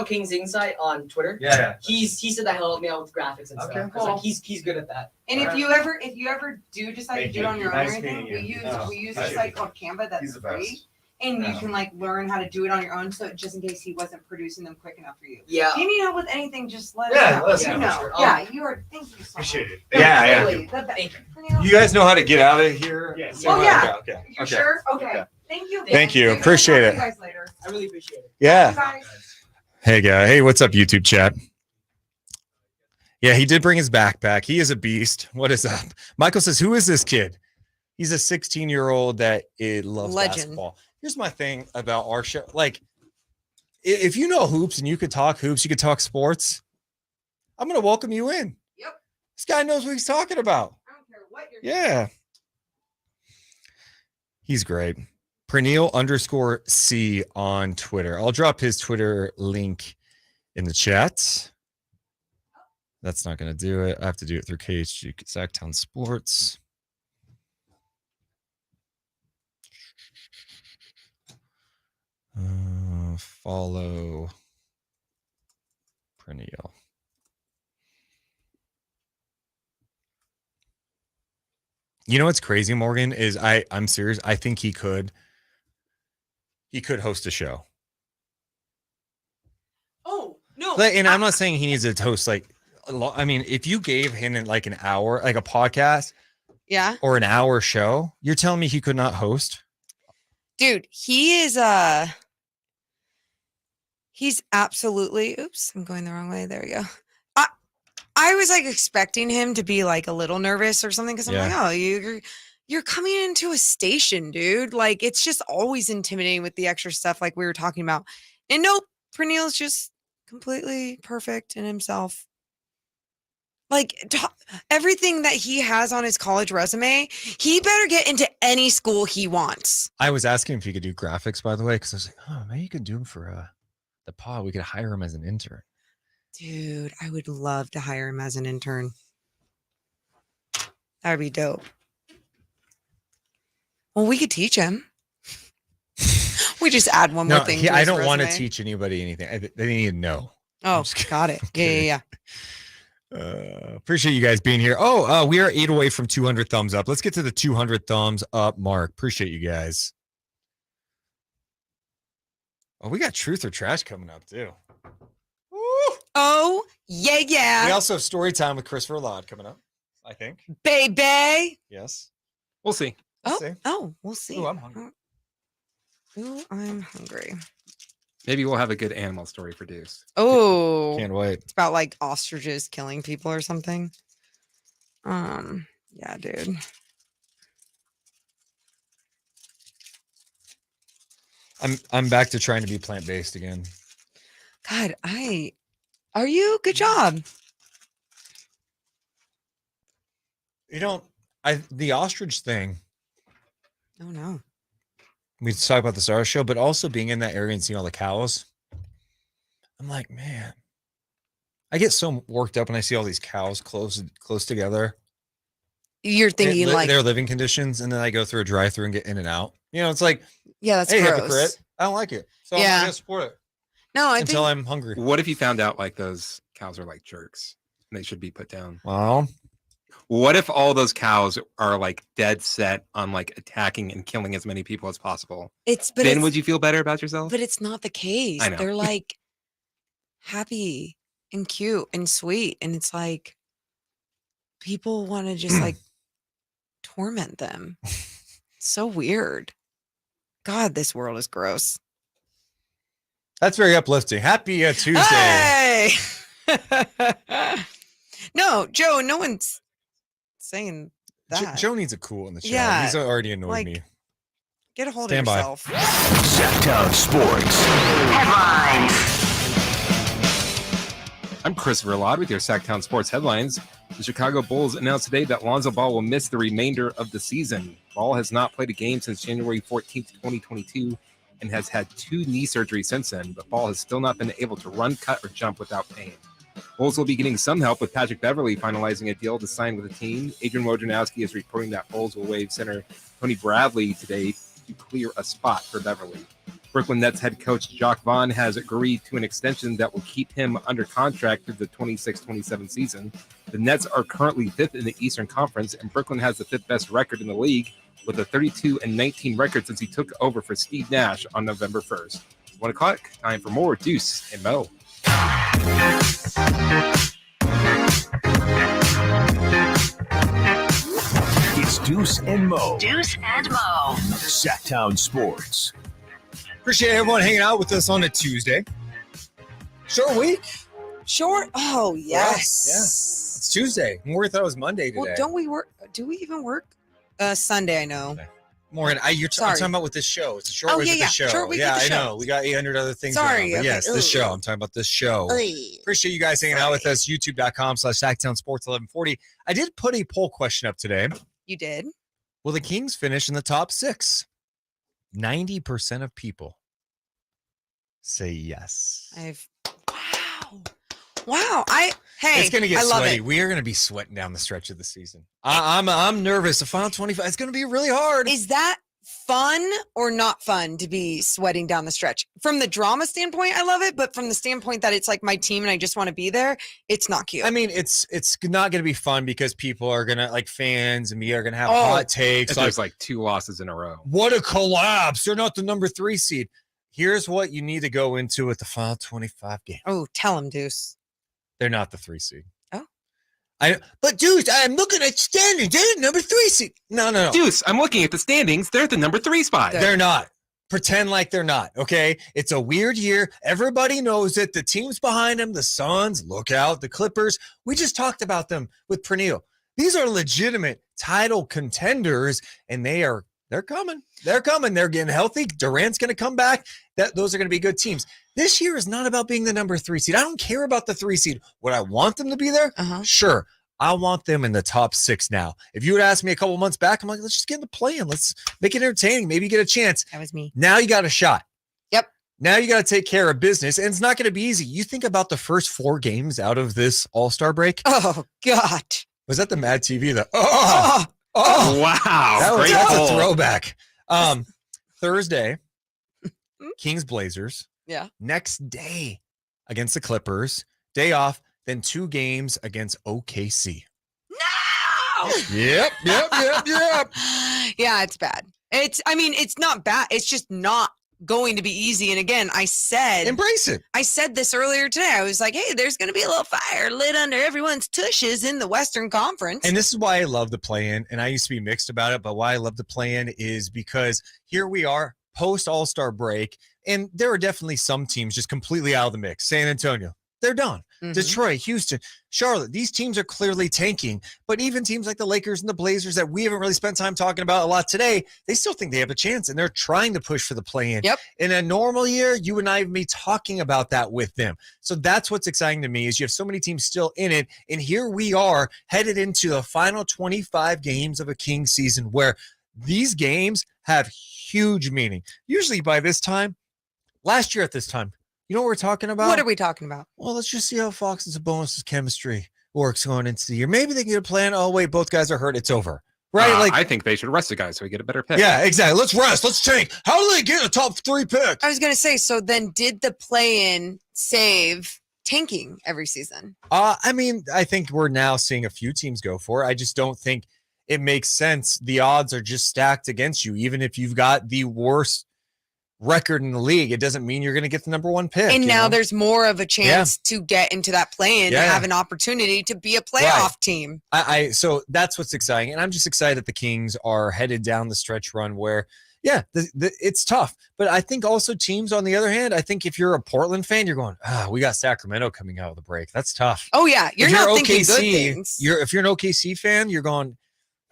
King's Insight on Twitter. Yeah. He said that he'll help me out with graphics and Okay, stuff. 'cause, cool. like, he's good at that. And if you ever do decide Thank to do you. it on your own Nice or anything, meeting we you. use Oh, we use nice a site called Canva that's He's the free. best. And you Yeah. can like learn how to do it on your own. So just in case he wasn't producing them quick enough for you. Yeah. If you need help with anything, just let Yeah, us know. let us You know, know. sure. Yeah, you are. Thank you so much. Appreciate it. Really, the best. Thank you. Praneel, You guys know how to get out of here? Yes. Oh, yeah. Okay. You're sure? Okay. Thank you. Thank you. We'll Appreciate talk it. to you guys later. I really appreciate it. Yeah. You guys. Hey, guy. Hey, what's up, YouTube chat? Yeah, he did bring his backpack. He is a beast. What is up? Michael says, who is this kid? He's a 16-year-old that loves Legend. basketball. Here's my thing about our show. Like, if you know hoops and you could talk hoops, you could talk sports, I'm going to welcome you in. Yep. This guy knows what he's talking about. I don't care what you're Yeah. He's great. Praneel_C on Twitter. I'll drop his Twitter link in the chat. That's not going to do it. I have to do it through KHG Sactown Sports. Follow Praneel. You know what's crazy, Morgan, is I'm serious. I think he could host a show. Oh, no. Like, and I'm not saying he needs to host like I mean, if you gave him like an hour, like a podcast Yeah. or an hour show, you're telling me he could not host? Dude, he is he's absolutely oops, I'm going the wrong way. There we go. I was like expecting him to be like a little nervous or something because I'm Yeah. like, oh, you're coming into a station, dude. Like it's just always intimidating with the extra stuff like we were talking about. And nope, Praneel's just completely perfect in himself. Like everything that he has on his college resume, he better get into any school he wants. I was asking him if he could do graphics, by the way, because I was like, oh, maybe you could do him for the pod. We could hire him as an intern. Dude, I would love to hire him as an intern. That would be dope. Well, we could teach him. We just add one more thing. I don't want to teach anybody anything. They need to know. Oh, got it. Yeah. Appreciate you guys being here. We are 8 away from 200 thumbs up. Let's get to the 200 thumbs up mark. Appreciate you guys. Oh, we got truth or trash coming up too. Woo! Oh, yeah. We also have story time with Christopher Laud coming up, I think. Baby. Yes. We'll see. We'll see. Ooh, I'm hungry. I'm hungry. Maybe we'll have a good animal story for Deuce. Oh, Can't wait. It's about like ostriches killing people or something. Yeah, dude. I'm back to trying to be plant-based again. God, are you? Good job. The ostrich thing. Oh no. We talk about the Star Show, but also being in that area and seeing all the cows. I'm like, man, I get so worked up when I see all these cows close together. You're thinking like their living conditions, and then I go through a drive-through and get in and out. It's like, yeah, that's hey, gross. hypocrite. I don't like it, so I'm not gonna support it. No, until I'm hungry. What if you found out like those cows are like jerks and they should be put down? Well, what if all those cows are like dead set on like attacking and killing as many people as possible? Would you feel better about yourself? But it's not the case. I know. They're like happy and cute and sweet, and it's like people want to just like torment them. It's so weird. God, this world is gross. That's very uplifting. Happy Tuesday. Hey! No, Joe, no one's saying that. Joe needs a cool in the chat. Yeah, He's already annoyed me. Get a hold Stand of by. yourself. Sactown Sports. Headlines. I'm Christopher Laud with your Sactown Sports headlines. The Chicago Bulls announced today that Lonzo Ball will miss the remainder of the season. Ball has not played a game since January 14th, 2022, and has had 2 knee surgeries since then, but Ball has still not been able to run, cut, or jump without pain. Bulls will be getting some help with Patrick Beverley finalizing a deal to sign with the team. Adrian Wojnarowski is reporting that Bulls will waive center Tony Bradley today to clear a spot for Beverley. Brooklyn Nets head coach Jacques Vaughn has agreed to an extension that will keep him under contract through the 26-27 season. The Nets are currently 5th in the Eastern Conference, and Brooklyn has the 5th best record in the league with a 32-19 record since he took over for Steve Nash on November 1st. 1 o'clock, time for more Deuce and Mo. It's Deuce and Mo. Deuce and Mo. Sactown Sports. Appreciate everyone hanging out with us on a Tuesday. Short week. Short. Oh, yes. Yeah. It's Tuesday. Morgan thought it was Monday today. Well, don't we work? Do we even work? Sunday, I know. Morgan, I'm talking about with this show. It's a short week with the show. Short week yeah, with the show. I know. We got 800 other things Sorry, going on. But okay. yes, this show. I'm talking about this show. Appreciate you guys hanging out with us. YouTube.com/Sactown Sports 1140. I did put a poll question up today. You did? Will the Kings finish in the top 6? 90% of people say yes. Wow. It's gonna get I love sweaty. it. We are gonna be sweating down the stretch of the season. I'm nervous. The final 25. It's gonna be really hard. Is that fun or not fun to be sweating down the stretch? From the drama standpoint, I love it, but from the standpoint that it's like my team and I just want to be there, it's not cute. I mean, it's not gonna be fun because people are gonna like fans and me are gonna have hot takes. If there's like 2 losses in a row. What a collapse! They're not the number 3 seed. Here's what you need to go into with the final 25 game. Oh, tell them, Deuce. They're not the 3 seed. Oh. But Deuce, I'm looking at standings. They're the number 3 seed. No. Deuce, I'm looking at the standings. They're at the number 3 spot. They're not. Pretend like they're not, okay? It's a weird year. Everybody knows it. The teams behind them, the Suns, look out, the Clippers. We just talked about them with Praneel. These are legitimate title contenders, and they're coming. They're coming. They're getting healthy. Durant's going to come back. Those are going to be good teams. This year is not about being the number 3 seed. I don't care about the 3 seed. Would I want them to be there? Sure. I want them in the top 6 now. If you would ask me a couple months back, I'm like, let's just get into playing. Let's make it entertaining. Maybe get a chance. That was me. Now you got a shot. Yep. Now you got to take care of business, and it's not going to be easy. You think about the first 4 games out of this All-Star break. Oh, God. Was that the Mad TV? Wow. That's a throwback. Thursday, Kings Blazers. Yeah. Next day against the Clippers. Day off, then 2 games against OKC. No! Yep. Yeah, it's bad. It's not bad. It's just not going to be easy. And again, I said embrace it. I said this earlier today. I was like, hey, there's going to be a little fire lit under everyone's tushes in the Western Conference. And this is why I love the play-in. And I used to be mixed about it, but why I love the play-in is because here we are post All-Star break, and there are definitely some teams just completely out of the mix. San Antonio, they're done. Mhm. Detroit, Houston, Charlotte, these teams are clearly tanking. But even teams like the Lakers and the Blazers that we haven't really spent time talking about a lot today, they still think they have a chance, and they're trying to push for the play-in. Yep. In a normal year, you and I would be talking about that with them. So that's what's exciting to me is you have so many teams still in it, and here we are headed into the final 25 games of a Kings season where these games have huge meaning. Usually by this time, last year at this time, you know what we're talking about? What are we talking about? Well, let's just see how Fox and Sabonis' chemistry works going into the year. Maybe they get a plan. Oh, wait, both guys are hurt. It's over. Right? I think they should rest the guy so we get a better pick. Yeah, exactly. Let's rest. Let's tank. How do they get a top 3 pick? I was going to say, so then did the play-in save tanking every season? I think we're now seeing a few teams go for it. I just don't think it makes sense. The odds are just stacked against you. Even if you've got the worst record in the league, it doesn't mean you're going to get the number 1 pick. And now there's more of a chance to get into that play-in and have an opportunity to be a playoff team. So that's what's exciting. And I'm just excited that the Kings are headed down the stretch run where, it's tough. But I think also teams, on the other hand, I think if you're a Portland fan, you're going, we got Sacramento coming out of the break. That's tough. Oh, yeah. You're not thinking good things. If you're an OKC fan, you're going,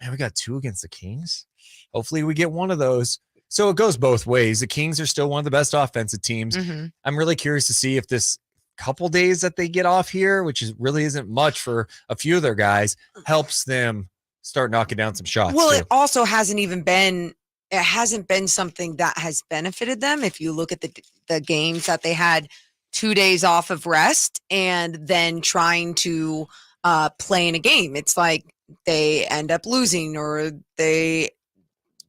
man, we got 2 against the Kings. Hopefully we get one of those. So it goes both ways. The Kings are still one of the best offensive teams. Mm-hmm. I'm really curious to see if this couple days that they get off here, which really isn't much for a few of their guys, helps them start knocking down some shots. Well, too. it also hasn't been something that has benefited them. If you look at the games that they had 2 days off of rest and then trying to play in a game, it's like they end up losing or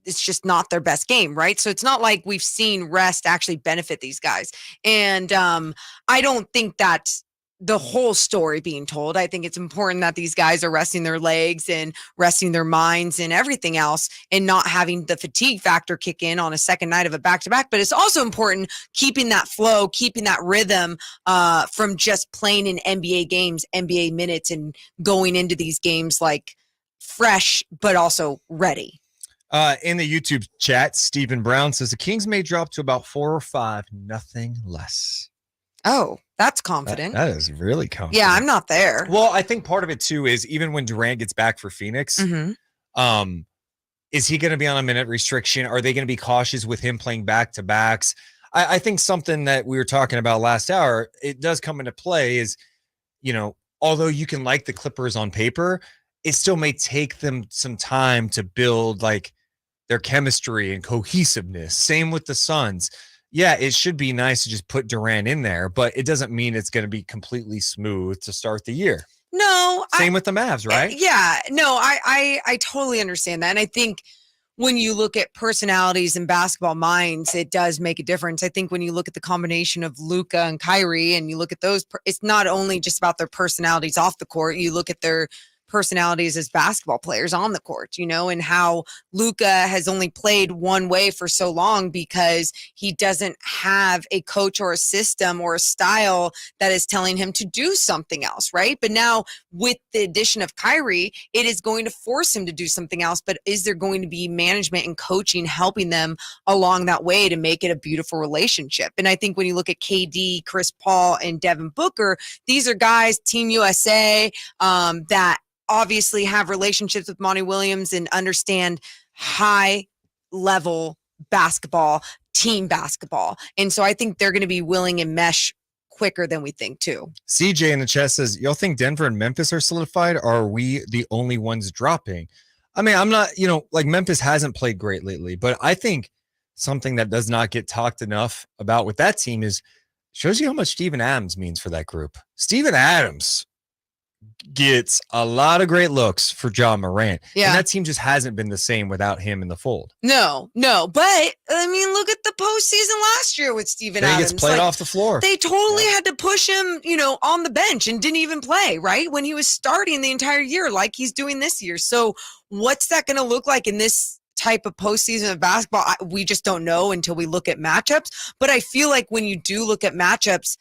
it's just not their best game, right? So it's not like we've seen rest actually benefit these guys. And I don't think that's the whole story being told. I think it's important that these guys are resting their legs and resting their minds and everything else and not having the fatigue factor kick in on a second night of a back-to-back. But it's also important keeping that flow, keeping that rhythm from just playing in NBA games, NBA minutes, and going into these games like fresh, but also ready. In the YouTube chat, Stephen Brown says the Kings may drop to about 4 or 5, nothing less. Oh, that's confident. That is really confident. Yeah, I'm not there. Well, I think part of it too is even when Durant gets back for Phoenix, is he going to be on a minute restriction? Are they going to be cautious with him playing back-to-backs? I think something that we were talking about last hour, it does come into play is, although you can like the Clippers on paper, it still may take them some time to build like their chemistry and cohesiveness. Same with the Suns. Yeah, it should be nice to just put Durant in there, but it doesn't mean it's going to be completely smooth to start the year. No. Same with the Mavs, right? Yeah. No, I totally understand that. And I think when you look at personalities and basketball minds, it does make a difference. I think when you look at the combination of Luka and Kyrie and you look at those, it's not only just about their personalities off the court. You look at their personalities as basketball players on the court, and how Luka has only played one way for so long because he doesn't have a coach or a system or a style that is telling him to do something else, right? But now with the addition of Kyrie, it is going to force him to do something else. But is there going to be management and coaching helping them along that way to make it a beautiful relationship? And I think when you look at KD, Chris Paul, and Devin Booker, these are guys, Team USA, that obviously have relationships with Monty Williams and understand high level basketball, team basketball. And so I think they're going to be willing and mesh quicker than we think too. CJ in the chat says, y'all think Denver and Memphis are solidified, or are we the only ones dropping? I mean, I'm not, like Memphis hasn't played great lately, but I think something that does not get talked enough about with that team is shows you how much Steven Adams means for that group. Steven Adams gets a lot of great looks for John Morant. Yeah. And that team just hasn't been the same without him in the fold. No. But I mean, look at the postseason last year with Steven Then he Adams. gets played off the floor. They totally had to push him, on the bench and didn't even play, right? When he was starting the entire year, like he's doing this year. So what's that going to look like in this type of postseason of basketball? We just don't know until we look at matchups. But I feel like when you do look at matchups,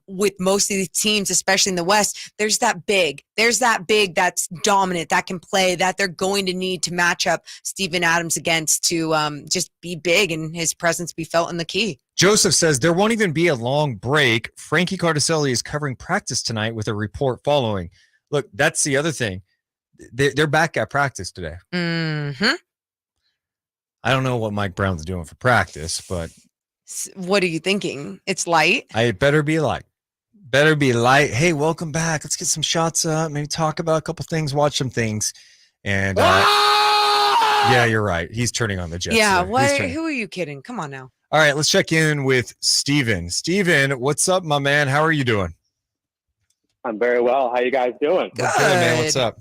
with most of these teams, especially in the West, there's that big that's dominant, that can play, that they're going to need to match up Steven Adams against to just be big and his presence be felt in the key. Joseph says there won't even be a long break. Frankie Cardicelli is covering practice tonight with a report following. Look, that's the other thing. They're back at practice today. Mm-hmm. I don't know what Mike Brown's doing for practice, but what are you thinking? It's light? I better be light. Hey, welcome back. Let's get some shots up. Maybe talk about a couple things, watch some things. And yeah, you're right. He's turning on the Jets. Yeah, who are you kidding? Come on now. All right, let's check in with Steven. Steven, what's up, my man? How are you doing? I'm very well. How you guys doing? Good, man. What's up?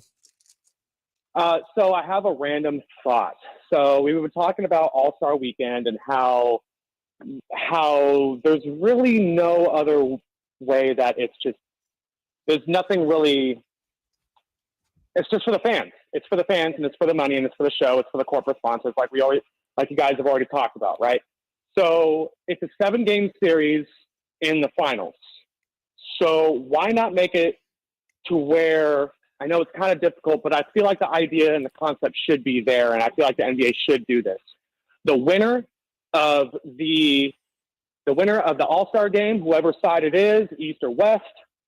So I have a random thought. So we were talking about All-Star Weekend and how there's really no other way that there's nothing really, it's just for the fans. It's for the fans and it's for the money and it's for the show. It's for the corporate sponsors like you guys have already talked about, right? So it's a 7-game series in the finals. So why not make it to where, I know it's kind of difficult, but I feel like the idea and the concept should be there. And I feel like the NBA should do this. The winner of the All-Star game, whoever side it is, East or West,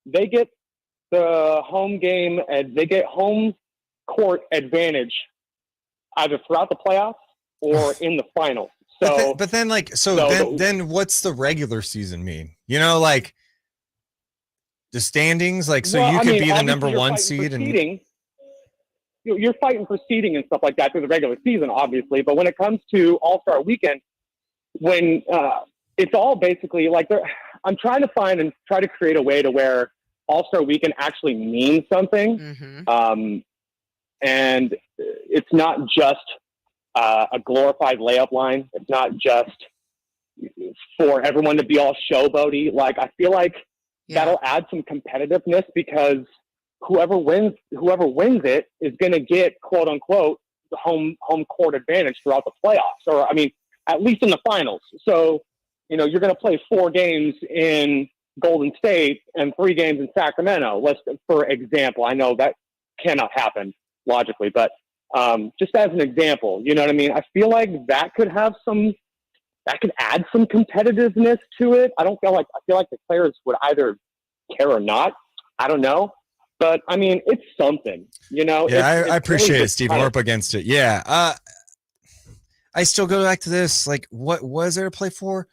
they get the home game and they get home court advantage either throughout the playoffs or in the finals. So, but then what's the regular season mean? The standings, you could be the number one seed and you're fighting for seeding and stuff like that through the regular season, obviously. But when it comes to All-Star Weekend, when it's all basically I'm trying to find and try to create a way to where All-Star Weekend actually means something. Mm-hmm. And it's not just a glorified layup line. It's not just for everyone to be all showboaty. I feel like that'll add some competitiveness because whoever wins it is going to get quote unquote the home court advantage throughout the playoffs, or at least in the finals. So, you're going to play 4 games in Golden State and 3 games in Sacramento. For example, I know that cannot happen logically, but just as an example, you know what I mean? I feel like that could add some competitiveness to it. I feel like the players would either care or not. I don't know. But it's something, Yeah, I appreciate it, Steve. We're up against it. Yeah. I still go back to this. What was there to play for?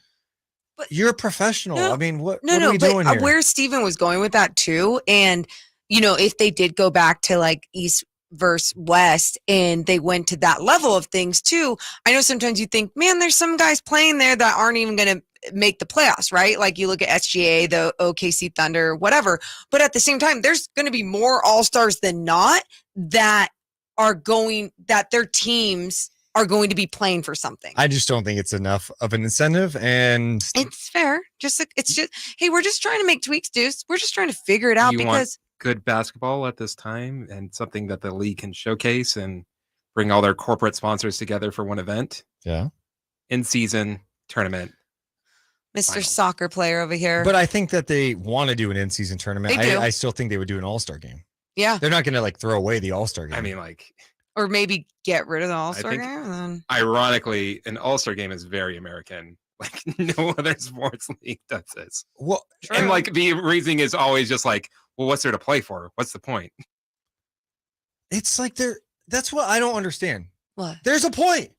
But you're a professional. What are we doing here? Where Steven was going with that too, and if they did go back to East versus West and they went to that level of things too, I know sometimes you think, man, there's some guys playing there that aren't even going to make the playoffs, right? You look at SGA, the OKC Thunder, whatever. But at the same time, there's going to be more All-Stars than not that their teams are going to be playing for something. I just don't think it's enough of an incentive, and it's fair. Hey, we're just trying to make tweaks, Deuce. We're just trying to figure it out because good basketball at this time and something that the league can showcase and bring all their corporate sponsors together for one event. Yeah. In season tournament. Mr. Finals. Soccer player over here. But I think that they want to do an in-season tournament. They do. I still think they would do an All-Star game. Yeah. They're not going to throw away the All-Star game. Or maybe get rid of the All-Star game. And then... Ironically, an All-Star game is very American. No other sports league does this. Well, and the reasoning is always just what's there to play for? What's the point? It's that's what I don't understand. What? There's a point.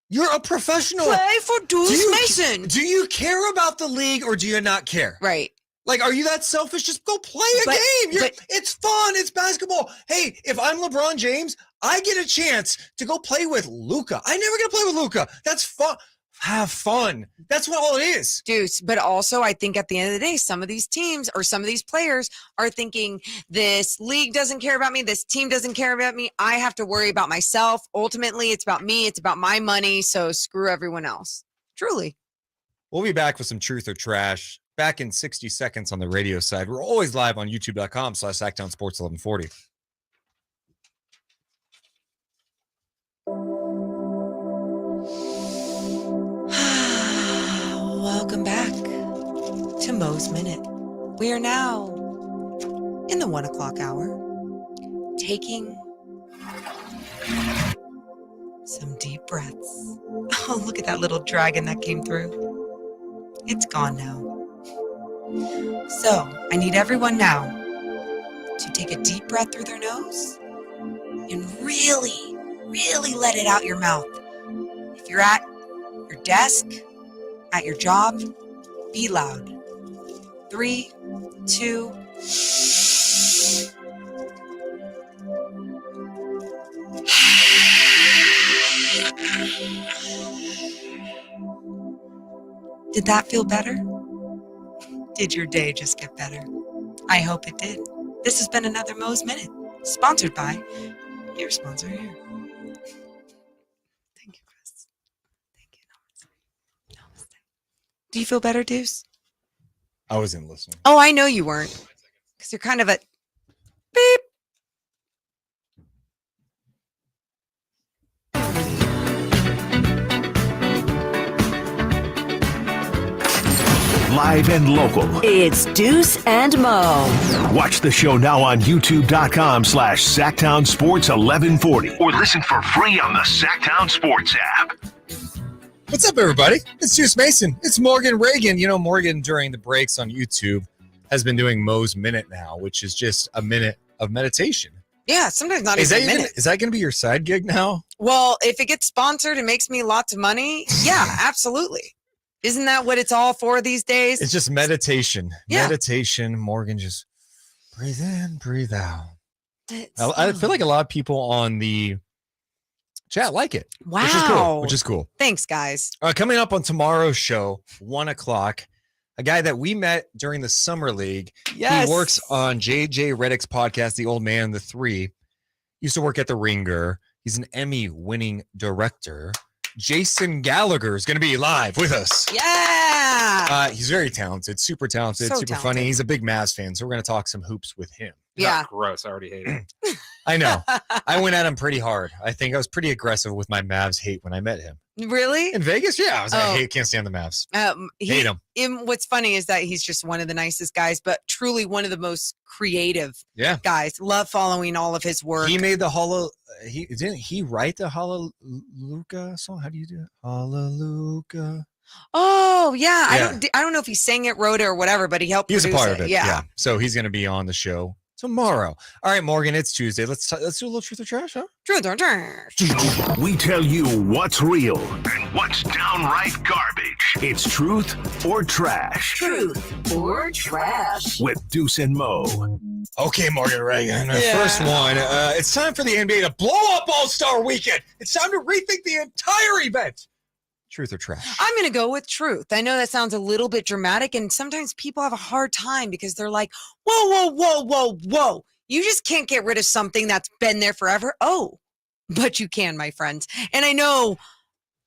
You're a professional. Play for Deuce Mason. Do you care about the league or do you not care? Right. Are you that selfish? Just go play a game. It's fun. It's basketball. Hey, if I'm LeBron James, I get a chance to go play with Luka. I never get to play with Luka. That's fun. Have fun. That's what all it is. Deuce. But also, I think at the end of the day, some of these teams or some of these players are thinking this league doesn't care about me. This team doesn't care about me. I have to worry about myself. Ultimately, it's about me. It's about my money. So screw everyone else. Truly. We'll be back with some truth or trash. Back in 60 seconds on the radio side. We're always live on youtube.com/Sactown Sports 1140. Welcome back to Mo's Minute. We are now in the 1 o'clock hour, taking some deep breaths. Oh, look at that little dragon that came through. It's gone now. So I need everyone now to take a deep breath through their nose and really, really let it out your mouth. If you're at your desk, at your job, be loud. 3, 2. Did that feel better? Did your day just get better? I hope it did. This has been another Mo's Minute, sponsored by your sponsor here. Thank you, Chris. Thank you. Namaste. Do you feel better, Deuce? I wasn't listening. Oh, I know you weren't. Because you're kind of a beep. Live and local. It's Deuce and Mo. Watch the show now on youtube.com/Sactown Sports 1140 or listen for free on the Sactown Sports app. What's up, everybody? It's Deuce Mason. It's Morgan Reagan. You know, Morgan, during the breaks on YouTube, has been doing Mo's Minute now, which is just a minute of meditation. Yeah, sometimes not even a minute. Is that going to be your side gig now? Well, if it gets sponsored and makes me lots of money, yeah, absolutely. Isn't that what it's all for these days? It's just meditation. Yeah. Meditation. Morgan, just breathe in, breathe out. I feel like a lot of people on the chat like it. Wow. Which is cool. Thanks, guys. Coming up on tomorrow's show, 1 o'clock, a guy that we met during the Summer League. Yes. He works on JJ Redick's podcast, The Old Man, The Three. Used to work at The Ringer. He's an Emmy-winning director. Jason Gallagher is going to be live with us. Yeah. He's very talented, super talented, So super talented. funny. He's a big Mavs fan, so we're going to talk some hoops with him. Yeah. Gross. I already hate it. I know. I went at him pretty hard. I think I was pretty aggressive with my Mavs hate when I met him. Really? In Vegas? Yeah. I was like, I can't stand the Mavs. Hate him. What's funny is that he's just one of the nicest guys, but truly one of the most creative guys. Love following all of his work. He made the didn't he write the Hallelujah song? How do you do it? Hallelujah. Oh, yeah. I don't know if he sang it, wrote it, or whatever, but he helped He was a produce part of it. Yeah. So he's going to be on the show tomorrow. All right, Morgan, it's Tuesday. Let's do a little truth or trash, huh? Truth or trash. We tell you what's real and what's downright garbage. It's truth or trash. Truth or trash. With Deuce and Mo. Okay, Morgan Reagan. First one. It's time for the NBA to blow up All-Star Weekend. It's time to rethink the entire event. Truth or trash? I'm going to go with truth. I know that sounds a little bit dramatic, and sometimes people have a hard time because they're like, whoa. You just can't get rid of something that's been there forever. Oh, but you can, my friends. And I know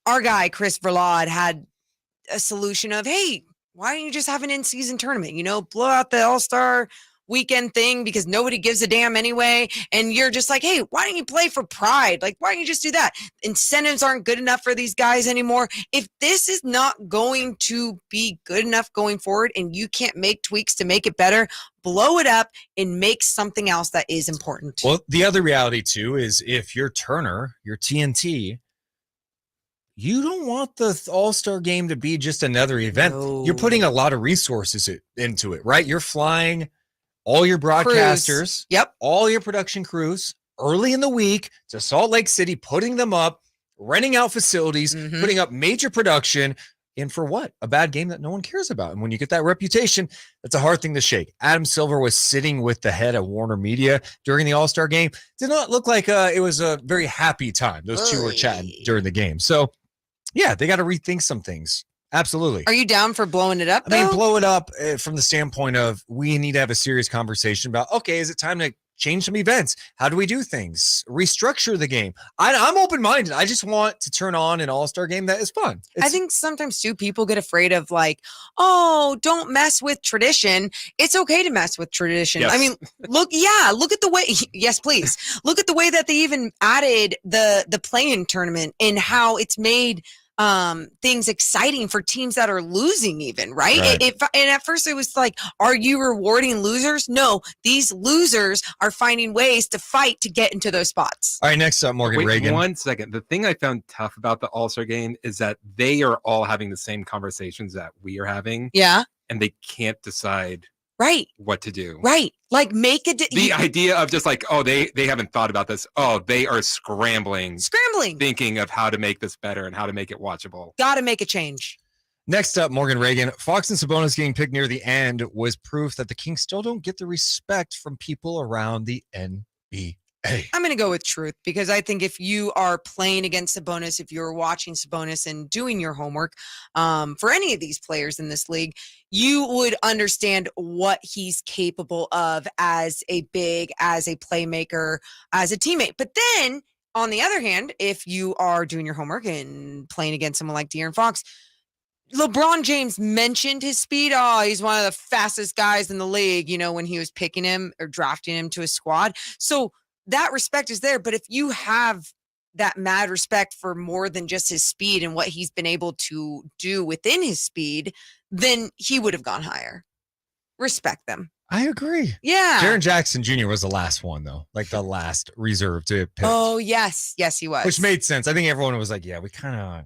our guy, Chris Verlaud, had a solution of, hey, why don't you just have an in-season tournament? You know, blow out the All-Star Weekend thing because nobody gives a damn anyway. And you're just like, hey, why don't you play for pride? Like, why don't you just do that? Incentives aren't good enough for these guys anymore. If this is not going to be good enough going forward and you can't make tweaks to make it better, blow it up and make something else that is important. Well, the other reality, too, is if you're Turner, you're TNT, you don't want the All-Star game to be just another event. No. You're putting a lot of resources into it, right? You're flying all your broadcasters, all your production crews early in the week to Salt Lake City, putting them up, renting out facilities, putting up major production. And for what? A bad game that no one cares about. And when you get that reputation, that's a hard thing to shake. Adam Silver was sitting with the head of Warner Media during the All-Star game. Did not look like it was a very happy time. Those two were chatting during the game. So Yeah, they got to rethink some things. Absolutely. Are you down for blowing it up? I mean, though? blow it up from the standpoint of we need to have a serious conversation about, okay, is it time to change some events? How do we do things? Restructure the game. I'm open-minded. I just want to turn on an all-star game that is fun. I think sometimes too, people get afraid of like, oh, don't mess with tradition. It's okay to mess with tradition. Yes. I mean, look at the way, yes, please. Look at the way that they even added the play-in tournament and how it's made things exciting for teams that are losing even, right? And at first it was like, are you rewarding losers? No, these losers are finding ways to fight to get into those spots. All right, next up, Morgan Reagan. 1 second. The thing I found tough about the All-Star game is that they are all having the same conversations that we are having. Yeah. And they can't decide what to do. Right. Like make the idea of just like, oh, they haven't thought about this. Oh, they are scrambling, thinking of how to make this better and how to make it watchable. Got to make a change. Next up, Morgan Reagan. Fox and Sabonis getting picked near the end was proof that the Kings still don't get the respect from people around the NBA. I'm going to go with truth because I think if you are playing against Sabonis, if you're watching Sabonis and doing your homework for any of these players in this league, you would understand what he's capable of as a big, as a playmaker, as a teammate. But then on the other hand, if you are doing your homework and playing against someone like De'Aaron Fox, LeBron James mentioned his speed. Oh, he's one of the fastest guys in the league, when he was picking him or drafting him to his squad. So that respect is there. But if you have that mad respect for more than just his speed and what he's been able to do within his speed, then he would have gone higher. Respect them. I agree. Yeah. Jaren Jackson Jr. was the last one, though, like the last reserve to pick. Oh, yes. Yes, he was. Which made sense. I think everyone was like, yeah, we kind of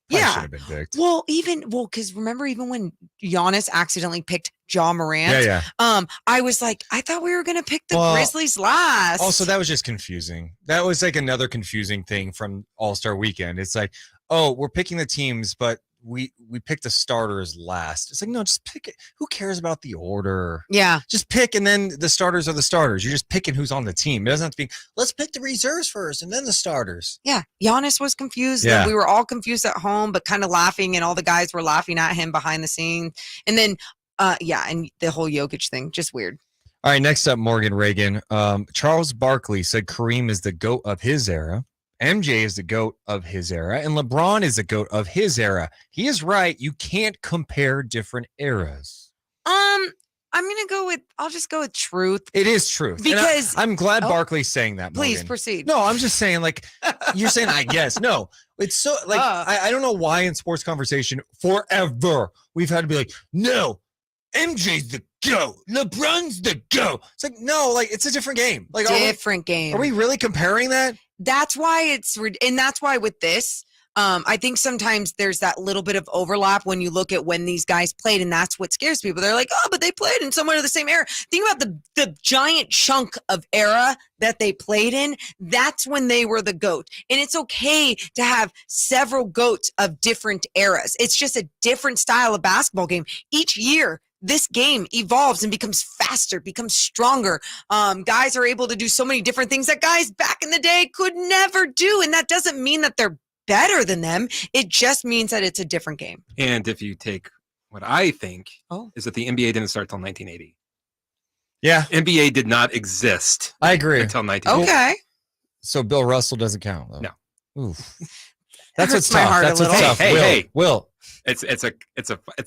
should have been picked. Well, because remember, even when Giannis accidentally picked Ja Morant, I was like, I thought we were going to pick the Grizzlies last. Also, that was just confusing. That was like another confusing thing from All-Star Weekend. It's like, oh, we're picking the teams, but we picked the starters last. It's like, no, just pick it. Who cares about the order? Yeah. Just pick, and then the starters are the starters. You're just picking who's on the team. It doesn't have to be, let's pick the reserves first and then the starters. Yeah. Giannis was confused. Yeah. We were all confused at home, but kind of laughing, and all the guys were laughing at him behind the scenes. And then, and the whole Jokic thing, just weird. All right, next up, Morgan Reagan. Charles Barkley said Kareem is the GOAT of his era. MJ is the GOAT of his era, and LeBron is the GOAT of his era. He is right. You can't compare different eras. I'll just go with truth. It is truth. Because I'm glad Barkley's saying that, Morgan. Please proceed. No, I'm just saying, like, you're saying, I guess. No, it's so, like, I don't know why in sports conversation forever we've had to be like, no, MJ's the GOAT. LeBron's the GOAT. It's like, no, like, it's a different game. Like, different game. Are we really comparing that? That's why and that's why with this, I think sometimes there's that little bit of overlap when you look at when these guys played, and that's what scares people. They're like, oh, but they played in somewhat of the same era. Think about the giant chunk of era that they played in. That's when they were the GOAT. And it's okay to have several GOATs of different eras. It's just a different style of basketball game. Each year, this game evolves and becomes faster, becomes stronger. Guys are able to do so many different things that guys back in the day could never do. And that doesn't mean that they're better than them. It just means that it's a different game. And if you take what I think is that the NBA didn't start till 1980. Yeah. NBA did not exist. I agree. Until 1980. Okay. So Bill Russell doesn't count, though. No. Oof. That's what's my tough. heart a That's what's little. tough. Hey. Will. It's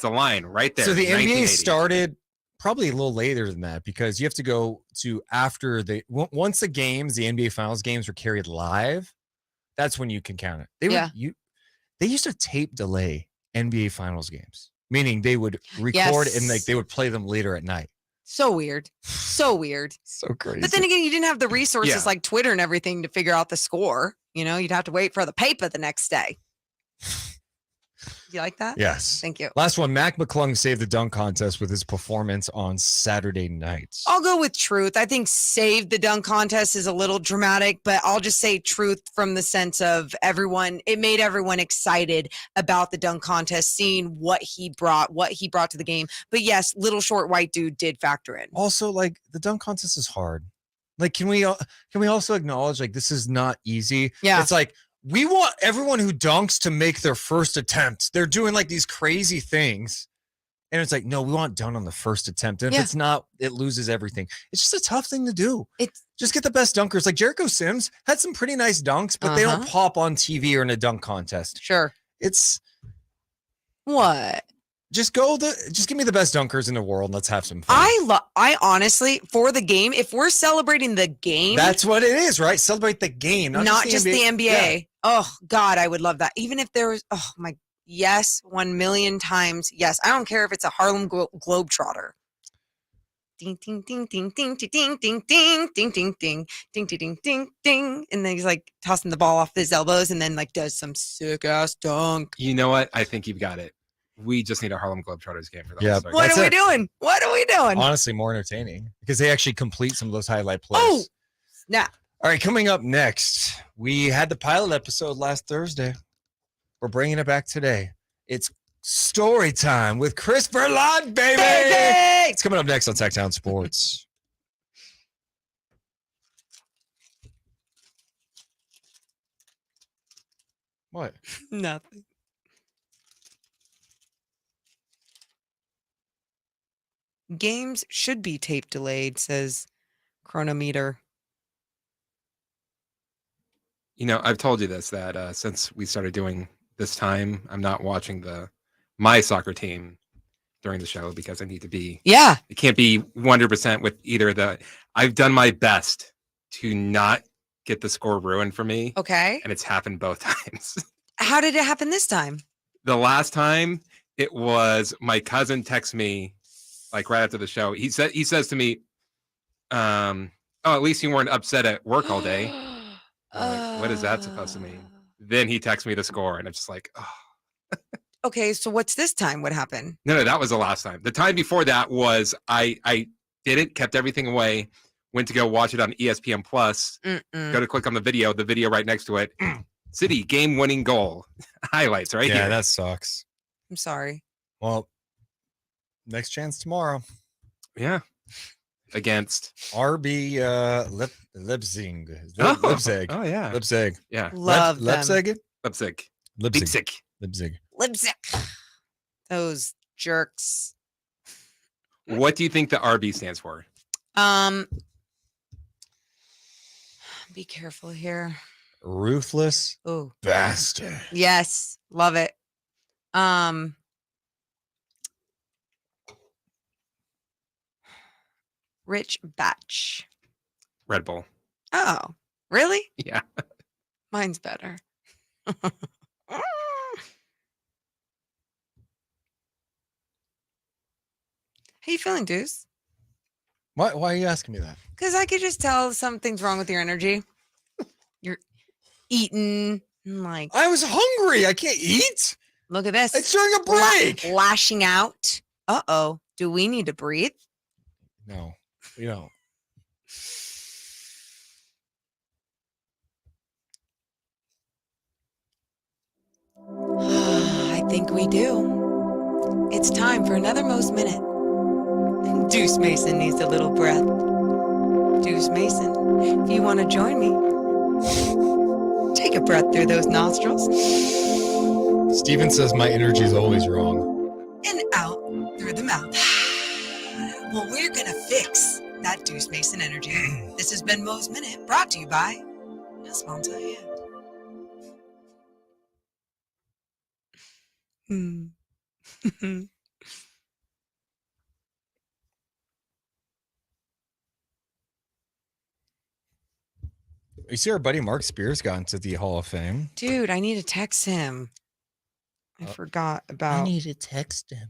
a line right there. So the NBA 1980. started probably a little later than that because you have to go to after once the games, the NBA Finals games were carried live. That's when you can count it. They used to tape delay NBA Finals games, meaning they would record and like they would play them later at night. So weird. So weird. So crazy. But then again, you didn't have the resources like Twitter and everything to figure out the score. You'd have to wait for the paper the next day. You like that? Yes. Thank you. Last one, Mac McClung saved the dunk contest with his performance on Saturday nights. I'll go with truth. I think save the dunk contest is a little dramatic, but I'll just say truth from the sense of it made everyone excited about the dunk contest, seeing what he brought to the game. But yes, little short white dude did factor in. Also, like, the dunk contest is hard. Like, can we also acknowledge, like, this is not easy? Yeah. It's like, we want everyone who dunks to make their first attempt. They're doing like these crazy things. And it's like, no, we want done on the first attempt. And if it's not, it loses everything. It's just a tough thing to do. It's just get the best dunkers. Like Jericho Sims had some pretty nice dunks, but they don't pop on TV or in a dunk contest. Sure. It's what? Just give me the best dunkers in the world and let's have some fun. I honestly, for the game, if we're celebrating the game, that's what it is, right? Celebrate the game, not just the NBA. Yeah. Oh God, I would love that. Even if there was, oh my, yes, 1,000,000 times, yes. I don't care if it's a Harlem Globetrotter. Ding ding ding ding ding ding ding ding ding ding ding ding ding ding ding ding, and then he's like tossing the ball off his elbows, and then like does some sick ass dunk. You know what? I think you've got it. We just need a Harlem Globetrotters game for that. Yeah, what are we doing? What are we doing? Honestly, more entertaining because they actually complete some of those highlight plays. Oh, snap. All right, coming up next, we had the pilot episode last Thursday. We're bringing it back today. It's story time with Chris Verlon, baby. It's coming up next on Sactown Sports. What? Nothing. Games should be tape delayed, says Chronometer. You know, I've told you this, that since we started doing this time, I'm not watching my soccer team during the show because I need to be. Yeah. It can't be 100% with either I've done my best to not get the score ruined for me. Okay. And it's happened both times. How did it happen this time? The last time it was my cousin texts me like right after the show. He says to me, oh, at least you weren't upset at work all day. Like, what is that supposed to mean? Then he texts me the score and I'm just like, oh. Okay, so what's this time? What happened? No, that was the last time. The time before that was I did it, kept everything away, went to go watch it on ESPN Plus. Go to click on the video right next to it. City game-winning goal. Highlights right here. Yeah, that sucks. I'm sorry. Well, next chance tomorrow. Yeah. Against RB Leipzig. Oh. Leipzig. Oh, yeah. Leipzig. Yeah. Love them. Leipzig? Leipzig. Leipzig. Those jerks. What do you think the RB stands for? Be careful here. Ruthless Oh, bastard. yes, love it. Rich batch. Red Bull. Oh, really? Yeah. Mine's better. How you feeling, Deuce? Why are you asking me that? Because I could just tell something's wrong with your energy. You're eating like. I was hungry. I can't eat. Look at this. It's during a break. Lashing out. Uh-oh. Do we need to breathe? No, we don't. I think we do. It's time for another Mo's Minute. Deuce Mason needs a little breath. Deuce Mason, if you want to join me, take a breath through those nostrils. Steven says my energy is always wrong. And out through the mouth. Well, we're going to fix that Deuce Mason energy. This has been Mo's Minute, brought to you by Sponsor. You see our buddy Mark Spears got into the Hall of Fame. Dude, I need to text him. I forgot about. I need to text him.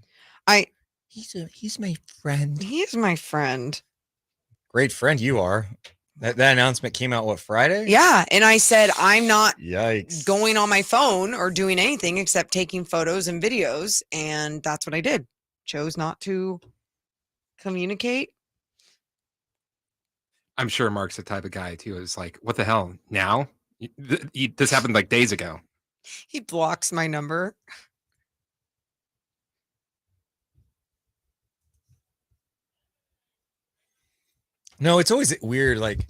He's my friend. He is my friend. Great friend you are. That announcement came out, what, Friday? Yeah. And I said, I'm not Yikes. going on my phone or doing anything except taking photos and videos. And that's what I did. Chose not to communicate. I'm sure Mark's the type of guy, too, is like, what the hell? Now? This happened like days ago. He blocks my number. No, it's always weird. Like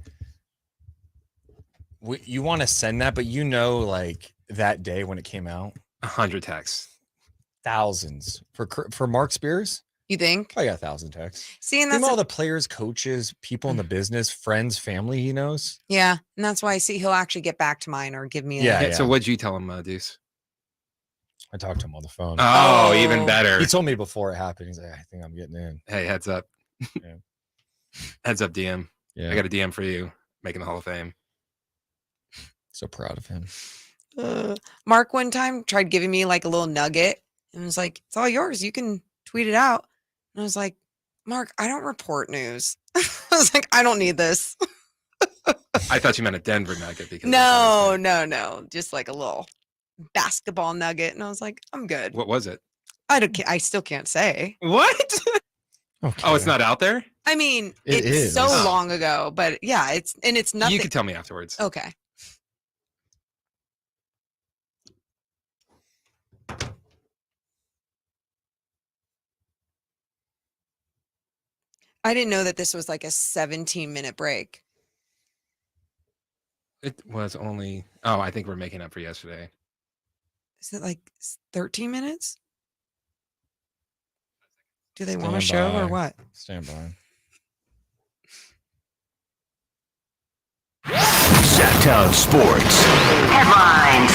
you want to send that, but like that day when it came out, 100 texts, thousands for Mark Spears. You think? I got 1,000 texts. See, and Think that's all the players, coaches, people in the business, friends, family he knows. yeah, and that's why I see he'll actually get back to mine or give me. Yeah. So what'd you tell him, Deuce? I talked to him on the phone. Oh, even better. He told me before it happened. He's like, I think I'm getting in. Hey, heads up. Yeah. Heads up, DM. Yeah. I got a DM for you, making the Hall of Fame. So proud of him. Mark one time tried giving me like a little nugget and was like, "It's all yours. You can tweet it out." And I was like, "Mark, I don't report news." I was like, "I don't need this." I thought you meant a Denver nugget because no, just like a little basketball nugget, and I was like, "I'm good." What was it? I still can't say. What? Okay. Oh, it's not out there? I mean, It it's is. so Oh. long ago, but yeah, it's nothing. You can tell me afterwards. Okay. I didn't know that this was like a 17-minute break. It was only. Oh, I think we're making up for yesterday. Is it like 13 minutes? Do they want Stand a show or by. what? Stand by. Sactown Sports. Headlines.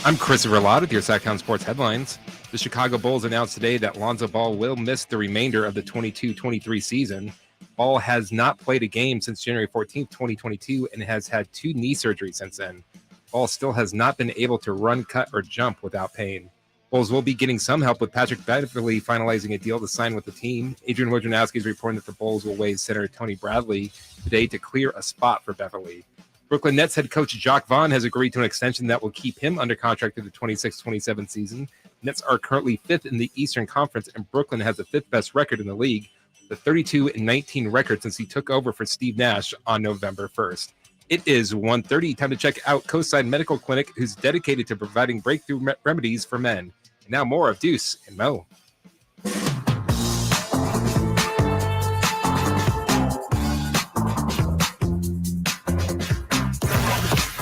I'm Christopher Lott with your Sactown Sports headlines. The Chicago Bulls announced today that Lonzo Ball will miss the remainder of the 22-23 season. Ball has not played a game since January 14th, 2022, and has had 2 knee surgeries since then. Ball still has not been able to run, cut, or jump without pain. Bulls will be getting some help with Patrick Beverley finalizing a deal to sign with the team. Adrian Wojnarowski is reporting that the Bulls will waive center Tony Bradley today to clear a spot for Beverley. Brooklyn Nets head coach Jacques Vaughn has agreed to an extension that will keep him under contract through the 26-27 season. Nets are currently 5th in the Eastern Conference, and Brooklyn has the 5th best record in the league, the 32-19 record since he took over for Steve Nash on November 1st. It is 1:30. Time to check out Coastside Medical Clinic, who's dedicated to providing breakthrough remedies for men. And now more of Deuce and Mo.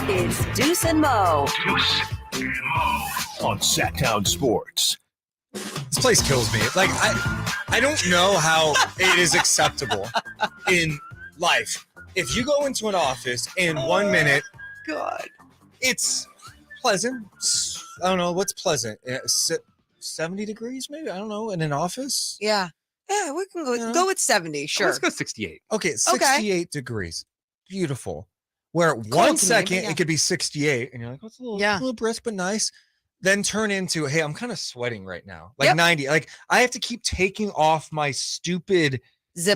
It's Deuce and Mo. Deuce and Mo on Sactown Sports. This place kills me. Like I don't know how it is acceptable in life. If you go into an office in 1 minute, God, it's pleasant. I don't know what's pleasant. 70 degrees, maybe. I don't know. In an office. yeah, we can go with 70. Sure. Let's go 68. Okay, 68 degrees. Beautiful. Where Cold 1 to me, second but yeah. it could be 68, and you're like, "What's a little brisk but nice?" Then turn into, "Hey, I'm kind of sweating right now." Like 90. Like I have to keep taking off my stupid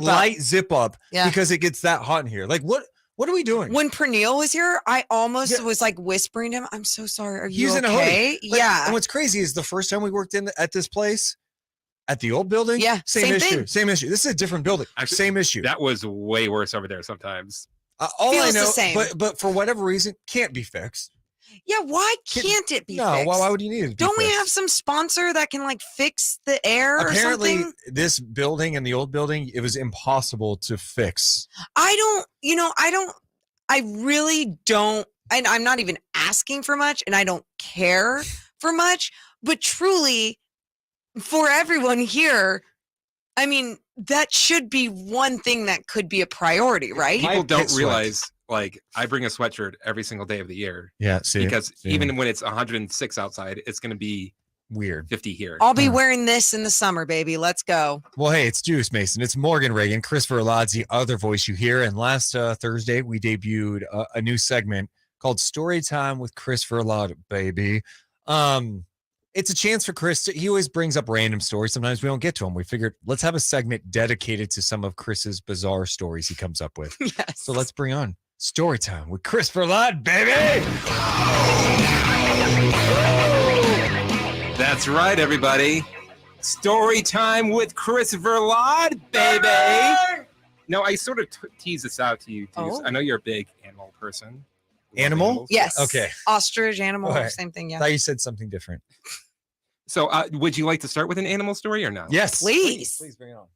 light zip up because it gets that hot in here. Like what are we doing? When Praneel was here, I almost was like whispering to him, "I'm so sorry. Are you Using okay?" a hoodie. Like, and what's crazy is the first time we worked at this place, at the old building, same issue. thing. Same issue. This is a different building. Actually, same issue. That was way worse over there sometimes. All Feels I the know, same. but for whatever reason, can't be fixed. Yeah, why can't it be No, fixed? why would you need it to be Don't we fixed? have some sponsor that can like fix the air Apparently, or something? this building and the old building, it was impossible to fix. I really don't, and I'm not even asking for much, and I don't care for much, but truly, for everyone here, I mean, that should be one thing that could be a priority, right? People don't realize, like, I bring a sweatshirt every single day of the year. Yeah, see, because even when it's 106 outside, it's going to be weird 50 here. I'll be wearing this in the summer, baby. Let's go. Well, hey, it's Deuce Mason. It's Morgan Reagan. Christopher Ladd's the other voice you hear. And last Thursday, we debuted a new segment called Story Time with Christopher Ladd, baby. It's a chance for Chris he always brings up random stories. Sometimes we don't get to them. We figured let's have a segment dedicated to some of Chris's bizarre stories he comes up with. Yes. So let's bring on Story Time with Christopher Ladd, baby. That's right, everybody. Story time with Christopher Ladd, baby. No, I sort of tease this out to you, Deuce. I know you're a big animal person. Animal? Yes. Okay. Ostrich, animal, All right. same thing. I Yeah. thought you said something different. So would you like to start with an animal story or no? Yes. Please. Please bring it on.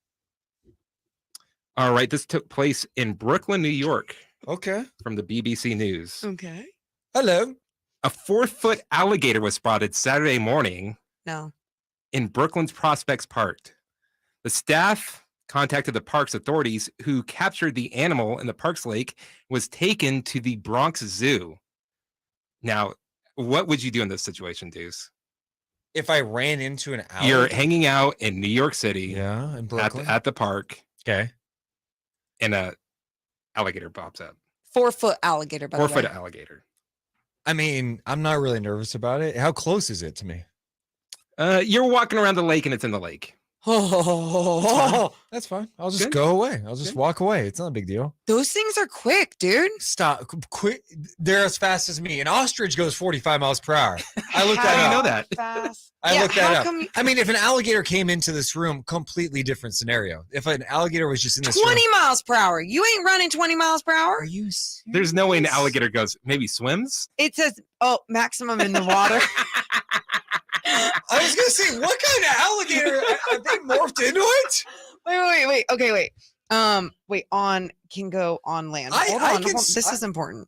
All right. This took place in Brooklyn, New York. Okay. From the BBC News. Okay. Hello. A 4-foot alligator was spotted Saturday morning No. in Brooklyn's Prospects Park. The staff contacted the park's authorities, who captured the animal in the park's lake, was taken to the Bronx Zoo. Now, what would you do in this situation, Deuce? If I ran into an alligator, You're hanging out in New York City, yeah, in Brooklyn, at the park, okay, and a alligator pops up. 4-foot alligator, by the way. 4-foot alligator. I mean, I'm not really nervous about it. How close is it to me? You're walking around the lake, and it's in the lake. That's fine. I'll just go away. I'll just walk away. It's not a big deal. Those things are quick, dude. Stop. Quick. They're as fast as me. An ostrich goes 45 miles per hour. I looked that How do you up. know that? Fast. I looked that up. You- I mean, if an alligator came into this room, completely different scenario. If an alligator was just in this 20 room, miles per hour. You ain't running 20 miles per hour. are you? There's no way an alligator goes, maybe swims? It says, maximum in the water. I was gonna say, what kind of alligator? Are they morphed into it? Wait. Okay, wait. Wait. Can go on land. Hold on. This is important.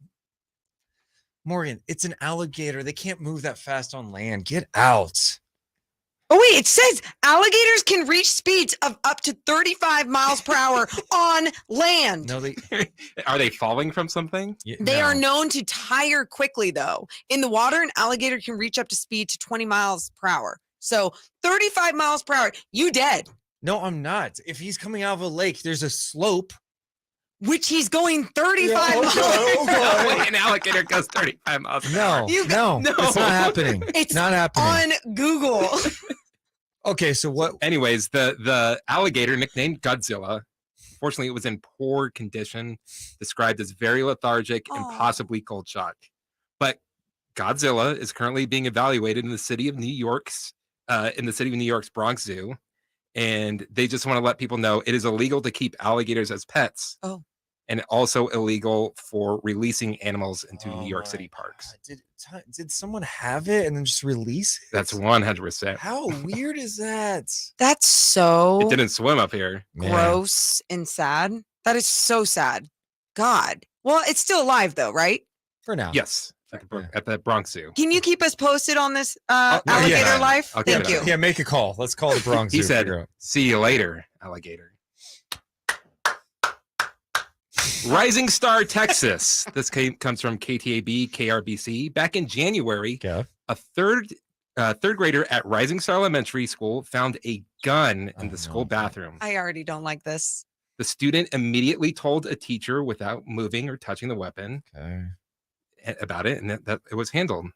Morgan, it's an alligator. They can't move that fast on land. Get out. Oh wait, it says alligators can reach speeds of up to 35 miles per hour on land. No, they Are they falling from something? They are known to tire quickly, though. In the water, an alligator can reach up to speed to 20 miles per hour. So 35 miles per hour, you dead. No, I'm not. If he's coming out of a lake, there's a slope. Which he's going 35 miles. No way an alligator goes 35 miles. No, no, it's not happening. It's not happening. on Google. Okay, so what? Anyways, the alligator, nicknamed Godzilla, fortunately, it was in poor condition, described as very lethargic and possibly cold shock. But Godzilla is currently being evaluated in the city of New York's Bronx Zoo, and they just want to let people know it is illegal to keep alligators as pets. Oh. And also illegal for releasing animals into New York City parks. Did someone have it and then just release it? That's 100%. How weird is that? That's so It didn't swim up here. gross and sad. That is so sad. God. Well, it's still alive though, right? For now. Yes, at the Bronx Zoo. Can you keep us posted on this alligator life? I'll keep Thank it you. on. Yeah, make a call. Let's call the Bronx He Zoo. said, Figure out. "See you later, alligator." Rising Star, Texas. This comes from KTAB, KRBC. Back in January, a third grader at Rising Star Elementary School found a gun in the school bathroom. I already don't like this. The student immediately told a teacher without moving or touching the weapon about it, and that it was handled.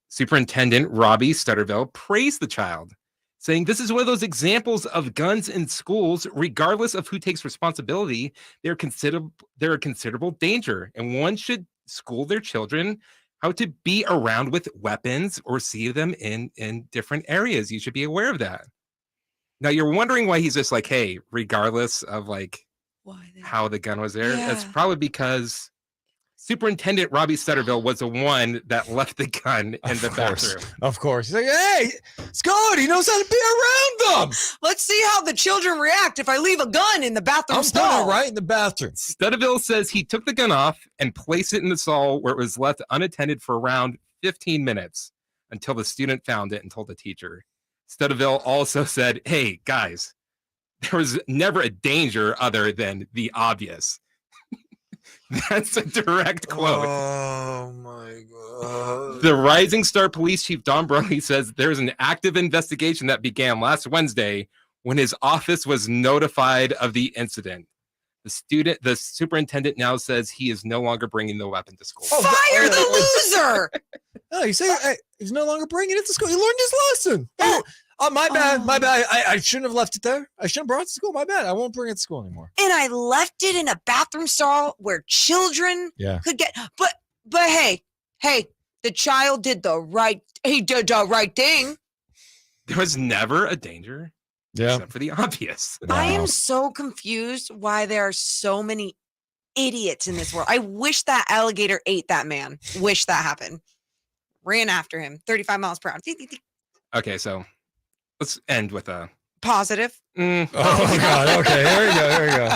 Superintendent Robbie Stutterville praised the child, saying this is one of those examples of guns in schools, regardless of who takes responsibility, they're a considerable danger, and one should school their children how to be around with weapons or see them in different areas. You should be aware of that. Now you're wondering why he's just like, hey, regardless of like how the gun was there, that's probably because Superintendent Robbie Stutterville was the one that left the gun in the bathroom. Of course. He's like, hey, Scott, he knows how to be around them. Let's see how the children react if I leave a gun in the bathroom I'm stall. putting it right in the bathroom. Stutterville says he took the gun off and placed it in the stall where it was left unattended for around 15 minutes until the student found it and told the teacher. Stutterville also said, hey, guys, there was never a danger other than the obvious. That's a direct quote. Oh my God. The Rising Star Police Chief Don Brumley says there's an active investigation that began last Wednesday when his office was notified of the incident. The superintendent now says he is no longer bringing the weapon to school. Fire the loser! Oh, you say he's no longer bringing it to school. He learned his lesson. Oh, my bad. My bad. I shouldn't have left it there. I shouldn't have brought it to school. My bad. I won't bring it to school anymore. And I left it in a bathroom stall where children could get. But hey, the child did the right. He did the right thing. There was never a danger. Yeah. Except for the obvious. I am so confused why there are so many idiots in this world. I wish that alligator ate that man. Wish that happened. Ran after him, 35 miles per hour. Okay, so let's end with a Positive. Oh God. Okay. Here we go.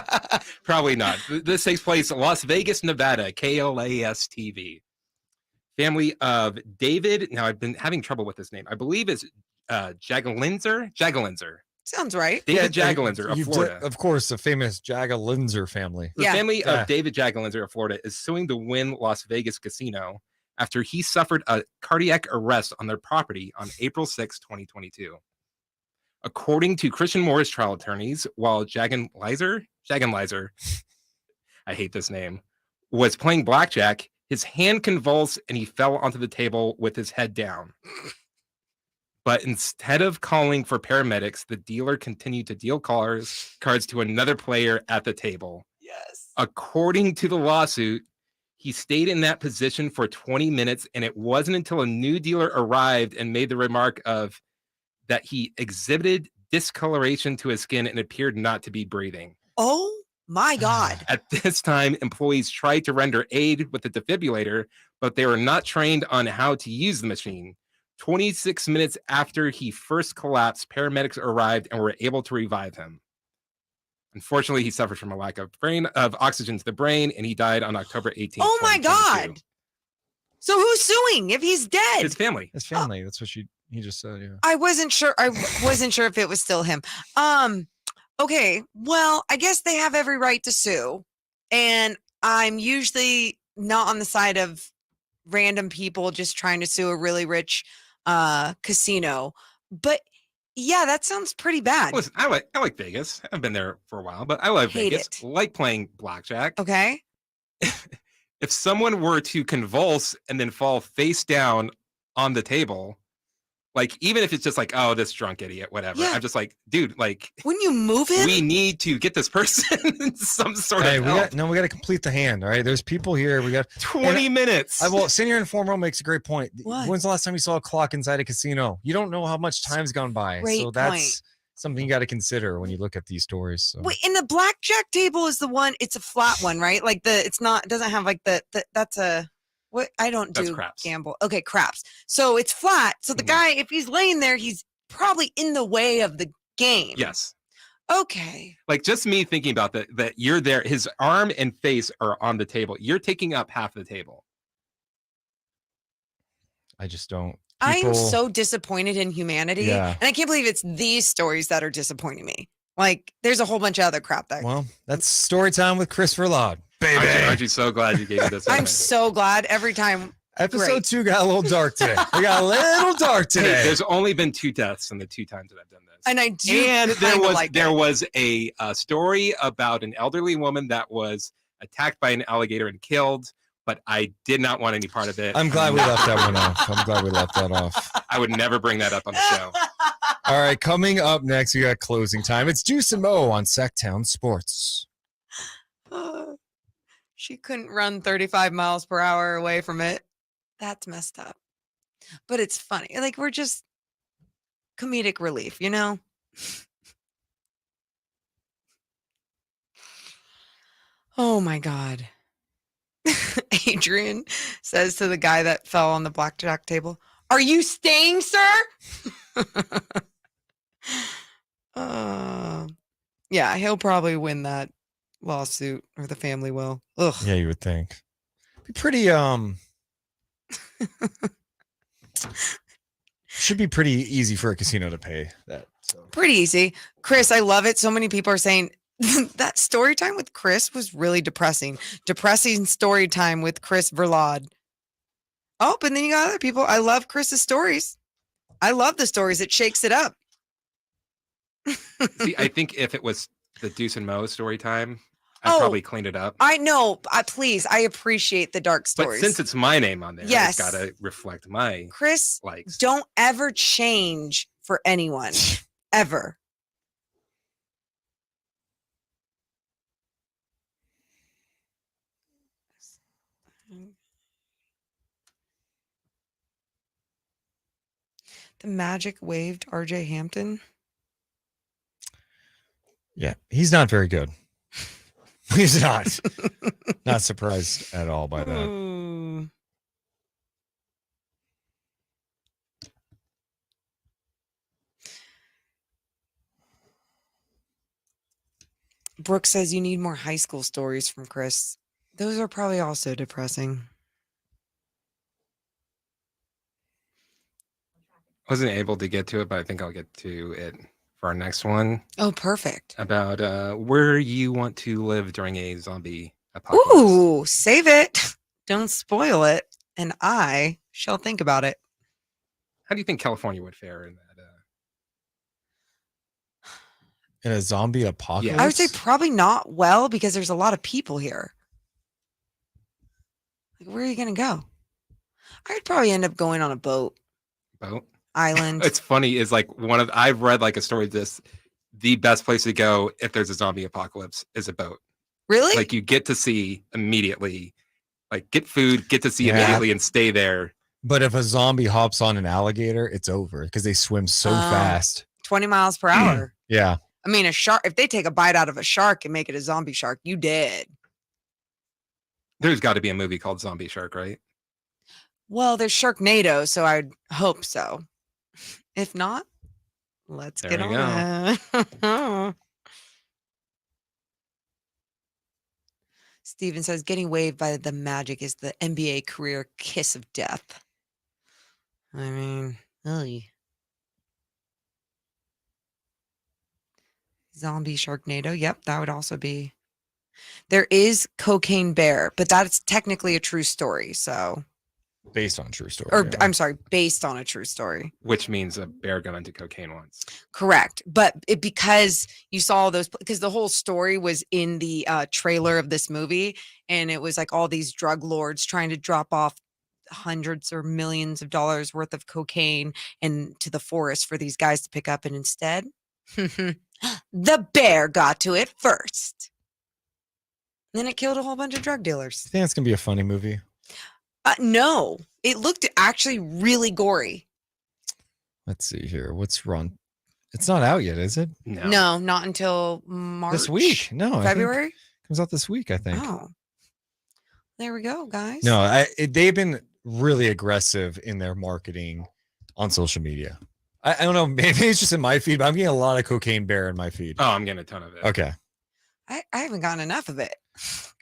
Probably not. This takes place in Las Vegas, Nevada. KLAS TV. Family of David. Now I've been having trouble with this name. I believe it's Jagalinzer. Sounds right. David Jagalinzer of Florida. Of course, the famous Jagalinzer family. The family of David Jagalinzer of Florida is suing the Wynn Las Vegas casino after he suffered a cardiac arrest on their property on April 6, 2022. According to Christian Moore's trial attorneys, while Jagalinzer, I hate this name, was playing blackjack, his hand convulsed and he fell onto the table with his head down. But instead of calling for paramedics, the dealer continued to deal cards to another player at the table. Yes. According to the lawsuit, he stayed in that position for 20 minutes, and it wasn't until a new dealer arrived and made the remark of that he exhibited discoloration to his skin and appeared not to be breathing. Oh my God. At this time, employees tried to render aid with the defibrillator, but they were not trained on how to use the machine. 26 minutes after he first collapsed, paramedics arrived and were able to revive him. Unfortunately, he suffered from a lack of oxygen to the brain, and he died on October 18th. Oh my God. So who's suing if he's dead? His family. His family. That's what he just said. Yeah. I wasn't sure if it was still him. Okay. Well, I guess they have every right to sue. And I'm usually not on the side of random people just trying to sue a really rich casino. But yeah, that sounds pretty bad. Listen, I like Vegas. I've been there for a while, but I love Vegas. I like playing blackjack. Okay. If someone were to convulse and then fall face down on the table, like, even if it's just like, oh, this drunk idiot, whatever. Yeah. I'm just like, dude, like, when you move him, we need to get this person some sort of help. We got to complete the hand. All right. There's people here. We got 20 minutes. Well, Senior Informal makes a great point. What? When's the last time you saw a clock inside a casino? You don't know how much time's gone by. Great that's something you got to consider when you look at these stories. So. Wait, and the blackjack table is the one, it's a flat one, right? Like it doesn't have like that's a, what? I don't do gamble. Okay, craps. So it's flat. So the guy, if he's laying there, he's probably in the way of the game. Yes. Okay. Like, just me thinking about that you're there, his arm and face are on the table. You're taking up half the table. I just don't. I am so disappointed in humanity. Yeah. And I can't believe it's these stories that are disappointing me. Like, there's a whole bunch of other crap that. Well, that's story time with Chris Verlaud. Baby. Aren't you so glad you gave me this? I'm so glad every time. Episode 2 got a little dark today. We got a little dark today. Hey, there's only been 2 deaths in the 2 times that I've done this. And I do. And there was a story about an elderly woman that was attacked by an alligator and killed, but I did not want any part of it. I'm glad we left that one off. I'm glad we left that off. I would never bring that up on the show. All right, coming up next, we got closing time. It's Deuce and Mo on Sactown Sports. She couldn't run 35 miles per hour away from it. That's messed up. But it's funny. Like, we're just comedic relief, you know? Oh, my God. Adrian says to the guy that fell on the blackjack table, "Are you staying, sir?" Yeah, he'll probably win that lawsuit, or the family will. Ugh. Yeah, you would think. Be pretty should be pretty easy for a casino to pay that. So. Pretty easy. Chris, I love it. So many people are saying that story time with Chris was really depressing. Depressing story time with Chris Verlaud. Oh, and then you got other people. I love Chris's stories. I love the stories. It shakes it up. See, I think if it was the Deuce and Mo story time, I'd probably clean it up. I know. Please, I appreciate the dark stories. But since it's my name on there, yes, it's got to reflect my Chris likes. Don't ever change for anyone. Ever. The Magic waived RJ Hampton. Yeah, he's not very good. He's not. Not surprised at all by that. Ooh. Brooke says you need more high school stories from Chris. Those are probably also depressing. Wasn't able to get to it, but I think I'll get to it for our next one. Oh, perfect. About where you want to live during a zombie apocalypse. Ooh, save it. Don't spoil it. And I shall think about it. How do you think California would fare in that? In a zombie apocalypse? I would say probably not well because there's a lot of people here. Like, where are you going to go? I'd probably end up going on a boat. Boat? Island. It's funny. Is like I've read like a story of this. The best place to go if there's a zombie apocalypse is a boat. Really? Like you get to see immediately, like get food, get to see immediately and stay there. But if a zombie hops on an alligator, it's over because they swim so fast. 20 miles per hour. Yeah. I mean, a shark, if they take a bite out of a shark and make it a zombie shark, you dead. There's got to be a movie called Zombie Shark, right? Well, there's Sharknado, so I'd hope so. If not, let's There get you on it. Steven says, getting waved by the Magic is the NBA career kiss of death. I mean, really. Zombie Sharknado. Yep, that would also be. There is Cocaine Bear, but that's technically a true story. So, based on a true story. Or I'm sorry, based on a true story. Which means a bear got into cocaine once. Correct. But because you saw those, because the whole story was in the trailer of this movie, and it was like all these drug lords trying to drop off hundreds or millions of dollars worth of cocaine into the forest for these guys to pick up. And instead, the bear got to it first. Then it killed a whole bunch of drug dealers. I think it's going to be a funny movie. No, it looked actually really gory. Let's see here. What's wrong? It's not out yet, is it? No, not until March. This week. No. February? Comes out this week, I think. Oh. There we go, guys. No, they've been really aggressive in their marketing on social media. I don't know. Maybe it's just in my feed, but I'm getting a lot of Cocaine Bear in my feed. Oh, I'm getting a ton of it. Okay. I haven't gotten enough of it.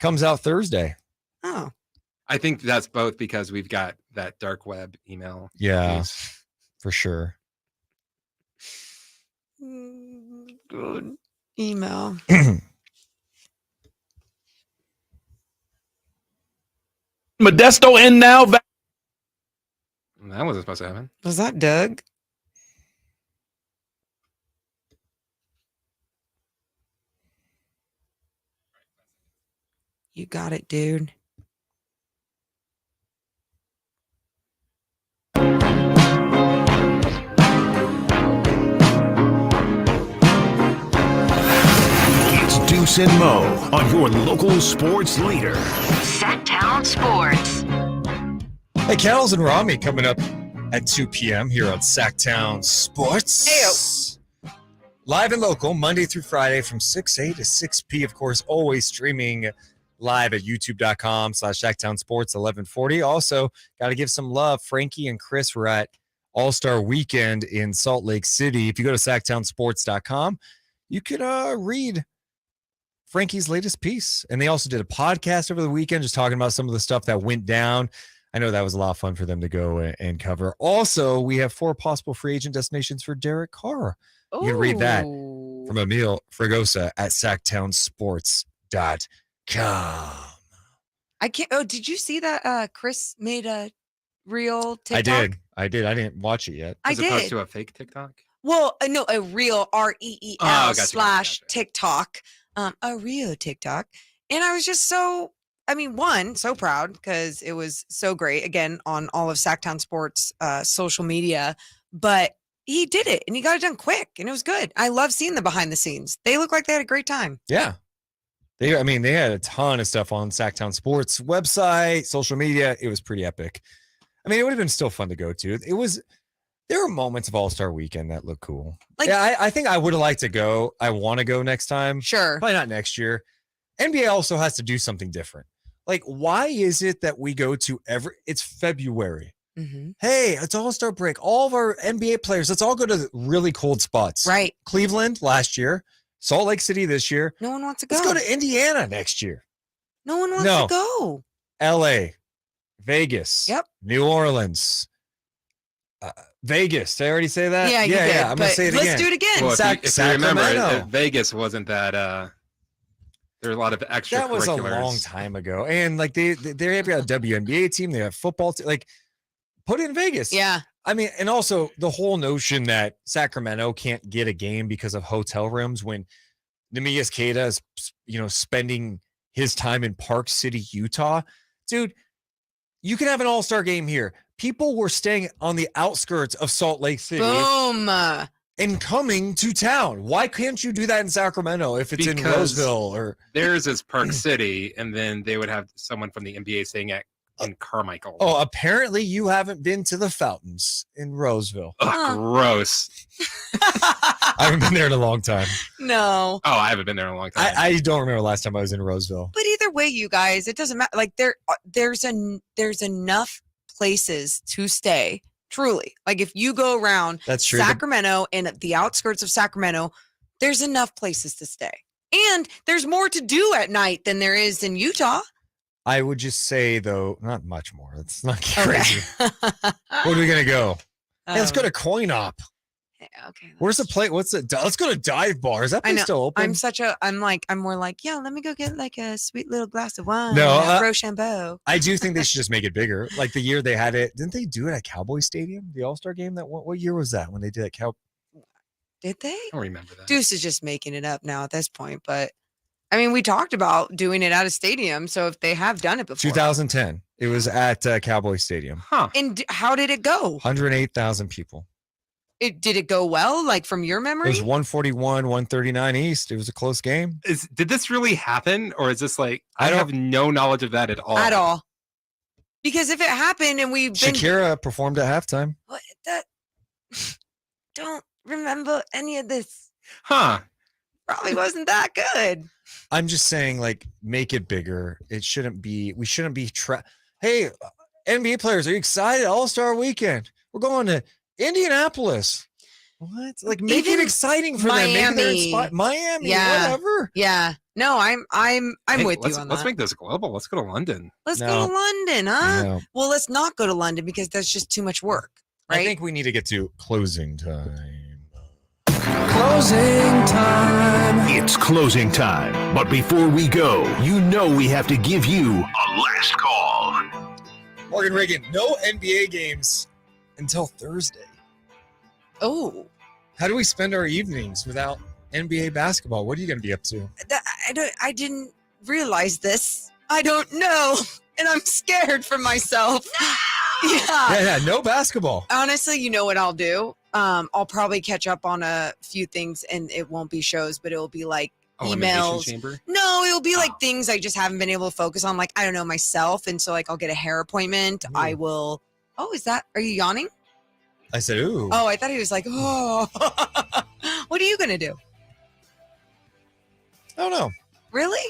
Comes out Thursday. Oh. I think that's both because we've got that dark web email. Yeah, news. for sure. Good email. Modesto in now. That wasn't supposed to happen. Was that Doug? You got it, dude. It's Deuce and Mo on your local sports leader. Sactown Sports. Hey, Kels and Rami coming up at 2 p.m. here on Sactown Sports. Heyo. Live and local, Monday through Friday from 6 a to 6 p. Of course, always streaming live at youtube.com/Sactown Sports 1140. Also, got to give some love. Frankie and Chris were at All-Star Weekend in Salt Lake City. If you go to SactownSports.com, you could read Frankie's latest piece. And they also did a podcast over the weekend just talking about some of the stuff that went down. I know that was a lot of fun for them to go and cover. Also, we have 4 possible free agent destinations for Derek Carr. You can read that from Emil Fragosa at SactownSports.com. I can't. Oh, did you see that? Chris made a real TikTok. I did. I didn't watch it yet. I As opposed did. to a fake TikTok? Well, no, a real REEL gotcha. TikTok. A real TikTok. And I was just so proud because it was so great, again, on all of Sactown Sports social media. But he did it, and he got it done quick, and it was good. I love seeing the behind the scenes. They look like they had a great time. Yeah. They had a ton of stuff on Sactown Sports website, social media. It was pretty epic. I mean, it would have been still fun to go to. There were moments of All-Star Weekend that look cool. I think I would have liked to go. I want to go next time. Sure. Probably not next year. NBA also has to do something different. Like, why is it that we go to it's February. Mm-hmm. Hey, it's All-Star break. All of our NBA players, let's all go to really cold spots. Right. Cleveland last year, Salt Lake City this year. No one wants to go. Let's go to Indiana next year. No one wants to go. LA, Vegas, New Orleans, Vegas. Did I already say that? Yeah, you did, I'm going to say it let's again. do it again. Well, if you remember, Sacramento. Vegas wasn't that. There were a lot of extracurriculars. That was a long time ago. And like they have got a WNBA team. They have football. Like put it in Vegas. Yeah. I mean, and also the whole notion that Sacramento can't get a game because of hotel rooms when Nemias Queta is, spending his time in Park City, Utah. Dude, you can have an all-star game here. People were staying on the outskirts of Salt Lake City. Boom. And coming to town. Why can't you do that in Sacramento if it's in Roseville or theirs is Park City, and then they would have someone from the NBA staying in Carmichael. Oh, apparently you haven't been to the fountains in Roseville. Ugh, gross. I haven't been there in a long time. No. Oh, I haven't been there in a long time. I don't remember last time I was in Roseville. But either way, you guys, it doesn't matter. Like there's enough places to stay. Truly, like if you go around That's true. Sacramento and the outskirts of Sacramento, there's enough places to stay. And there's more to do at night than there is in Utah. I would just say, though, not much more. It's not crazy. Where are we going to go? Hey, let's go to Coin Op. Yeah, okay. Where's the plate? What's it? Let's go to Dive Bar. Is that place still open? I'm more like, yeah, let me go get like a sweet little glass of wine. No, Rochambeau. I do think they should just make it bigger. Like the year they had it, didn't they do it at Cowboy Stadium? The All-Star game? What year was that when they did it? Did they? I don't remember that. Deuce is just making it up now at this point, but I mean, we talked about doing it at a stadium. So if they have done it before, 2010. It was at Cowboy Stadium. Huh? And how did it go? 108,000 people. Did it go well? Like from your memory? It was 141, 139 East. It was a close game. Did this really happen, or is this like I have no knowledge of that at all? At all. Because if it happened and we've been Shakira performed at halftime. What that don't remember any of this. Huh. Probably wasn't that good. I'm just saying, like, make it bigger. It shouldn't be. We shouldn't be. Hey, NBA players, are you excited? All-Star Weekend. We're going to Indianapolis. What? Like, make it exciting for them. Maybe they're Miami. Yeah. Whatever. Yeah. No, I'm Hey, with you on that. Let's make this global. Let's go to London. Let's go to London, huh? No. Well, let's not go to London because that's just too much work, right? I think we need to get to closing time. Closing time. It's closing time. But before we go, we have to give you a last call. Morgan Reagan, no NBA games until Thursday. Oh. How do we spend our evenings without NBA basketball? What are you going to be up to? I didn't realize this. I don't know. And I'm scared for myself. Yeah, no basketball. Honestly, you know what I'll do? I'll probably catch up on a few things and it won't be shows, but it'll be like emails. Chamber? No, it'll be like things I just haven't been able to focus on. Like, I don't know, myself. And so like, I'll get a hair appointment. I will. Oh, are you yawning? I said, ooh. Oh, I thought he was like, oh, what are you going to do? I don't know. Really?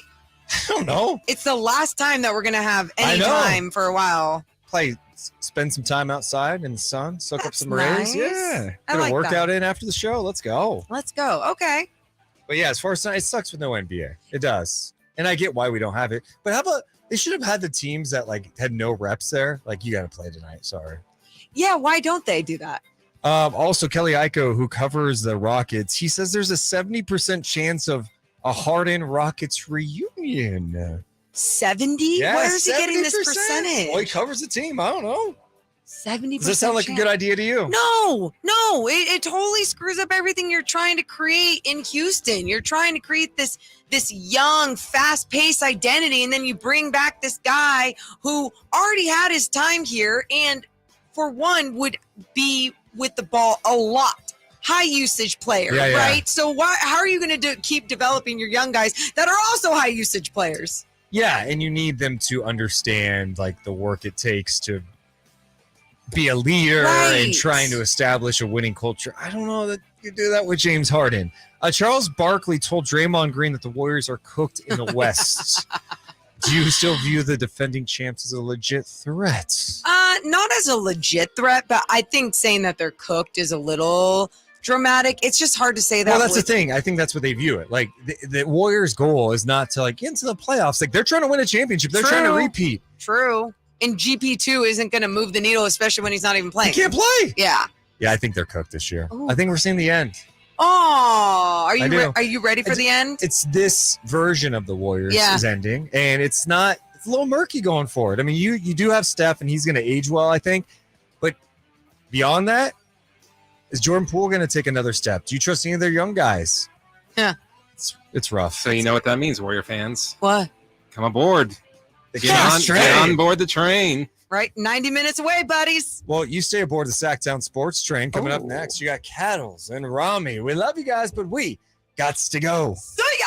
I don't know. It's the last time that we're going to have any time for a while. Spend some time outside in the sun, soak up some nice. rays. Yeah. I Get like a workout that. in after the show. Let's go. Let's go. Okay. But yeah, as far as it sucks with no NBA. It does. And I get why we don't have it. But how about they should have had the teams that like had no reps there. Like, you got to play tonight. Sorry. Yeah. Why don't they do that? Also, Kelly Iko, who covers the Rockets, he says there's a 70% chance of a Harden Rockets reunion. 70? Yeah, Where is he getting 70%. this percentage? Well, he covers the team. I don't know. 70%. Does that sound like a good idea to you? No. It totally screws up everything you're trying to create in Houston. You're trying to create this young, fast-paced identity, and then you bring back this guy who already had his time here and, for one, would be with the ball a lot. High usage player, Yeah. right? So how are you going to keep developing your young guys that are also high usage players? Yeah, and you need them to understand like the work it takes to be a leader and trying to establish a winning culture. I don't know that you do that with James Harden. Charles Barkley told Draymond Green that the Warriors are cooked in the West. Do you still view the defending champs as a legit threat? Not as a legit threat, but I think saying that they're cooked is a little dramatic. It's just hard to say that. Well, that's the thing. I think that's what they view it. Like the Warriors' goal is not to get into the playoffs. Like they're trying to win a championship. They're trying to repeat. True. And GP2 isn't going to move the needle, especially when he's not even playing. He can't play. Yeah. Yeah, I think they're cooked this year. Ooh. I think we're seeing the end. Oh, are I do. you are you ready for the end? It's this version of the Warriors is ending, and it's a little murky going forward. I mean, you do have Steph, and he's going to age well, I think. But beyond that, is Jordan Poole going to take another step? Do you trust any of their young guys? Yeah. It's rough. So you know what that means, Warrior fans. What? Come aboard. Get on board the train. Right, 90 minutes away, buddies. Well, you stay aboard the Sactown Sports Train. Coming up next, you got Cattles and Rami. We love you guys, but we got to go. See ya.